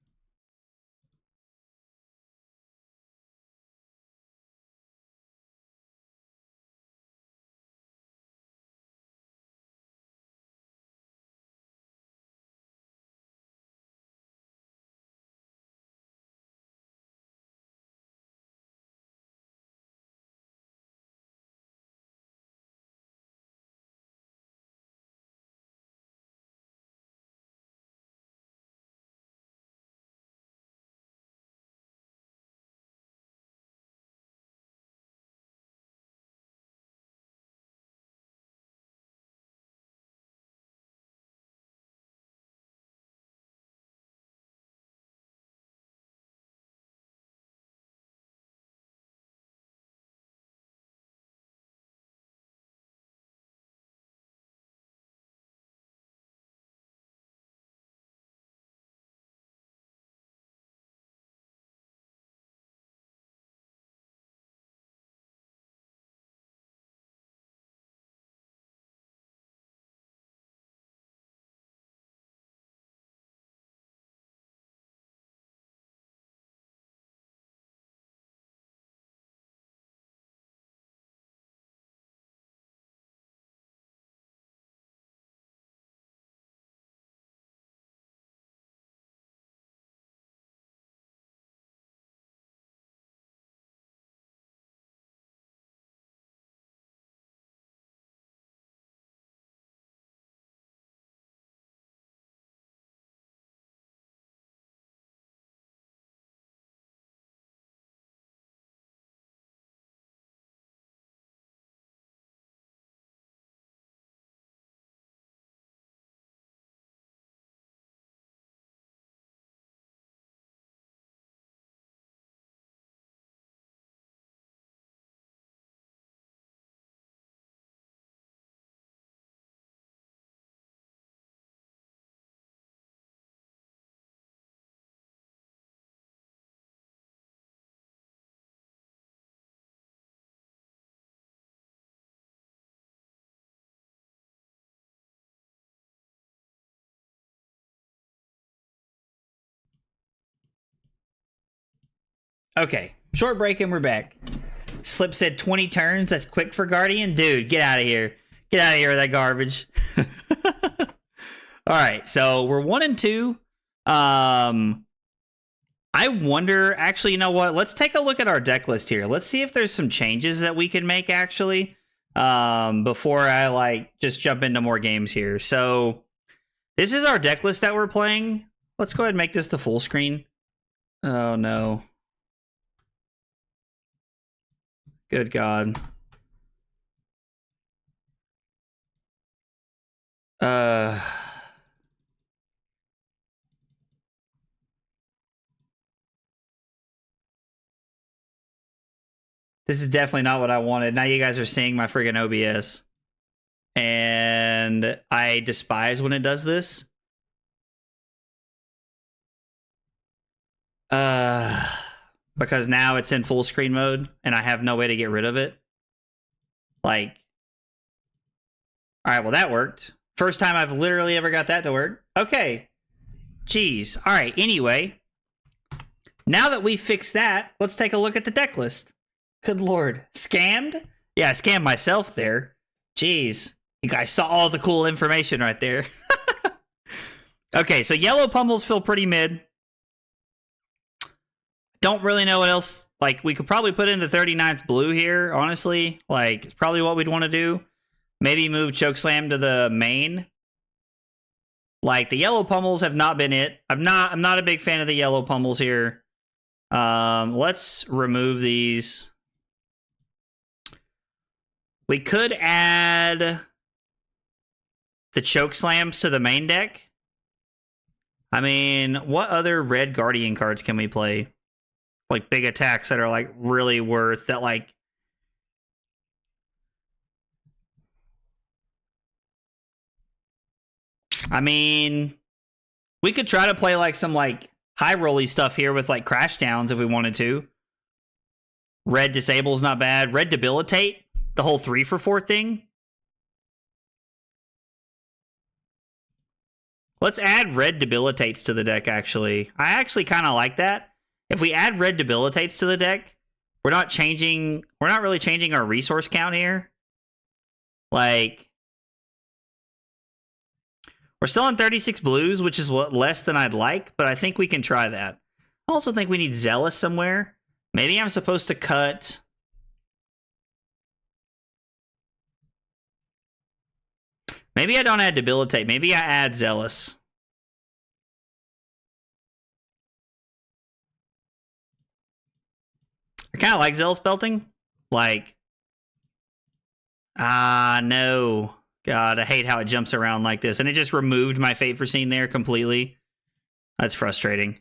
Okay, short break and we're back. Slip said 20 turns. That's quick for Guardian. Dude, get out of here. Get out of here with that garbage. All right, so we're 1 and 2. I I wonder, actually, you know what? Let's take a look at our deck list here. Let's see if there's some changes that we can make, actually, before I, like, just jump into more games here. So, this is our deck list that we're playing. Let's go ahead and make this the full screen. Oh, no. Good God. This is definitely not what I wanted. Now you guys are seeing my friggin' OBS. And I despise when it does this. Because now it's in full screen mode and I have no way to get rid of it. Like, all right, well, that worked. First time I've literally ever got that to work. Okay. Jeez. All right, anyway. Now that we fixed that, let's take a look at the deck list. Good Lord. Scammed? Yeah, I scammed myself there. Jeez. You guys saw all the cool information right there. Okay, so yellow pummels feel pretty mid. Don't really know what else. Like, we could probably put in the 39th blue here, honestly. Like, it's probably what we'd want to do. Maybe move Chokeslam to the main. Like, the yellow pummels have not been it. I'm not a big fan of the yellow pummels here. Let's remove these. We could add the Chokeslams to the main deck. I mean, what other red Guardian cards can we play? Like, big attacks that are, like, really worth that, like... I mean, we could try to play, like, some, like, high-rolly stuff here with, like, Crash Downs if we wanted to. Red Disable's not bad. Red Debilitate, the whole 3-for-4 thing. Let's add Red Debilitates to the deck, actually. I actually kind of like that. If we add Red Debilitates to the deck, we're not really changing our resource count here. Like, we're still on 36 blues, which is less than I'd like, but I think we can try that. I also think we need Zealous somewhere. Maybe I'm supposed to cut... Maybe I don't add Debilitate. Maybe I add Zealous. I kind of like Zealous Belting. Like... no. God, I hate how it jumps around like this. And it just removed my Fate Foreseen there completely. That's frustrating.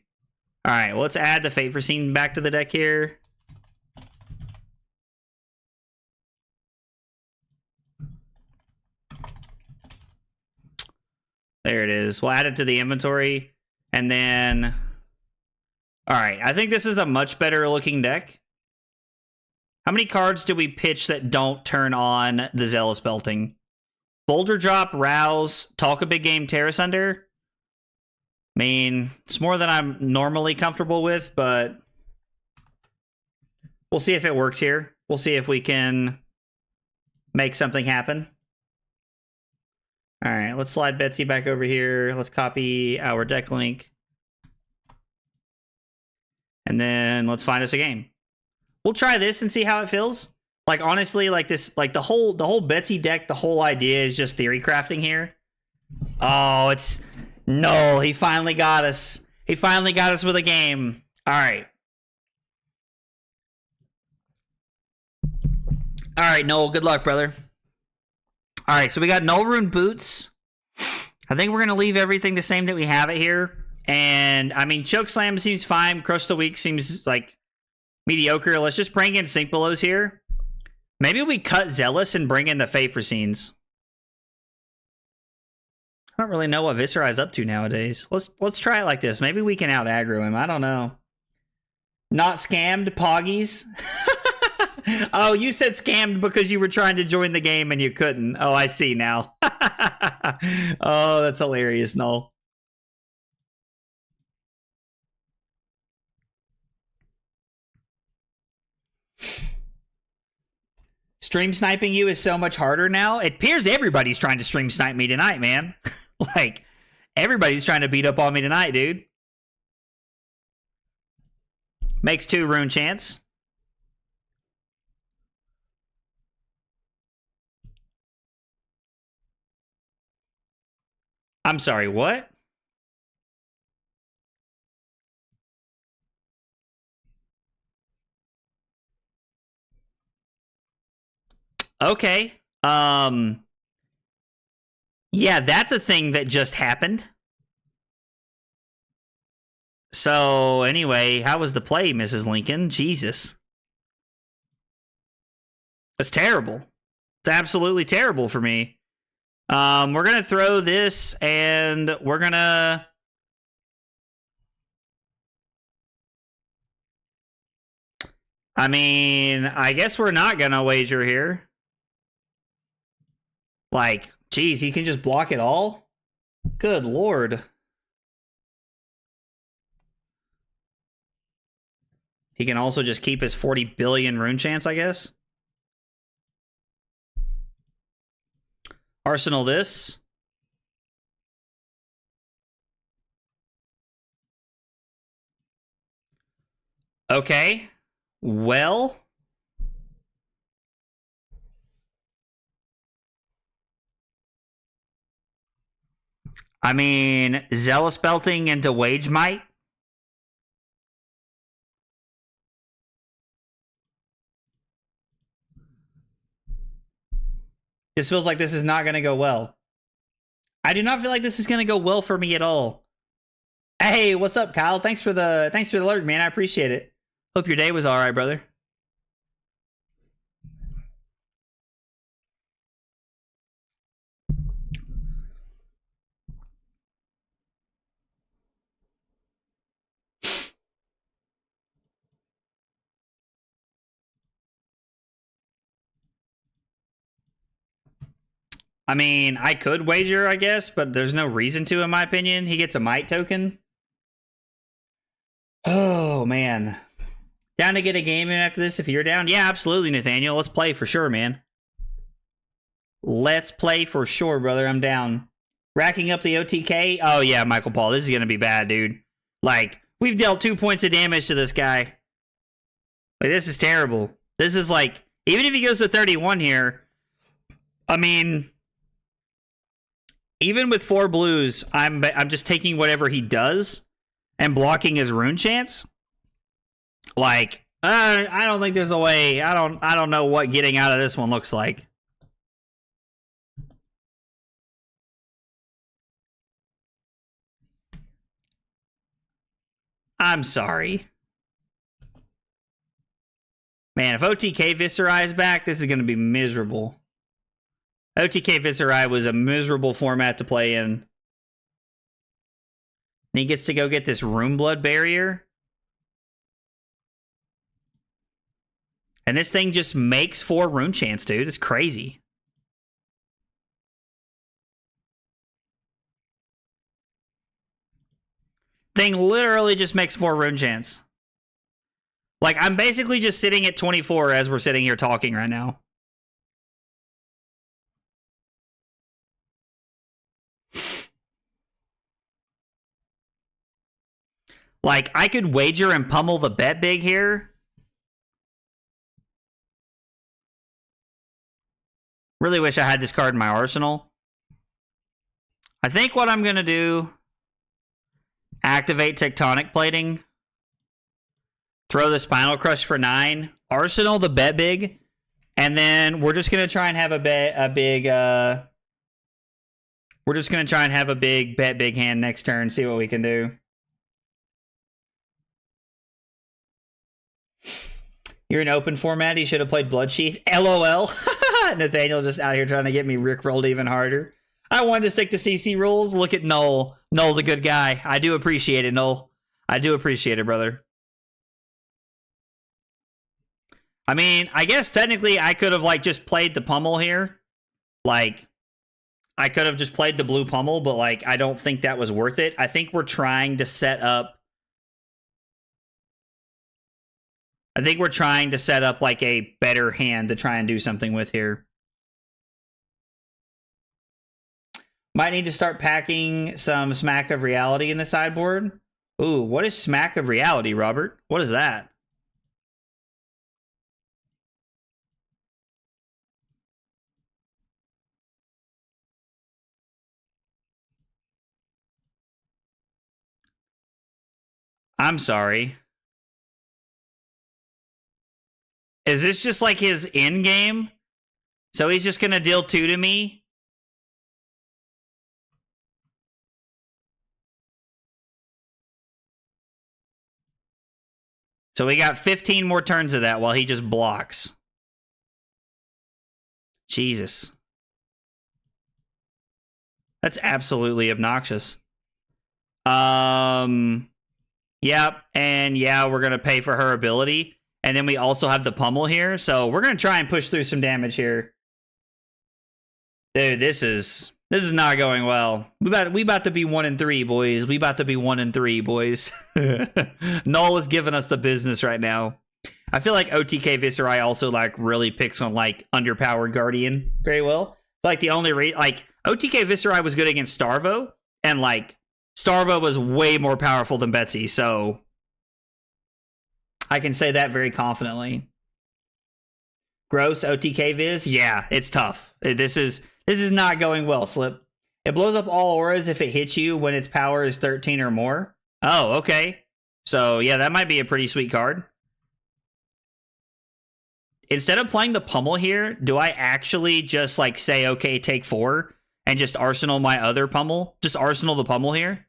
Alright, well, let's add the Fate Foreseen back to the deck here. There it is. We'll add it to the inventory. And then... Alright, I think this is a much better looking deck. How many cards do we pitch that don't turn on the Zealous Belting? Boulder Drop, Rouse, Talk a Big Game, Tear Asunder. I mean, it's more than I'm normally comfortable with, but we'll see if it works here. We'll see if we can make something happen. All right, let's slide Betsy back over here. Let's copy our deck link. And then let's find us a game. We'll try this and see how it feels. Like, honestly, like this, like the whole Betsy deck, the whole idea is just theory crafting here. Oh, it's... No, he finally got us. He finally got us with a game. All right. All right, Noel, good luck, brother. All right, so we got Null Rune Boots. I think we're going to leave everything the same that we have it here. And, I mean, Chokeslam seems fine. Crush the Weak seems, like, mediocre. Let's just bring in Sink Belows here. Maybe we cut Zealous and bring in the Fate Foreseens. I don't really know what Viscerai's up to nowadays. Let's try it like this. Maybe we can out-aggro him. I don't know. Not scammed, Poggies. Oh, you said scammed because you were trying to join the game and you couldn't. Oh, I see now. Oh, that's hilarious, Null. Stream sniping you is so much harder now. It appears everybody's trying to stream snipe me tonight, man. Like, everybody's trying to beat up on me tonight, dude. Makes 2 rune chance. I'm sorry, what? Okay. Yeah, that's a thing that just happened. So, anyway, how was the play, Mrs. Lincoln? Jesus. That's terrible. It's absolutely terrible for me. We're going to throw this, and we're going to... I mean, I guess we're not going to wager here. Like, geez, he can just block it all? Good lord. He can also just keep his 40 billion rune chance, I guess. Arsenal this. Okay. Well. I mean, Zealous Belting into Wage Might. This feels like this is not going to go well. I do not feel like this is going to go well for me at all. Hey, what's up, Kyle? Thanks for the lurk, man. I appreciate it. Hope your day was all right, brother. I mean, I could wager, I guess, but there's no reason to, in my opinion. He gets a Might token. Oh, man. Down to get a game in after this if you're down? Yeah, absolutely, Nathaniel. Let's play for sure, man. Let's play for sure, brother. I'm down. Racking up the OTK? Oh, yeah, Michael Paul. This is going to be bad, dude. Like, we've dealt 2 points of damage to this guy. Like, this is terrible. This is like, even if he goes to 31 here, I mean... Even with 4 blues, I'm just taking whatever he does and blocking his rune chance. Like, I don't think there's a way. I don't know what getting out of this one looks like. I'm sorry. Man, if OTK Viscerai is back, this is going to be miserable. OTK Viscerai was a miserable format to play in. And he gets to go get this Rune Blood barrier. And this thing just makes 4 rune chance, dude. It's crazy. Thing literally just makes 4 rune chance. Like, I'm basically just sitting at 24 as we're sitting here talking right now. Like, I could wager and pummel the bet big here. Really wish I had this card in my arsenal. I think what I'm going to do... Activate Tectonic Plating. Throw the Spinal Crush for 9. Arsenal the bet big. And then we're just going to try and have we're just going to try and have a big bet big hand next turn. See what we can do. You're in open format. He should have played Bloodsheath. LOL. Nathaniel just out here trying to get me rickrolled even harder. I wanted to stick to CC rules. Look at Noel. Noel's a good guy. I do appreciate it, Noel. I do appreciate it, brother. I mean, I guess technically I could have like just played the pummel here. Like, I could have just played the blue pummel, but like I don't think that was worth it. I think we're trying to set up like a better hand to try and do something with here. Might need to start packing some Smack of Reality in the sideboard. Ooh, what is Smack of Reality, Robert? What is that? I'm sorry. Is this just like his end game? So he's just gonna deal 2 to me? So we got 15 more turns of that while he just blocks. Jesus. That's absolutely obnoxious. Yep, and yeah, we're gonna pay for her ability. And then we also have the pummel here, so we're gonna try and push through some damage here. Dude, this is not going well. We about to be 1-3, boys. We about to be 1-3, boys. Null is giving us the business right now. I feel like OTK Viserai also like really picks on like underpowered Guardian very well. Like the only like OTK Viserai was good against Starvo, and like Starvo was way more powerful than Betsy, so I can say that very confidently. Gross OTK Viz, yeah, it's tough. This is not going well, Slip. It blows up all auras if it hits you when its power is 13 or more. Oh, okay. So yeah, that might be a pretty sweet card. Instead of playing the pummel here, do I actually just like say, okay, take 4 and just arsenal my other pummel? Just arsenal the pummel here?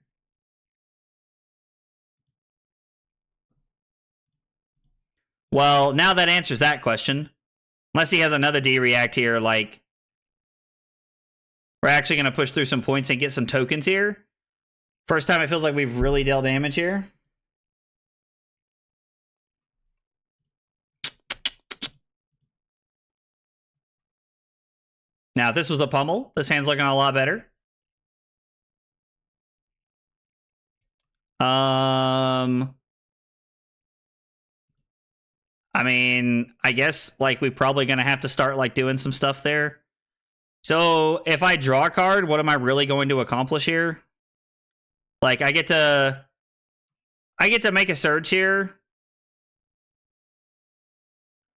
Well, now that answers that question. Unless he has another D-React here, like... We're actually going to push through some points and get some tokens here. First time it feels like we've really dealt damage here. Now, if this was a pummel, this hand's looking a lot better. I mean, I guess like we're probably gonna have to start like doing some stuff there. So if I draw a card, what am I really going to accomplish here? Like I get to make a surge here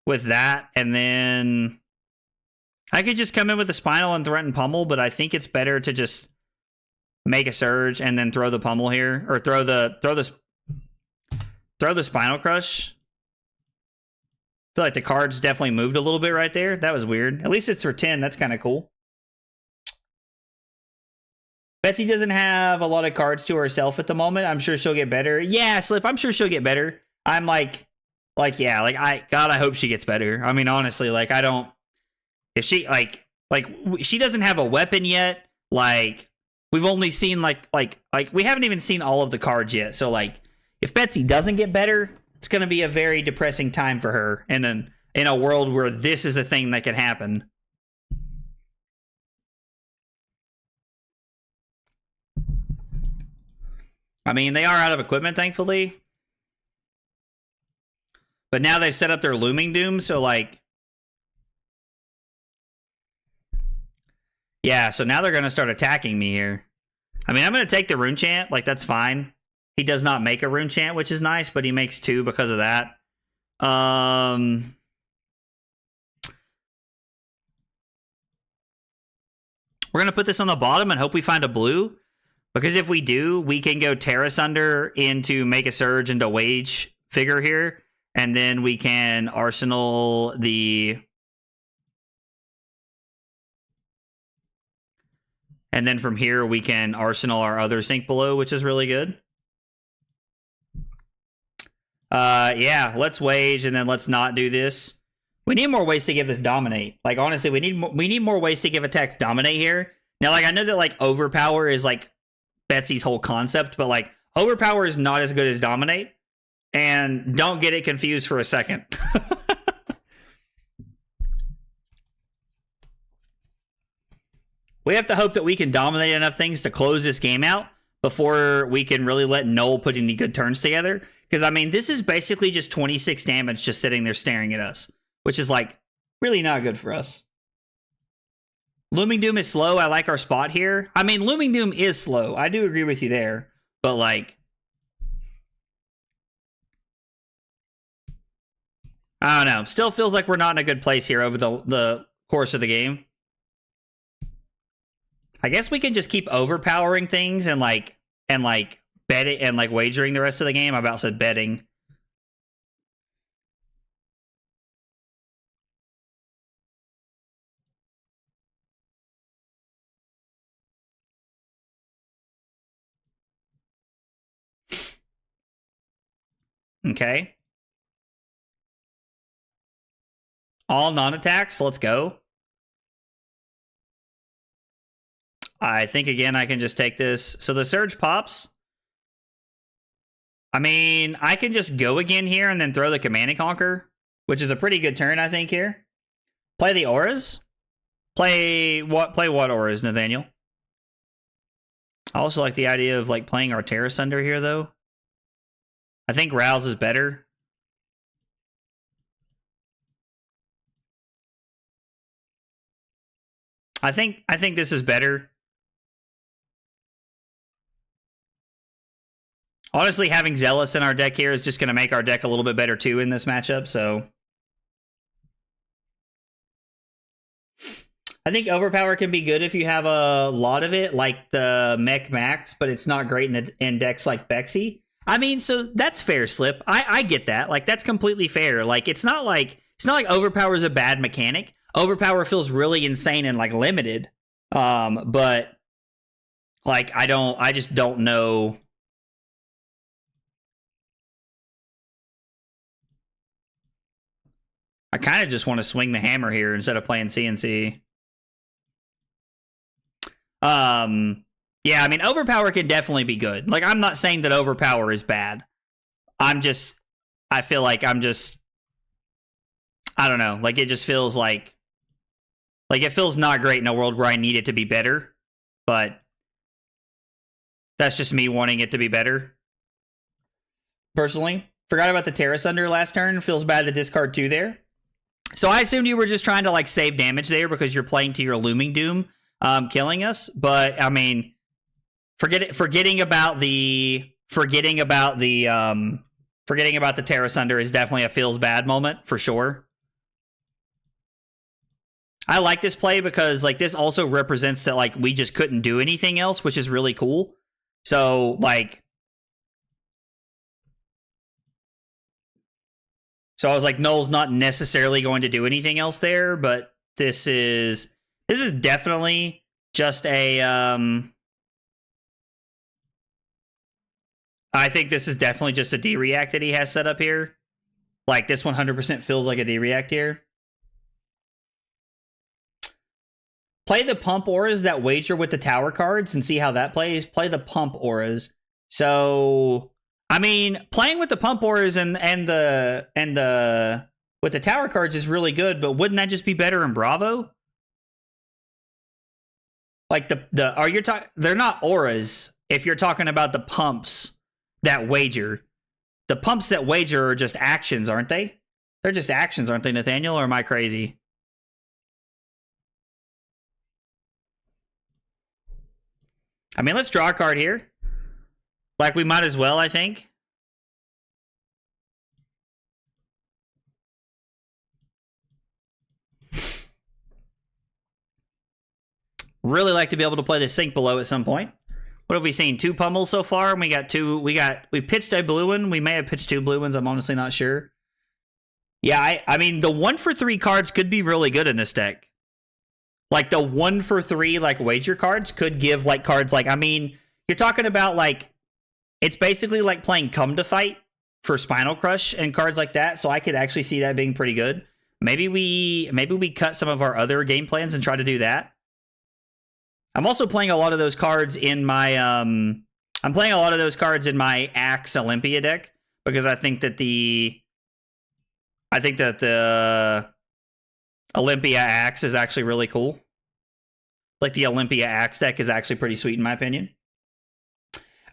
with that, and then I could just come in with the spinal and threaten pummel, but I think it's better to just make a surge and then throw the pummel here, or throw the spinal crush. I feel like the cards definitely moved a little bit right there. That was weird. At least it's for 10. That's kind of cool. Betsy doesn't have a lot of cards to herself at the moment. I'm sure she'll get better. Yeah, Slip, I'm sure she'll get better. I'm like, yeah, like, God, I hope she gets better. I mean, honestly, like, I don't, if she, like, she doesn't have a weapon yet. Like, we've only seen, like, we haven't even seen all of the cards yet. So, like, if Betsy doesn't get better, it's going to be a very depressing time for her in a world where this is a thing that can happen. I mean, they are out of equipment, thankfully. But now they've set up their Looming Doom, so like... Yeah, so now they're going to start attacking me here. I mean, I'm going to take the Rune Chant, like that's fine. He does not make a Rune Chant, which is nice, but he makes 2 because of that. We're going to put this on the bottom and hope we find a blue. Because if we do, we can go Terra Sunder into Make a Surge into Wage Figure here. And then we can arsenal the... And then from here, we can arsenal our other Sink Below, which is really good. Yeah, let's Wage, and then let's not do this. We need more ways to give this Dominate. Like, honestly, we need more ways to give attacks Dominate here. Now, like, I know that, like, Overpower is, like, Betsy's whole concept, but, like, Overpower is not as good as Dominate. And don't get it confused for a second. We have to hope that we can dominate enough things to close this game out before we can really let Noel put any good turns together. Because, I mean, this is basically just 26 damage just sitting there staring at us, which is, like, really not good for us. Looming Doom is slow. I like our spot here. I mean, Looming Doom is slow. I do agree with you there. But, like, I don't know. Still feels like we're not in a good place here over the course of the game. I guess we can just keep overpowering things and betting and like wagering the rest of the game. I about said betting. Okay. All non-attacks. Let's go. I think, again, I can just take this. So the Surge pops. I mean, I can just go again here and then throw the Command and Conquer, which is a pretty good turn, I think, here. Play the Auras. Play what Auras, Nathaniel? I also like the idea of like playing our Terra Sunder here, though. I think Rouse is better. I think this is better. Honestly, having Zealous in our deck here is just going to make our deck a little bit better too in this matchup, so I think Overpower can be good if you have a lot of it, like the Mech Max, but it's not great in decks like Betsy. I mean, so that's fair, Slip. I get that. Like, that's completely fair. Like, it's not like Overpower is a bad mechanic. Overpower feels really insane and like limited. But like I just don't know. I kind of just want to swing the hammer here instead of playing CNC. Yeah, I mean, Overpower can definitely be good. Like, I'm not saying that Overpower is bad. I feel like I don't know. Like, it just feels like it feels not great in a world where I need it to be better. But that's just me wanting it to be better. Personally. Forgot about the Terra Sunder last turn. Feels bad to discard 2 there. So I assumed you were just trying to like save damage there because you're playing to your Looming Doom killing us. But I mean, forgetting about the Terra Sunder is definitely a feels bad moment for sure. I like this play because like this also represents that like we just couldn't do anything else, which is really cool. So like, so I was like, Null's not necessarily going to do anything else there, but this is definitely just a I think this is definitely just a D-React that he has set up here. Like, this 100% feels like a D-React here. Play the Pump Auras that wager with the Tower cards and see how that plays. Play the Pump Auras. So, I mean, playing with the Pump Auras and the with the Tower cards is really good, but wouldn't that just be better in Bravo? Like, they're not auras if you're talking about the pumps that wager. The pumps that wager are just actions, aren't they? They're just actions, aren't they, Nathaniel? Or am I crazy? I mean, let's draw a card here. Like, we might as well, I think. Really like to be able to play the Sink Below at some point. What have we seen? 2 pummels so far, and we got 2. We pitched a blue one. We may have pitched 2 blue ones. I'm honestly not sure. Yeah, I mean, the 1-for-3 cards could be really good in this deck. Like, the 1-for-3, like, wager cards could give, like, cards like, I mean, you're talking about, like, it's basically like playing Come to Fight for Spinal Crush and cards like that, so I could actually see that being pretty good. Maybe we cut some of our other game plans and try to do that. I'm also playing a lot of those cards in my Axe Olympia deck because I think that the Olympia Axe is actually really cool. Like, the Olympia Axe deck is actually pretty sweet in my opinion.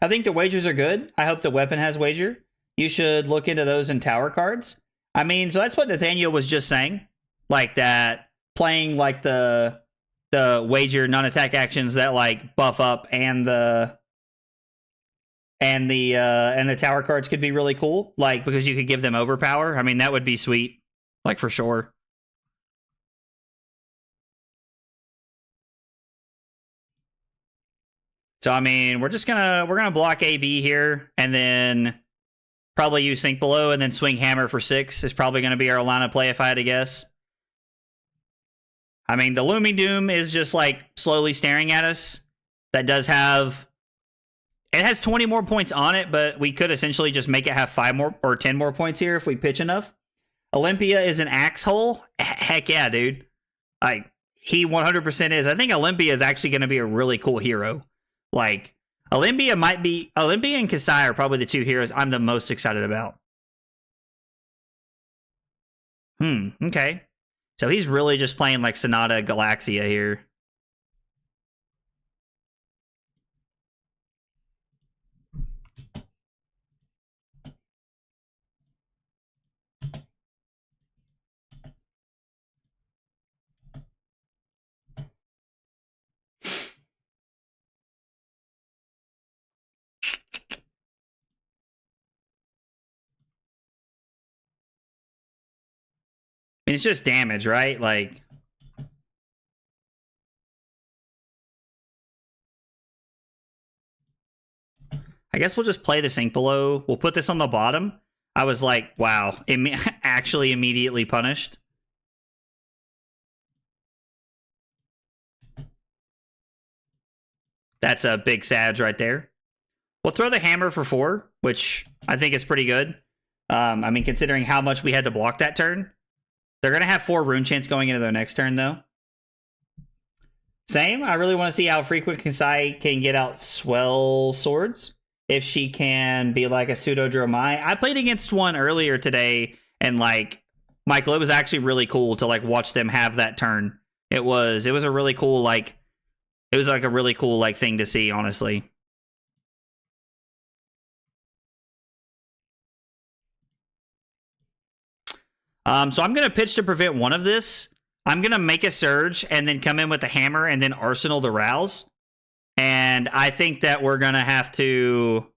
I think the wagers are good. I hope the weapon has wager. You should look into those in tower cards. I mean, so that's what Nathaniel was just saying. Like that, playing like the wager non-attack actions that like buff up and the tower cards could be really cool. Like, because you could give them overpower. I mean, that would be sweet. like for sure. So I mean, we're gonna block AB here, and then probably use Sink Below, and then swing Hammer for 6 is probably gonna be our line of play if I had to guess. I mean, the Looming Doom is just like slowly staring at us. That does have, it has 20 more points on it, but we could essentially just make it have 5 more or 10 more points here if we pitch enough. Olympia is an axe hole. Heck yeah, dude. He 100% is. I think Olympia is actually going to be a really cool hero. Like, Olympia and Kasai are probably the 2 heroes I'm the most excited about. Okay. So he's really just playing like Sonata Galaxia here. I mean, it's just damage, right? Like, I guess we'll just play the Sink Below. We'll put this on the bottom. I was like, wow, actually immediately punished. That's a big Sag right there. We'll throw the Hammer for 4, which I think is pretty good. I mean, considering how much we had to block that turn. They're going to have 4 Rune Chants going into their next turn, though. Same. I really want to see how frequent Kasai can get out Swell Swords. If she can be like a Pseudo Dromai. I played against one earlier today, and like, Michael, it was actually really cool to like watch them have that turn. It was a really cool, like, it was like a really cool like thing to see, honestly. So I'm going to pitch to prevent one of this. I'm going to make a Surge and then come in with the Hammer and then Arsenal the Rouse. And I think that we're going to have to...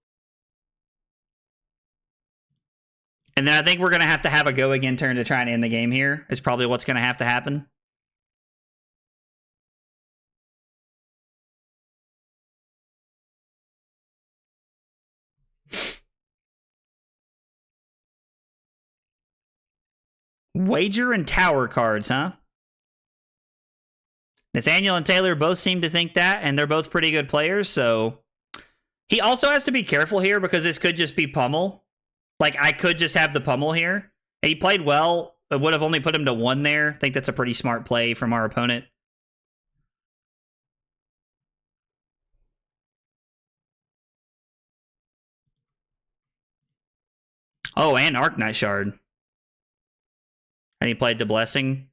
And then I think we're going to have a go again turn to try and end the game here. Is probably what's going to have to happen. Wager and Tower cards, huh? Nathaniel and Taylor both seem to think that, and they're both pretty good players, so... He also has to be careful here because this could just be Pummel. Like, I could just have the Pummel here. And he played well. It would have only put him to 1 there. I think that's a pretty smart play from our opponent. Oh, and Arknight Shard. And he played the Blessing.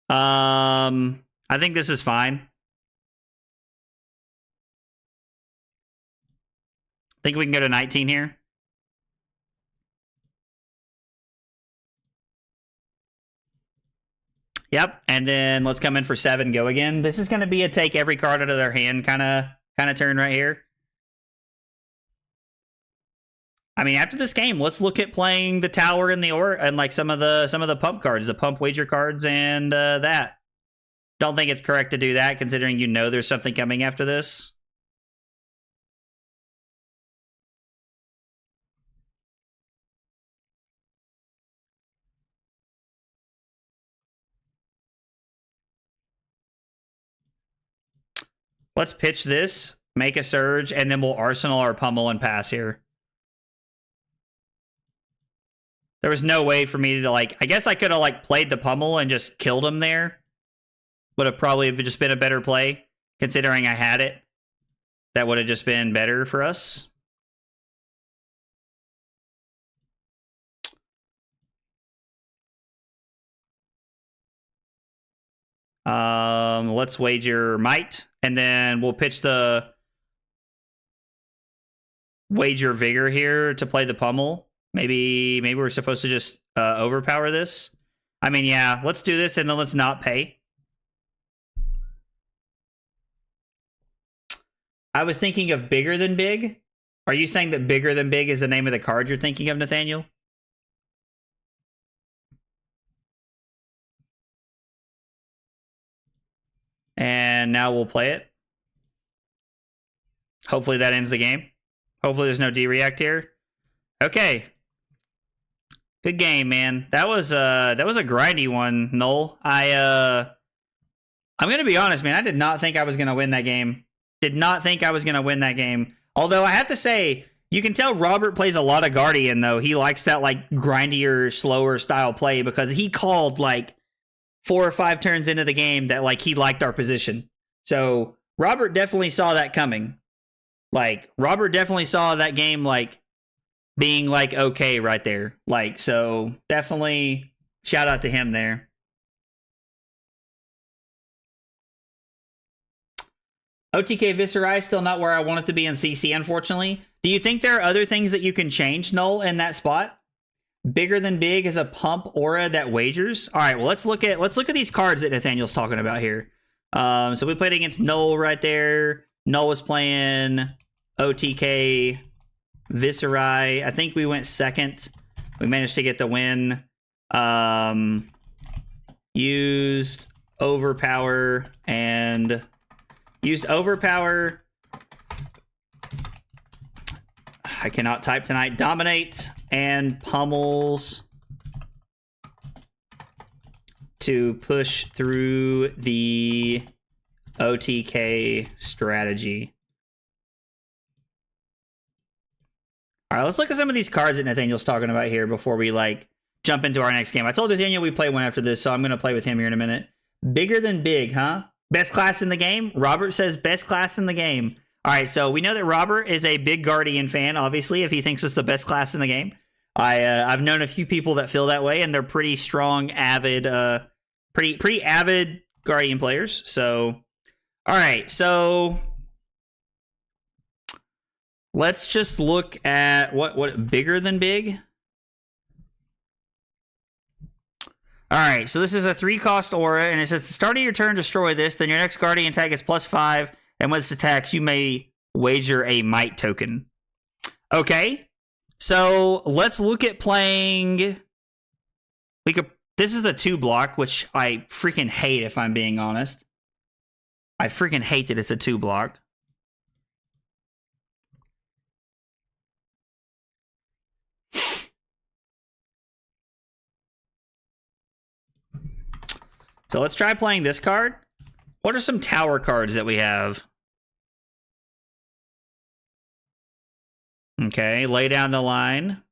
I think this is fine. I think we can go to 19 here. Yep, and then let's come in for 7, go again. This is going to be a take every card out of their hand kind of turn right here. I mean, after this game, let's look at playing the Tower and like some of the pump cards, the pump wager cards, and that. Don't think it's correct to do that, considering you know there's something coming after this. Let's pitch this, make a Surge, and then we'll Arsenal our Pummel and pass here. There was no way for me to, like... I guess I could have, like, played the Pummel and just killed him there. Would have probably just been a better play, considering I had it. That would have just been better for us. Let's wager Might, and then we'll pitch the wager Vigor here to play the Pummel. Maybe we're supposed to just overpower this. I mean, yeah, let's do this, and then let's not pay. I was thinking of Bigger Than Big. Are you saying that Bigger Than Big is the name of the card you're thinking of, Nathaniel? And now we'll play it. Hopefully that ends the game. Hopefully there's no D-react here. Okay. Good game, man. That was a grindy one, Noel. I'm gonna be honest, man. I did not think I was gonna win that game. Did not think I was gonna win that game. Although I have to say, you can tell Robert plays a lot of Guardian, though. He likes that like grindier, slower style play because he called like 4 or 5 turns into the game that like he liked our position. So Robert definitely saw that coming. Like Robert definitely saw that game like being like okay right there. Like, so definitely shout out to him there. OTK Viscerai still not where I want it to be in CC, unfortunately. Do you think there are other things that you can change, Noel, in that spot? Bigger than big is a pump aura that wagers. All right, well let's look at these cards that Nathaniel's talking about here. So we played against Noel right there. Noel was playing OTK Viscerai. I think we went second. We managed to get the win. Used overpower. I cannot type tonight. Dominate and pummels to push through the OTK strategy. All right, let's look at some of these cards that Nathaniel's talking about here before we like jump into our next game. I told Nathaniel we play one after this, so I'm going to play with him here in a minute. Bigger than big, huh? Best class in the game? Robert says best class in the game. All right, so we know that Robert is a big Guardian fan, obviously, if he thinks it's the best class in the game. I've known a few people that feel that way, and they're pretty strong, avid, pretty avid Guardian players. So, all right, so let's just look at what bigger than big. All right, so this is a 3-cost aura, and it says, at the start of your turn, destroy this, then your next Guardian tag is +5, and when this attacks, you may wager a might token. Okay, so let's look at playing... This is a 2-block, which I freaking hate, if I'm being honest. I freaking hate that it's a 2-block. So let's try playing this card. What are some tower cards that we have? Okay, lay down the line.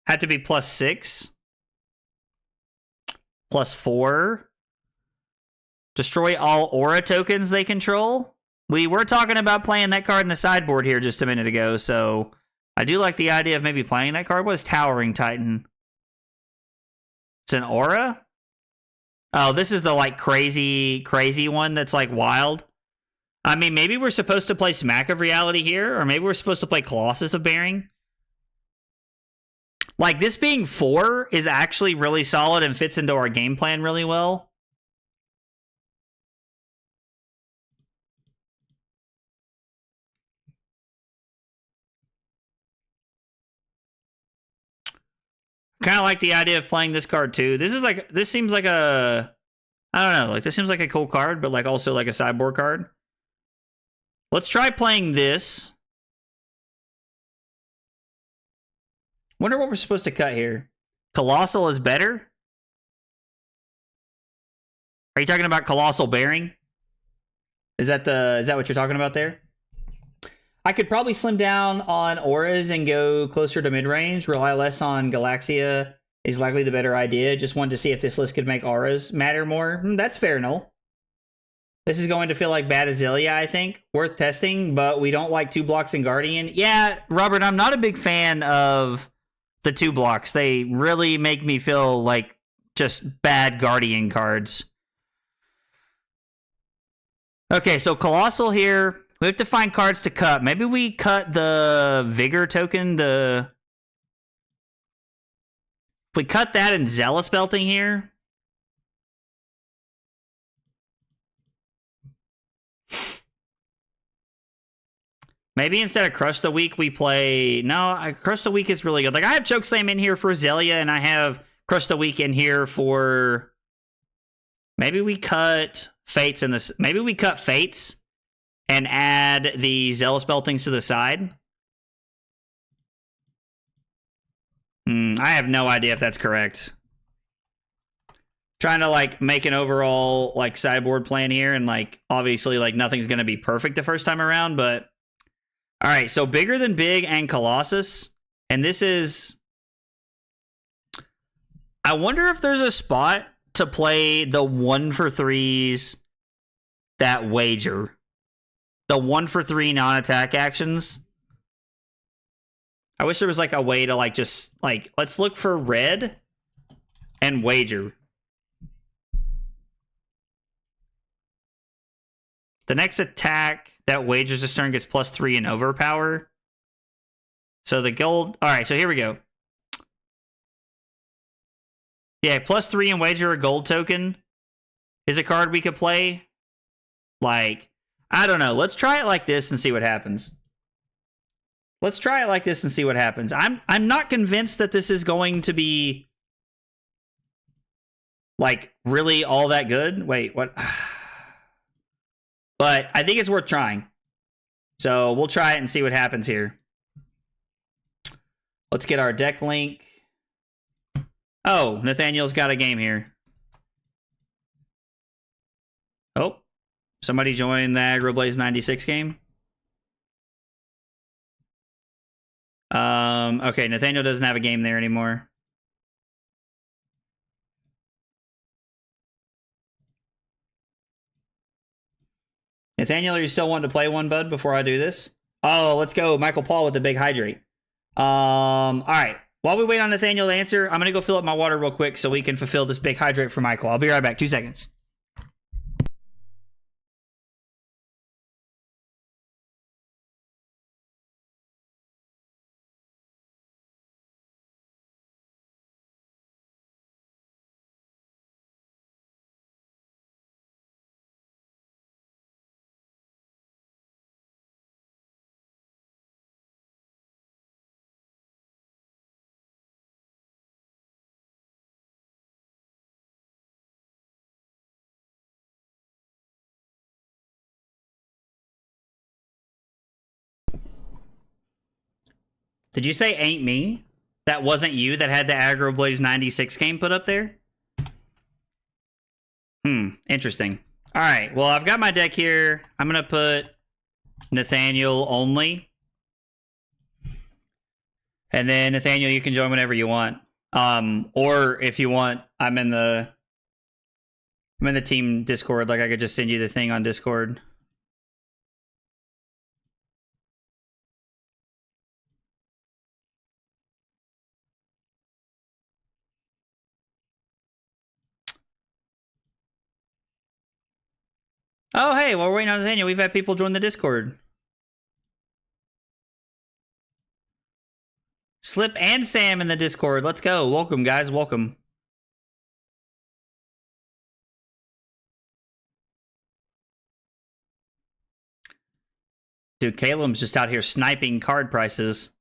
Had to be +6. +4. Destroy all aura tokens they control. We were talking about playing that card in the sideboard here just a minute ago, so I do like the idea of maybe playing that card. What is Towering Titan? It's an aura? Oh, this is the like crazy one that's like wild. I mean, maybe we're supposed to play Smack of Reality here, or maybe we're supposed to play Colossus of Bearing. Like, this being 4 is actually really solid and fits into our game plan really well. Kind of like the idea of playing this card too. This seems like a, I don't know, like this seems like a cool card, but like also like a sideboard card. Let's try playing this. Wonder what we're supposed to cut here. Colossal is better? Are you talking about Colossal Bearing? Is that what you're talking about there? I could probably slim down on auras and go closer to mid-range. Rely less on Galaxia is likely the better idea. Just wanted to see if this list could make auras matter more. That's fair, Noel. This is going to feel like bad Azalea, I think. Worth testing, but we don't like 2 blocks in Guardian. Yeah, Robert, I'm not a big fan of the 2 blocks. They really make me feel like just bad Guardian cards. Okay, so Colossal here. We have to find cards to cut. Maybe we cut the Vigor token. If we cut that in Zealous Belting here. Maybe instead of Crush the Weak, we play... No, Crush the Weak is really good. Like, I have Chokeslam in here for Azalea, and I have Crush the Weak in here for... Maybe we cut Fates in this. Maybe we cut Fates and add the Zealous Beltings to the side. I have no idea if that's correct. Trying to like make an overall like sideboard plan here, and like obviously like nothing's gonna be perfect the first time around, but all right. So bigger than big and Colossus, and this is. I wonder if there's a spot to play the 1-for-3s that wager. The 1-for-3 non-attack actions. I wish there was like a way to like just like, let's look for red and wager. The next attack that wagers this turn gets +3 in overpower. So the gold. All right, so here we go. Yeah, +3 in wager a gold token is a card we could play. Like, I don't know. Let's try it like this and see what happens. Let's try it like this and see what happens. I'm not convinced that this is going to be like really all that good. Wait, what? But I think it's worth trying. So we'll try it and see what happens here. Let's get our deck link. Oh, Nathaniel's got a game here. Oh, somebody joined the Aggro Blaze 96 game. Okay, Nathaniel doesn't have a game there anymore. Nathaniel, are you still wanting to play one, bud, before I do this? Oh, let's go. Michael Paul with the big hydrate. All right. While we wait on Nathaniel to answer, I'm going to go fill up my water real quick so we can fulfill this big hydrate for Michael. I'll be right back. 2 seconds. Did you say ain't me? That wasn't you that had the Aggro Blaze 96 game put up there? Interesting. All right, well, I've got my deck here. I'm going to put Nathaniel only. And then, Nathaniel, you can join whenever you want. Or if you want, I'm in the team Discord. Like, I could just send you the thing on Discord. Oh, hey, while we're waiting on Nathaniel, we've had people join the Discord. Slip and Sam in the Discord. Let's go. Welcome, guys. Welcome. Dude, Caleb's just out here sniping card prices.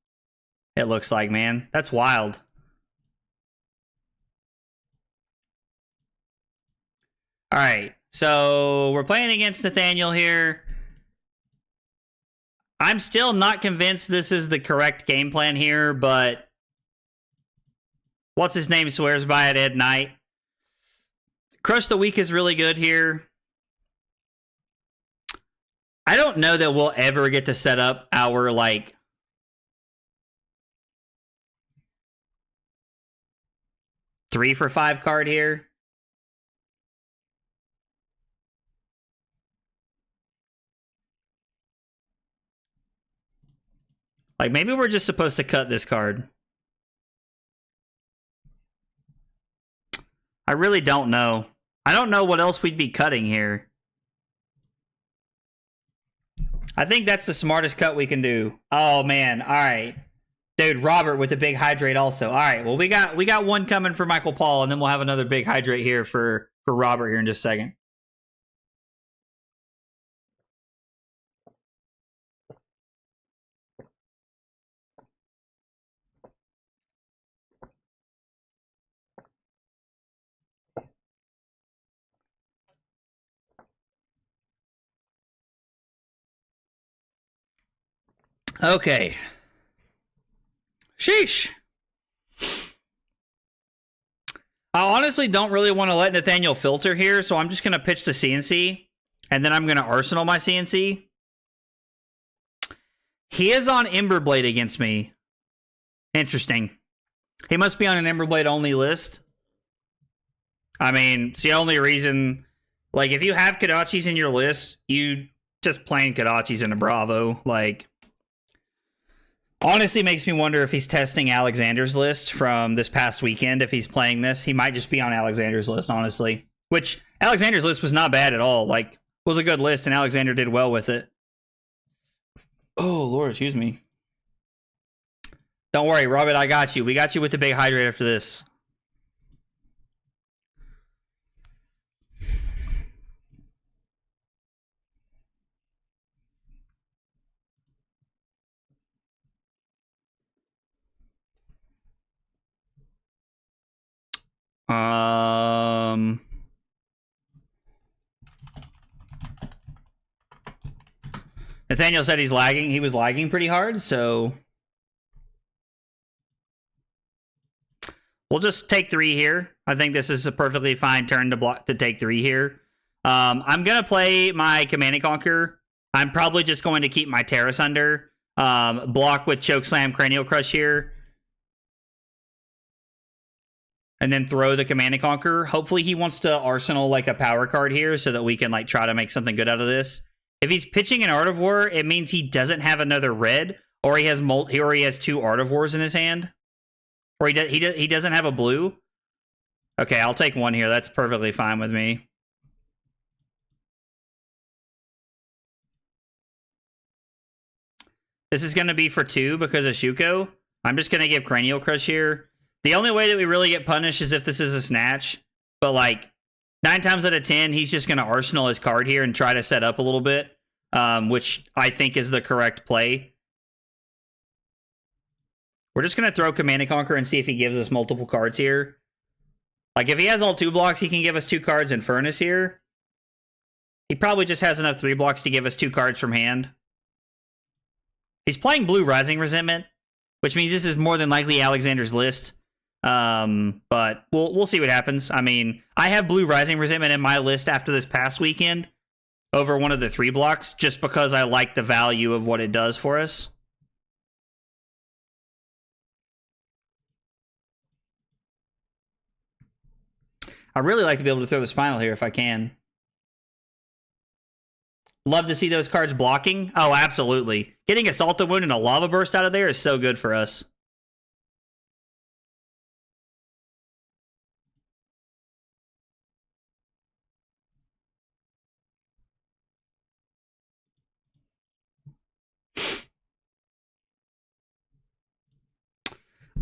It looks like, man. That's wild. All right. So we're playing against Nathaniel here. I'm still not convinced this is the correct game plan here, but what's his name swears by it, Ed Knight. Crush the Week is really good here. I don't know that we'll ever get to set up our, like, three for 5 card here. Like, maybe we're just supposed to cut this card. I really don't know. I don't know what else we'd be cutting here. I think that's the smartest cut we can do. Oh, man. All right. Dude, Robert with the big hydrate also. All right. Well, we got one coming for Michael Paul, and then we'll have another big hydrate here for Robert here in just a second. Okay. Sheesh. I honestly don't really want to let Nathaniel filter here, so I'm just going to pitch the CNC, and then I'm going to Arsenal my CNC. He is on Emberblade against me. Interesting. He must be on an Emberblade only list. I mean, it's the only reason. Like, if you have Kodachis in your list, you just playing Kodachis in a Bravo. Like, honestly makes me wonder if he's testing Alexander's list from this past weekend. If he's playing this, he might just be on Alexander's list, honestly. Which, Alexander's list was not bad at all. Like, was a good list, and Alexander did well with it. Oh, Lord, excuse me. Don't worry, Robert, I got you. We got you with the big hydrate after this. Nathaniel said he's lagging. He was lagging pretty hard, so we'll just take 3 here. I think this is a perfectly fine turn to take 3 here. I'm gonna play my Command and Conquer. I'm probably just going to keep my Terrace under. Block with Chokeslam, Cranial Crush here. And then throw the Command and Conquer. Hopefully he wants to Arsenal like a power card here so that we can like try to make something good out of this. If he's pitching an Art of War, it means he doesn't have another red, or he has 2 Art of Wars in his hand, or he doesn't have a blue. Okay, I'll take 1 here. That's perfectly fine with me. This is going to be for 2 because of Shuko. I'm just going to give Cranial Crush here. The only way that we really get punished is if this is a snatch. But, like, 9 times out of 10, he's just going to Arsenal his card here and try to set up a little bit, which I think is the correct play. We're just going to throw Command and Conquer and see if he gives us multiple cards here. Like, if he has all 2 blocks, he can give us 2 cards in Furnace here. He probably just has enough 3 blocks to give us 2 cards from hand. He's playing Blue Rising Resentment, which means this is more than likely Alexander's list. But we'll see what happens. I mean, I have Blue Rising Resentment in my list after this past weekend over one of the 3 blocks just because I like the value of what it does for us. I really like to be able to throw the Spinal here if I can. Love to see those cards blocking. Oh, absolutely. Getting a Salto Wound and a Lava Burst out of there is so good for us.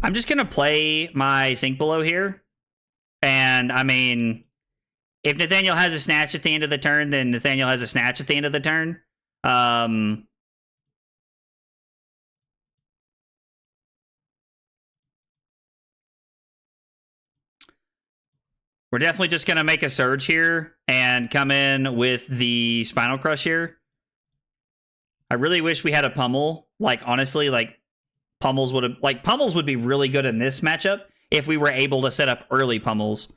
I'm just going to play my Sink Below here. And, I mean, if Nathaniel has a Snatch at the end of the turn, then Nathaniel has a Snatch at the end of the turn. We're definitely just going to make a Surge here and come in with the Spinal Crush here. I really wish we had a Pummel. Like, honestly, like, Pummels would be really good in this matchup if we were able to set up early Pummels.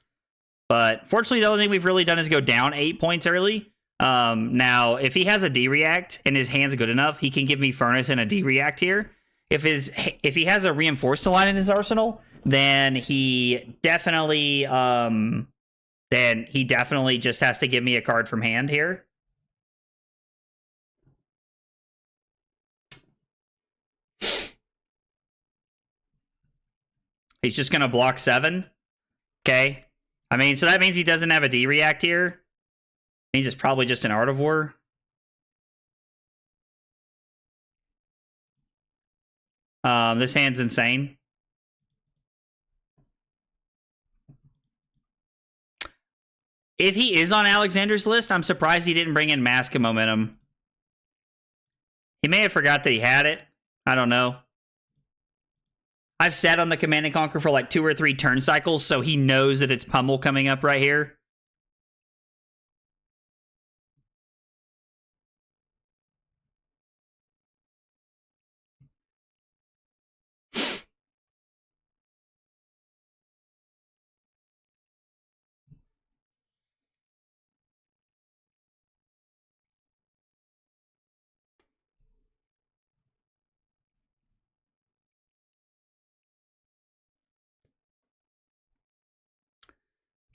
But fortunately, the only thing we've really done is go down 8 points early. Now, if he has a D-React and his hand's good enough, he can give me Furnace and a D-React here. If he has a Reinforced line in his arsenal, then he definitely just has to give me a card from hand here. He's just going to block 7. Okay. I mean, so that means he doesn't have a D-React here. Means it's probably just an Art of War. This hand's insane. If he is on Alexander's list, I'm surprised he didn't bring in Mask of Momentum. He may have forgot that he had it. I don't know. I've sat on the Command and Conquer for like 2 or 3 turn cycles, so he knows that it's Pummel coming up right here.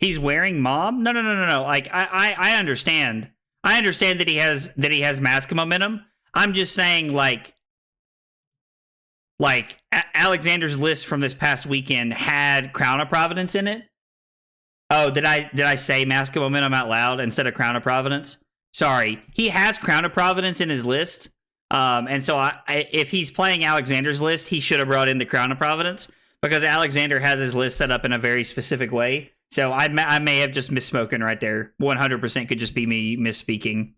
He's wearing mom? No. Like I understand. I understand that he has mask momentum. I'm just saying like Alexander's list from this past weekend had Crown of Providence in it. Oh, did I say Mask of Momentum out loud instead of Crown of Providence? Sorry. He has Crown of Providence in his list. And so if he's playing Alexander's list, he should have brought in the Crown of Providence because Alexander has his list set up in a very specific way. So I may have just misspoken right there. 100% could just be me misspeaking.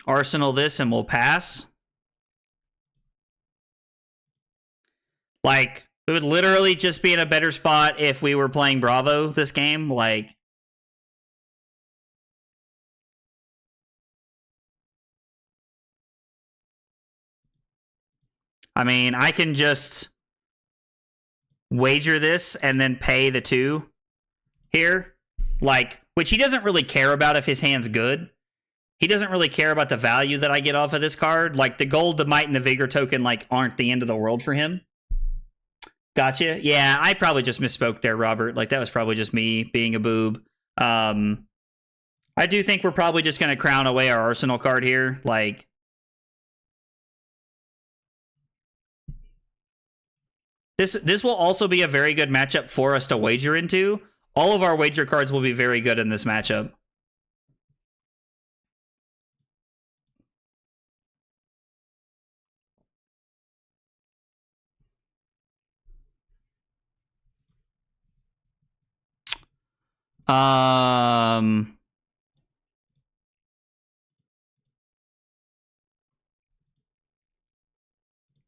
Arsenal this and we'll pass. Like, we would literally just be in a better spot if we were playing Bravo this game. Like, I mean, I can just wager this and then pay the 2 here. Like, which he doesn't really care about if his hand's good. He doesn't really care about the value that I get off of this card. Like, the gold, the might, and the vigor token, like, aren't the end of the world for him. Gotcha. Yeah, I probably just misspoke there, Robert. Like, that was probably just me being a boob. I do think we're probably just going to crown away our Arsenal card here. Like, this will also be a very good matchup for us to wager into. All of our wager cards will be very good in this matchup.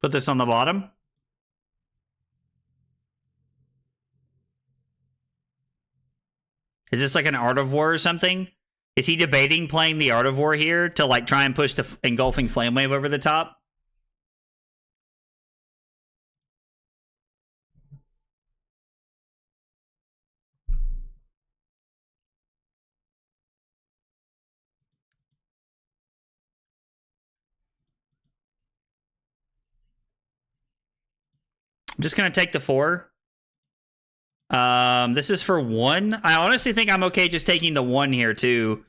Put this on the bottom. Is this like an Art of War or something? Is he debating playing the Art of War here to like try and push the engulfing flame wave over the top? I'm just going to take the 4. This is for 1. I honestly think I'm okay just taking the 1 here too.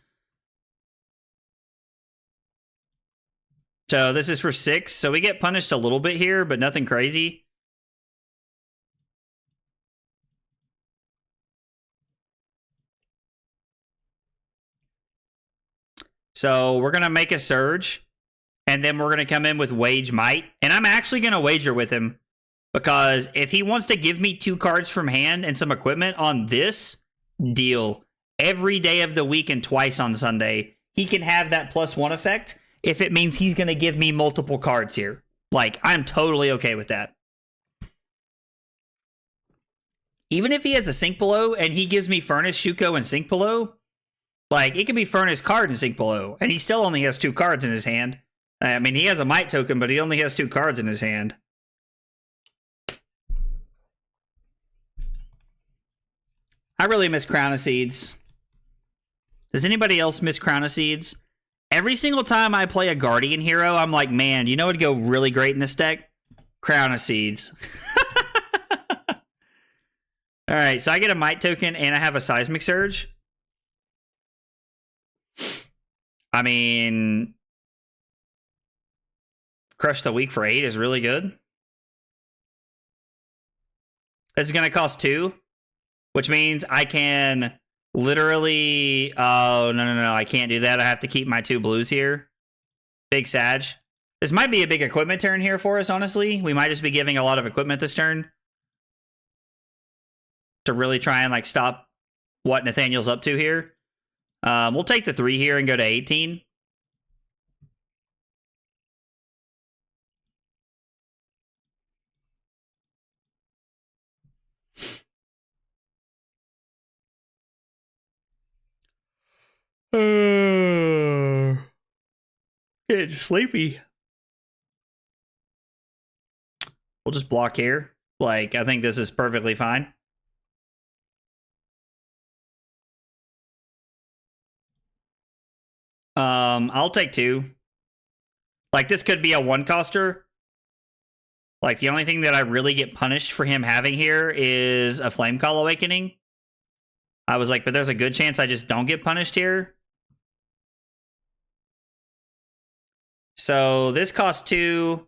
So this is for 6. So we get punished a little bit here, but nothing crazy. So we're going to make a surge. And then we're going to come in with Wage Might. And I'm actually going to wager with him. Because if he wants to give me 2 cards from hand and some equipment on this deal every day of the week and twice on Sunday, he can have that +1 effect if it means he's going to give me multiple cards here. Like, I'm totally okay with that. Even if he has a Sink Below and he gives me Furnace, Shuko, and Sink Below, like, it could be Furnace card and Sink Below, and he still only has 2 cards in his hand. I mean, he has a Might token, but he only has 2 cards in his hand. I really miss Crown of Seeds. Does anybody else miss Crown of Seeds? Every single time I play a Guardian hero, I'm like, man, you know what would go really great in this deck? Crown of Seeds. All right, so I get a Might token and I have a Seismic Surge. I mean, Crush the Weak for 8 is really good. This is going to cost 2, which means I can literally... Oh, no. I can't do that. I have to keep my 2 blues here. Big Sag. This might be a big equipment turn here for us, honestly. We might just be giving a lot of equipment this turn to really try and like stop what Nathaniel's up to here. We'll take the 3 here and go to 18. Getting sleepy. We'll just block here. Like, I think this is perfectly fine. I'll take 2. Like, this could be a 1-coster. Like, the only thing that I really get punished for him having here is a Flame Call Awakening. I was like, but there's a good chance I just don't get punished here. So this costs 2.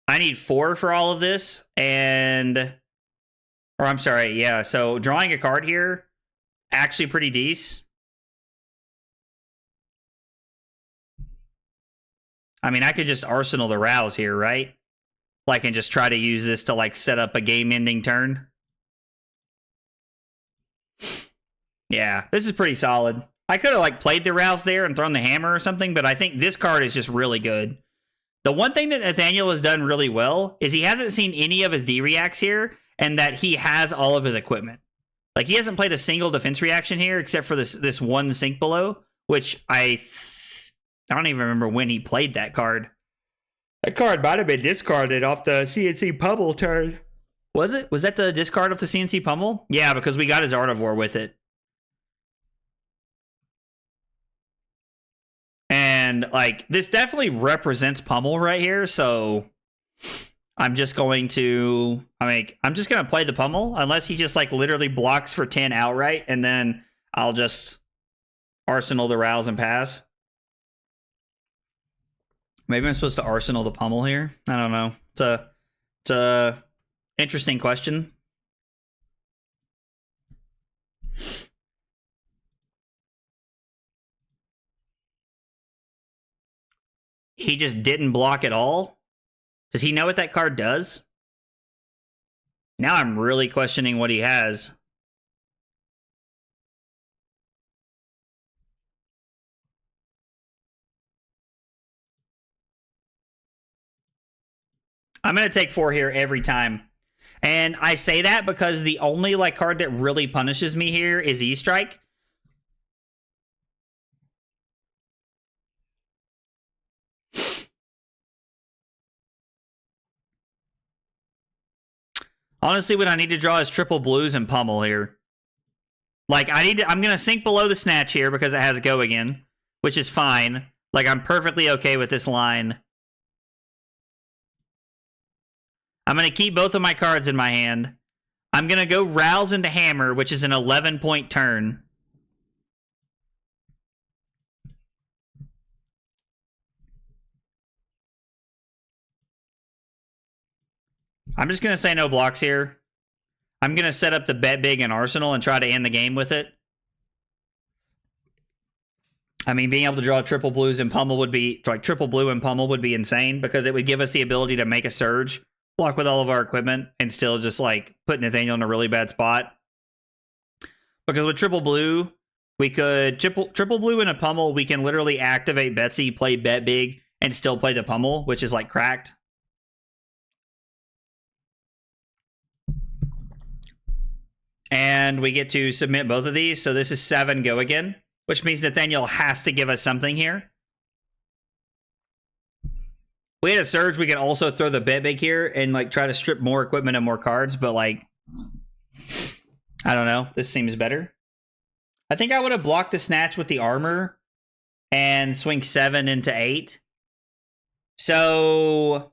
I need 4 for all of this. And... Or I'm sorry, yeah. So drawing a card here, actually pretty decent. I mean, I could just Arsenal the Rouse here, right? Like, and just try to use this to, like, set up a game-ending turn. Yeah, this is pretty solid. I could have, like, played the Rouse there and thrown the Hammer or something, but I think this card is just really good. The one thing that Nathaniel has done really well is he hasn't seen any of his D-reacts here, and that he has all of his equipment. Like, he hasn't played a single defense reaction here except for this one Sink Below, which I don't even remember when he played that card. That card might have been discarded off the CNC Pummel turn. Was it? Was that the discard of the CNC Pummel? Yeah, because we got his Artivore with it. And, like, this definitely represents Pummel right here, so I'm just going to... I'm just going to play the Pummel, unless he just, like, literally blocks for 10 outright, and then I'll just Arsenal the Rouse and pass. Maybe I'm supposed to Arsenal the Pummel here? I don't know. It's a interesting question. He just didn't block at all? Does he know what that card does? Now I'm really questioning what he has. I'm going to take 4 here every time. And I say that because the only, like, card that really punishes me here is E-Strike. Honestly, what I need to draw is triple blues and Pummel here. Like, I'm going to sink below the Snatch here because it has Go again, which is fine. Like, I'm perfectly okay with this line. I'm going to keep both of my cards in my hand. I'm going to go Rouse into Hammer, which is an 11-point turn. I'm just going to say no blocks here. I'm going to set up the Bet Big and Arsenal and try to end the game with it. I mean, being able to draw triple blues and Pummel would be, like, triple blue and Pummel would be insane because it would give us the ability to make a Surge, block with all of our equipment, and still just, like, put Nathaniel in a really bad spot. Because with triple blue, we could, triple blue and a Pummel, we can literally activate Betsy, play Bet Big, and still play the Pummel, which is, like, cracked. And we get to submit both of these. So this is 7 Go again, which means Nathaniel has to give us something here. We had a Surge. We can also throw the Bet Big here and, like, try to strip more equipment and more cards. But, like, I don't know. This seems better. I think I would have blocked the Snatch with the Armor and swing 7 into 8. So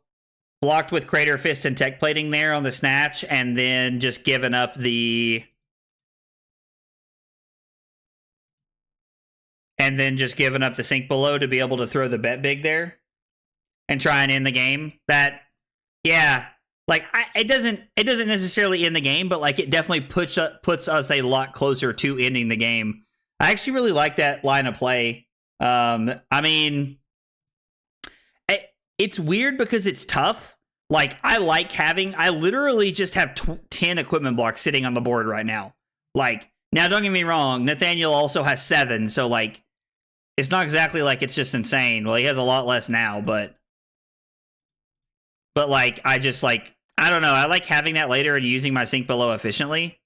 blocked with Crater Fist and Tech Plating there on the Snatch, and then just given up the... And then just giving up the Sink Below to be able to throw the Bet Big there and try and end the game. That, yeah, like, it doesn't necessarily end the game, but, like, it definitely puts us a lot closer to ending the game. I actually really like that line of play. I mean, it's weird because it's tough. Like, I literally just have 10 equipment blocks sitting on the board right now. Like, now don't get me wrong, Nathaniel also has 7, so, like, it's not exactly like it's just insane. Well, he has a lot less now, but like, I just, like, I don't know. I like having that later and using my Sink Below efficiently.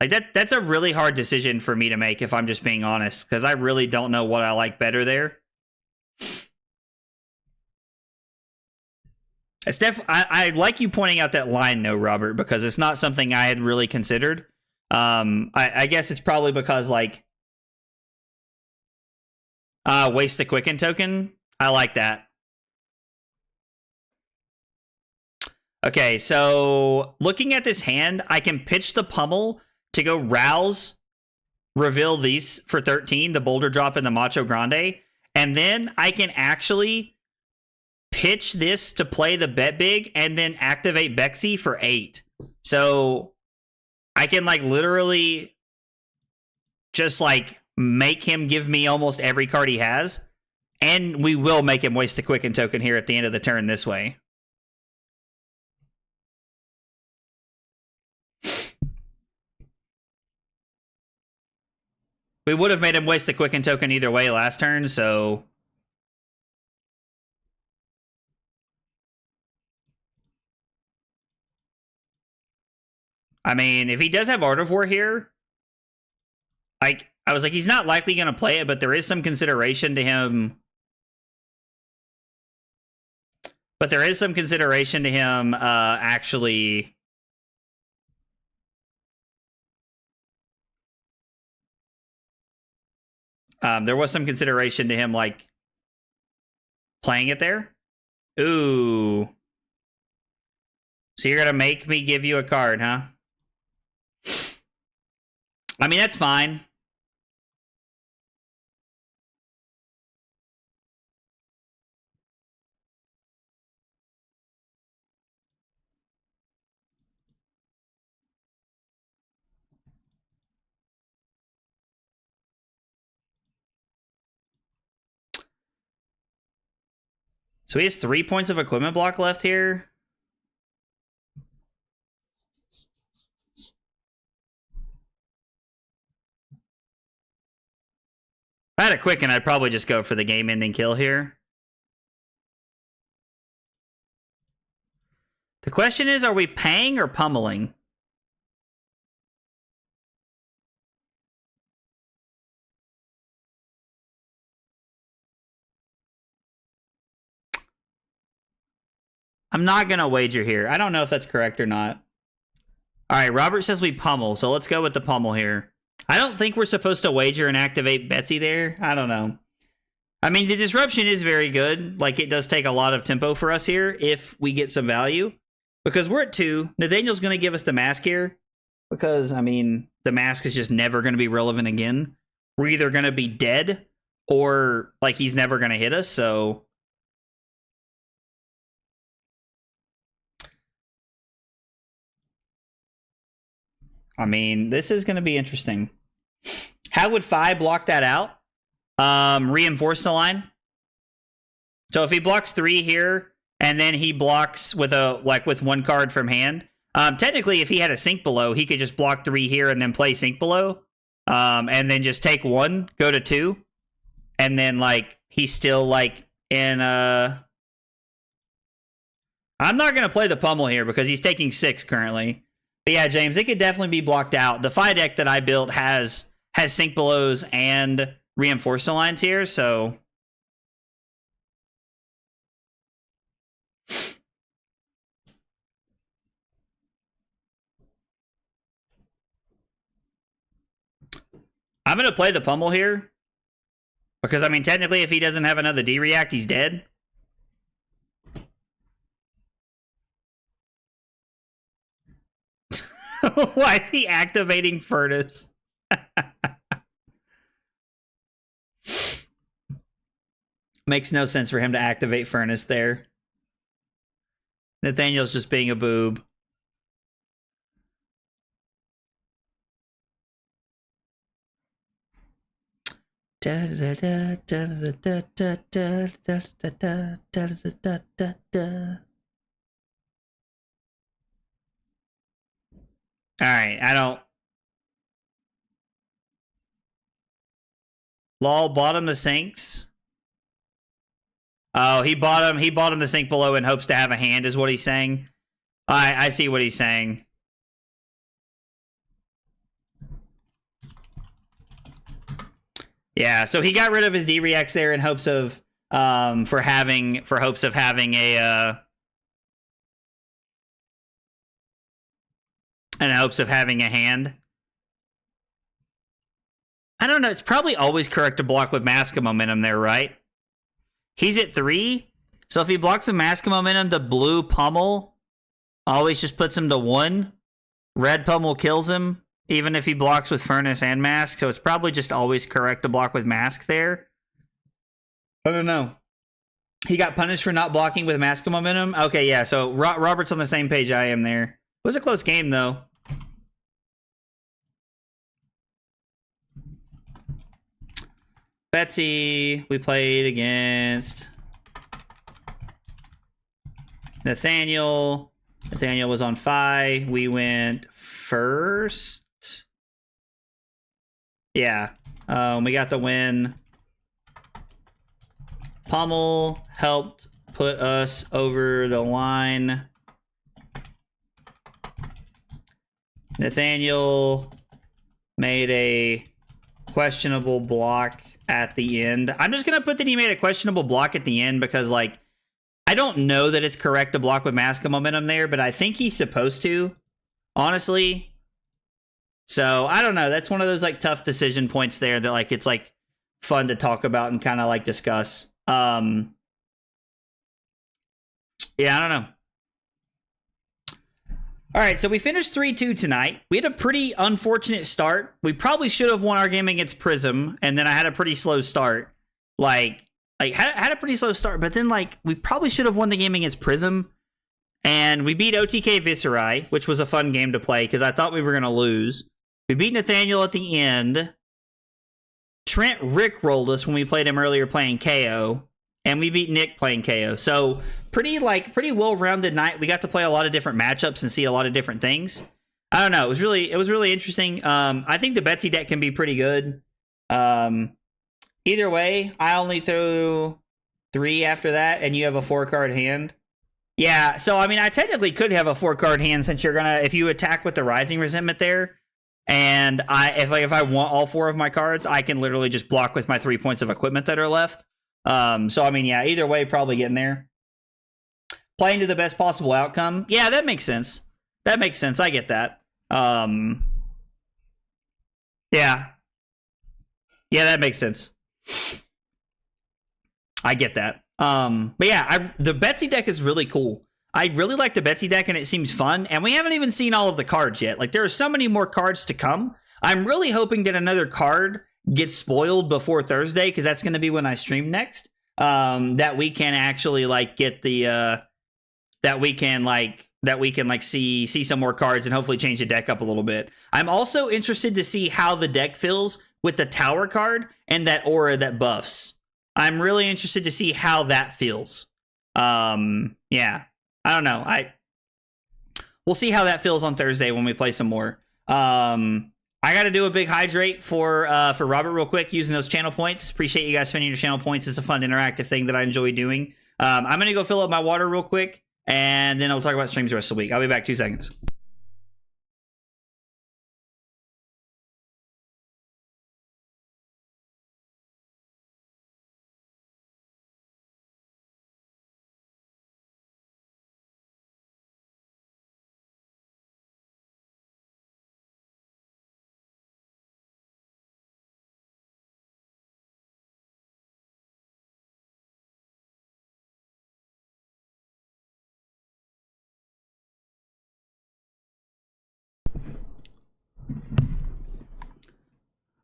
Like, that's a really hard decision for me to make, if I'm just being honest, because I really don't know what I like better there. It's I like you pointing out that line, though, Robert, because it's not something I had really considered. I guess it's probably because, like, waste the Quicken token. I like that. Okay, so looking at this hand, I can pitch the pummel to go rouse, reveal these for 13, the Boulder Drop and the Macho Grande, and then I can actually pitch this to play the Bet Big and then activate Betsy for 8. So I can like literally just like make him give me almost every card he has, and we will make him waste the Quicken token here at the end of the turn this way. We would have made him waste the Quicken token either way last turn, so... I mean, if he does have Art of War here, I was like, he's not likely going to play it, but there is some consideration to him. But there is some consideration to him actually... there was some consideration to him, like, playing it there. Ooh. So you're going to make me give you a card, huh? I mean, that's fine. So he has 3 points of equipment block left here. If I had a Quicken, I'd probably just go for the game-ending kill here. The question is, are we paying or pummeling? I'm not going to wager here. I don't know if that's correct or not. All right, Robert says we pummel, so let's go with the pummel here. I don't think we're supposed to wager and activate Betsy there. I don't know. I mean, the disruption is very good. Like, it does take a lot of tempo for us here if we get some value. Because we're at 2. Nathaniel's going to give us the mask here. Because, I mean, the mask is just never going to be relevant again. We're either going to be dead or, like, he's never going to hit us, so... I mean, this is going to be interesting. How would Fi block that out? Reinforce the line. So if he blocks 3 here, and then he blocks with with 1 card from hand. Technically, if he had a Sink Below, he could just block 3 here and then play Sink Below. And then just take 1, go to 2. And then, like, he's still, like, in I'm not going to play the pummel here because he's taking 6 currently. But yeah, James, it could definitely be blocked out. The Fi deck that I built has Sink Belows and Reinforce the Lines here, so... I'm going to play the pummel here. Because, I mean, technically, if he doesn't have another D-React, he's dead. Why is he activating Furnace? Makes no sense for him to activate Furnace there. Nathaniel's just being a boob. Alright, I don't... Lol, bottom the sinks. Oh, he bought him the Sink Below in hopes to have a hand, is what he's saying. I see what he's saying. Yeah, so he got rid of his D-Reacts there in hopes of hopes of having a in hopes of having a hand. I don't know, it's probably always correct to block with Mask of Momentum there, right? He's at 3, so if he blocks with Mask of Momentum, the blue pummel always just puts him to 1. Red Pummel kills him, even if he blocks with Furnace and Mask. So it's probably just always correct to block with Mask there. I don't know. He got punished for not blocking with Mask Momentum. Okay, yeah. So Robert's on the same page I am there. It was a close game, though. Betsy, we played against Nathaniel. Nathaniel was on Fi. We went first. Yeah. We got the win. Pummel helped put us over the line. Nathaniel made a questionable block at the end. I'm just going to put that he made a questionable block at the end because, like, I don't know that it's correct to block with Mask of Momentum there, but I think he's supposed to, honestly. So, I don't know. That's one of those, like, tough decision points there that, like, it's, like, fun to talk about and kind of, like, discuss. Yeah, I don't know. All right, so we finished 3-2 tonight. We had a pretty unfortunate start. We probably should have won our game against Prism, and then I had a pretty slow start. Had a pretty slow start, but then, like, we probably should have won the game against Prism, and we beat OTK Viserai, which was a fun game to play, because I thought we were going to lose. We beat Nathaniel at the end. Trent rickrolled us when we played him earlier playing KO, and we beat Nick playing KO. So pretty well-rounded night. We got to play a lot of different matchups and see a lot of different things. I don't know. It was really interesting. I think the Betsy deck can be pretty good. Either way, I only threw 3 after that, and you have a 4-card hand. Yeah, so I mean, I technically could have a 4-card hand since if you attack with the Rising Resentment there, and if I want all 4 of my cards, I can literally just block with my 3 points of equipment that are left. So I mean, yeah, either way, probably getting there. Playing to the best possible outcome. Yeah, that makes sense. I get that. Yeah, that makes sense. I get that. But yeah, the Betsy deck is really cool. I really like the Betsy deck, and it seems fun. And we haven't even seen all of the cards yet. Like, there are so many more cards to come. I'm really hoping that another card gets spoiled before Thursday, because that's going to be when I stream next. That we can actually, like, get the that we can see some more cards and hopefully change the deck up a little bit. I'm also interested to see how the deck feels with the Tower card and that aura that buffs. I'm really interested to see how that feels. Yeah, I don't know. We'll see how that feels on Thursday when we play some more. I got to do a big hydrate for Robert real quick using those channel points. Appreciate you guys spending your channel points. It's a fun interactive thing that I enjoy doing. I'm going to go fill up my water real quick, and then I'll talk about streams the rest of the week. I'll be back 2 seconds.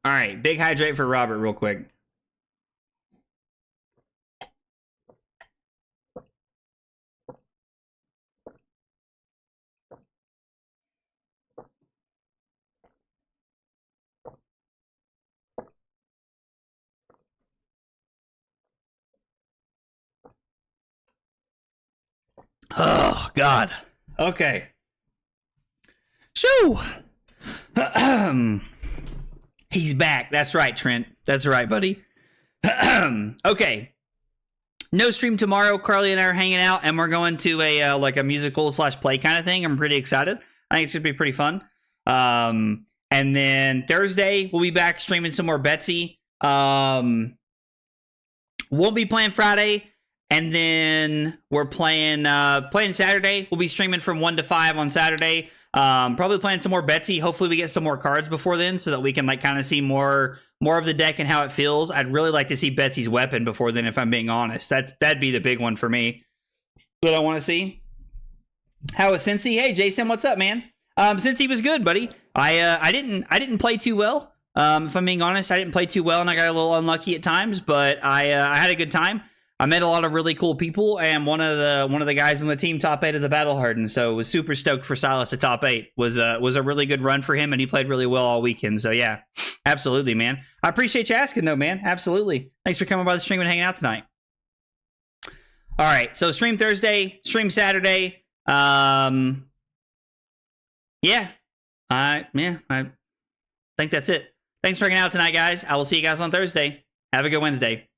All right, big hydrate for Robert real quick. Oh, God. Okay. Shoo! He's back. That's right, Trent. That's right, buddy. Okay. No stream tomorrow. Carly and I are hanging out, and we're going to a musical / play kind of thing. I'm pretty excited. I think it's going to be pretty fun. And then Thursday, we'll be back streaming some more Betsy. Won't be playing Friday. And then we're playing Saturday. We'll be streaming from 1 to 5 on Saturday. Probably playing some more Betsy. Hopefully we get some more cards before then so that we can kind of see more of the deck and how it feels. I'd really like to see Betsy's weapon before then, if I'm being honest. That'd be the big one for me that I want to see. How was Cincy? Hey, Jason, what's up, man? Cincy was good, buddy. I didn't play too well. If I'm being honest, I didn't play too well, and I got a little unlucky at times. But I had a good time. I met a lot of really cool people, and one of the guys on the team top 8 of the Battle Hardened. So was super stoked for Silas to top 8. Was a really good run for him, and he played really well all weekend. So yeah, absolutely, man. I appreciate you asking, though, man. Absolutely. Thanks for coming by the stream and hanging out tonight. All right, so stream Thursday, stream Saturday. Yeah. I think that's it. Thanks for hanging out tonight, guys. I will see you guys on Thursday. Have a good Wednesday.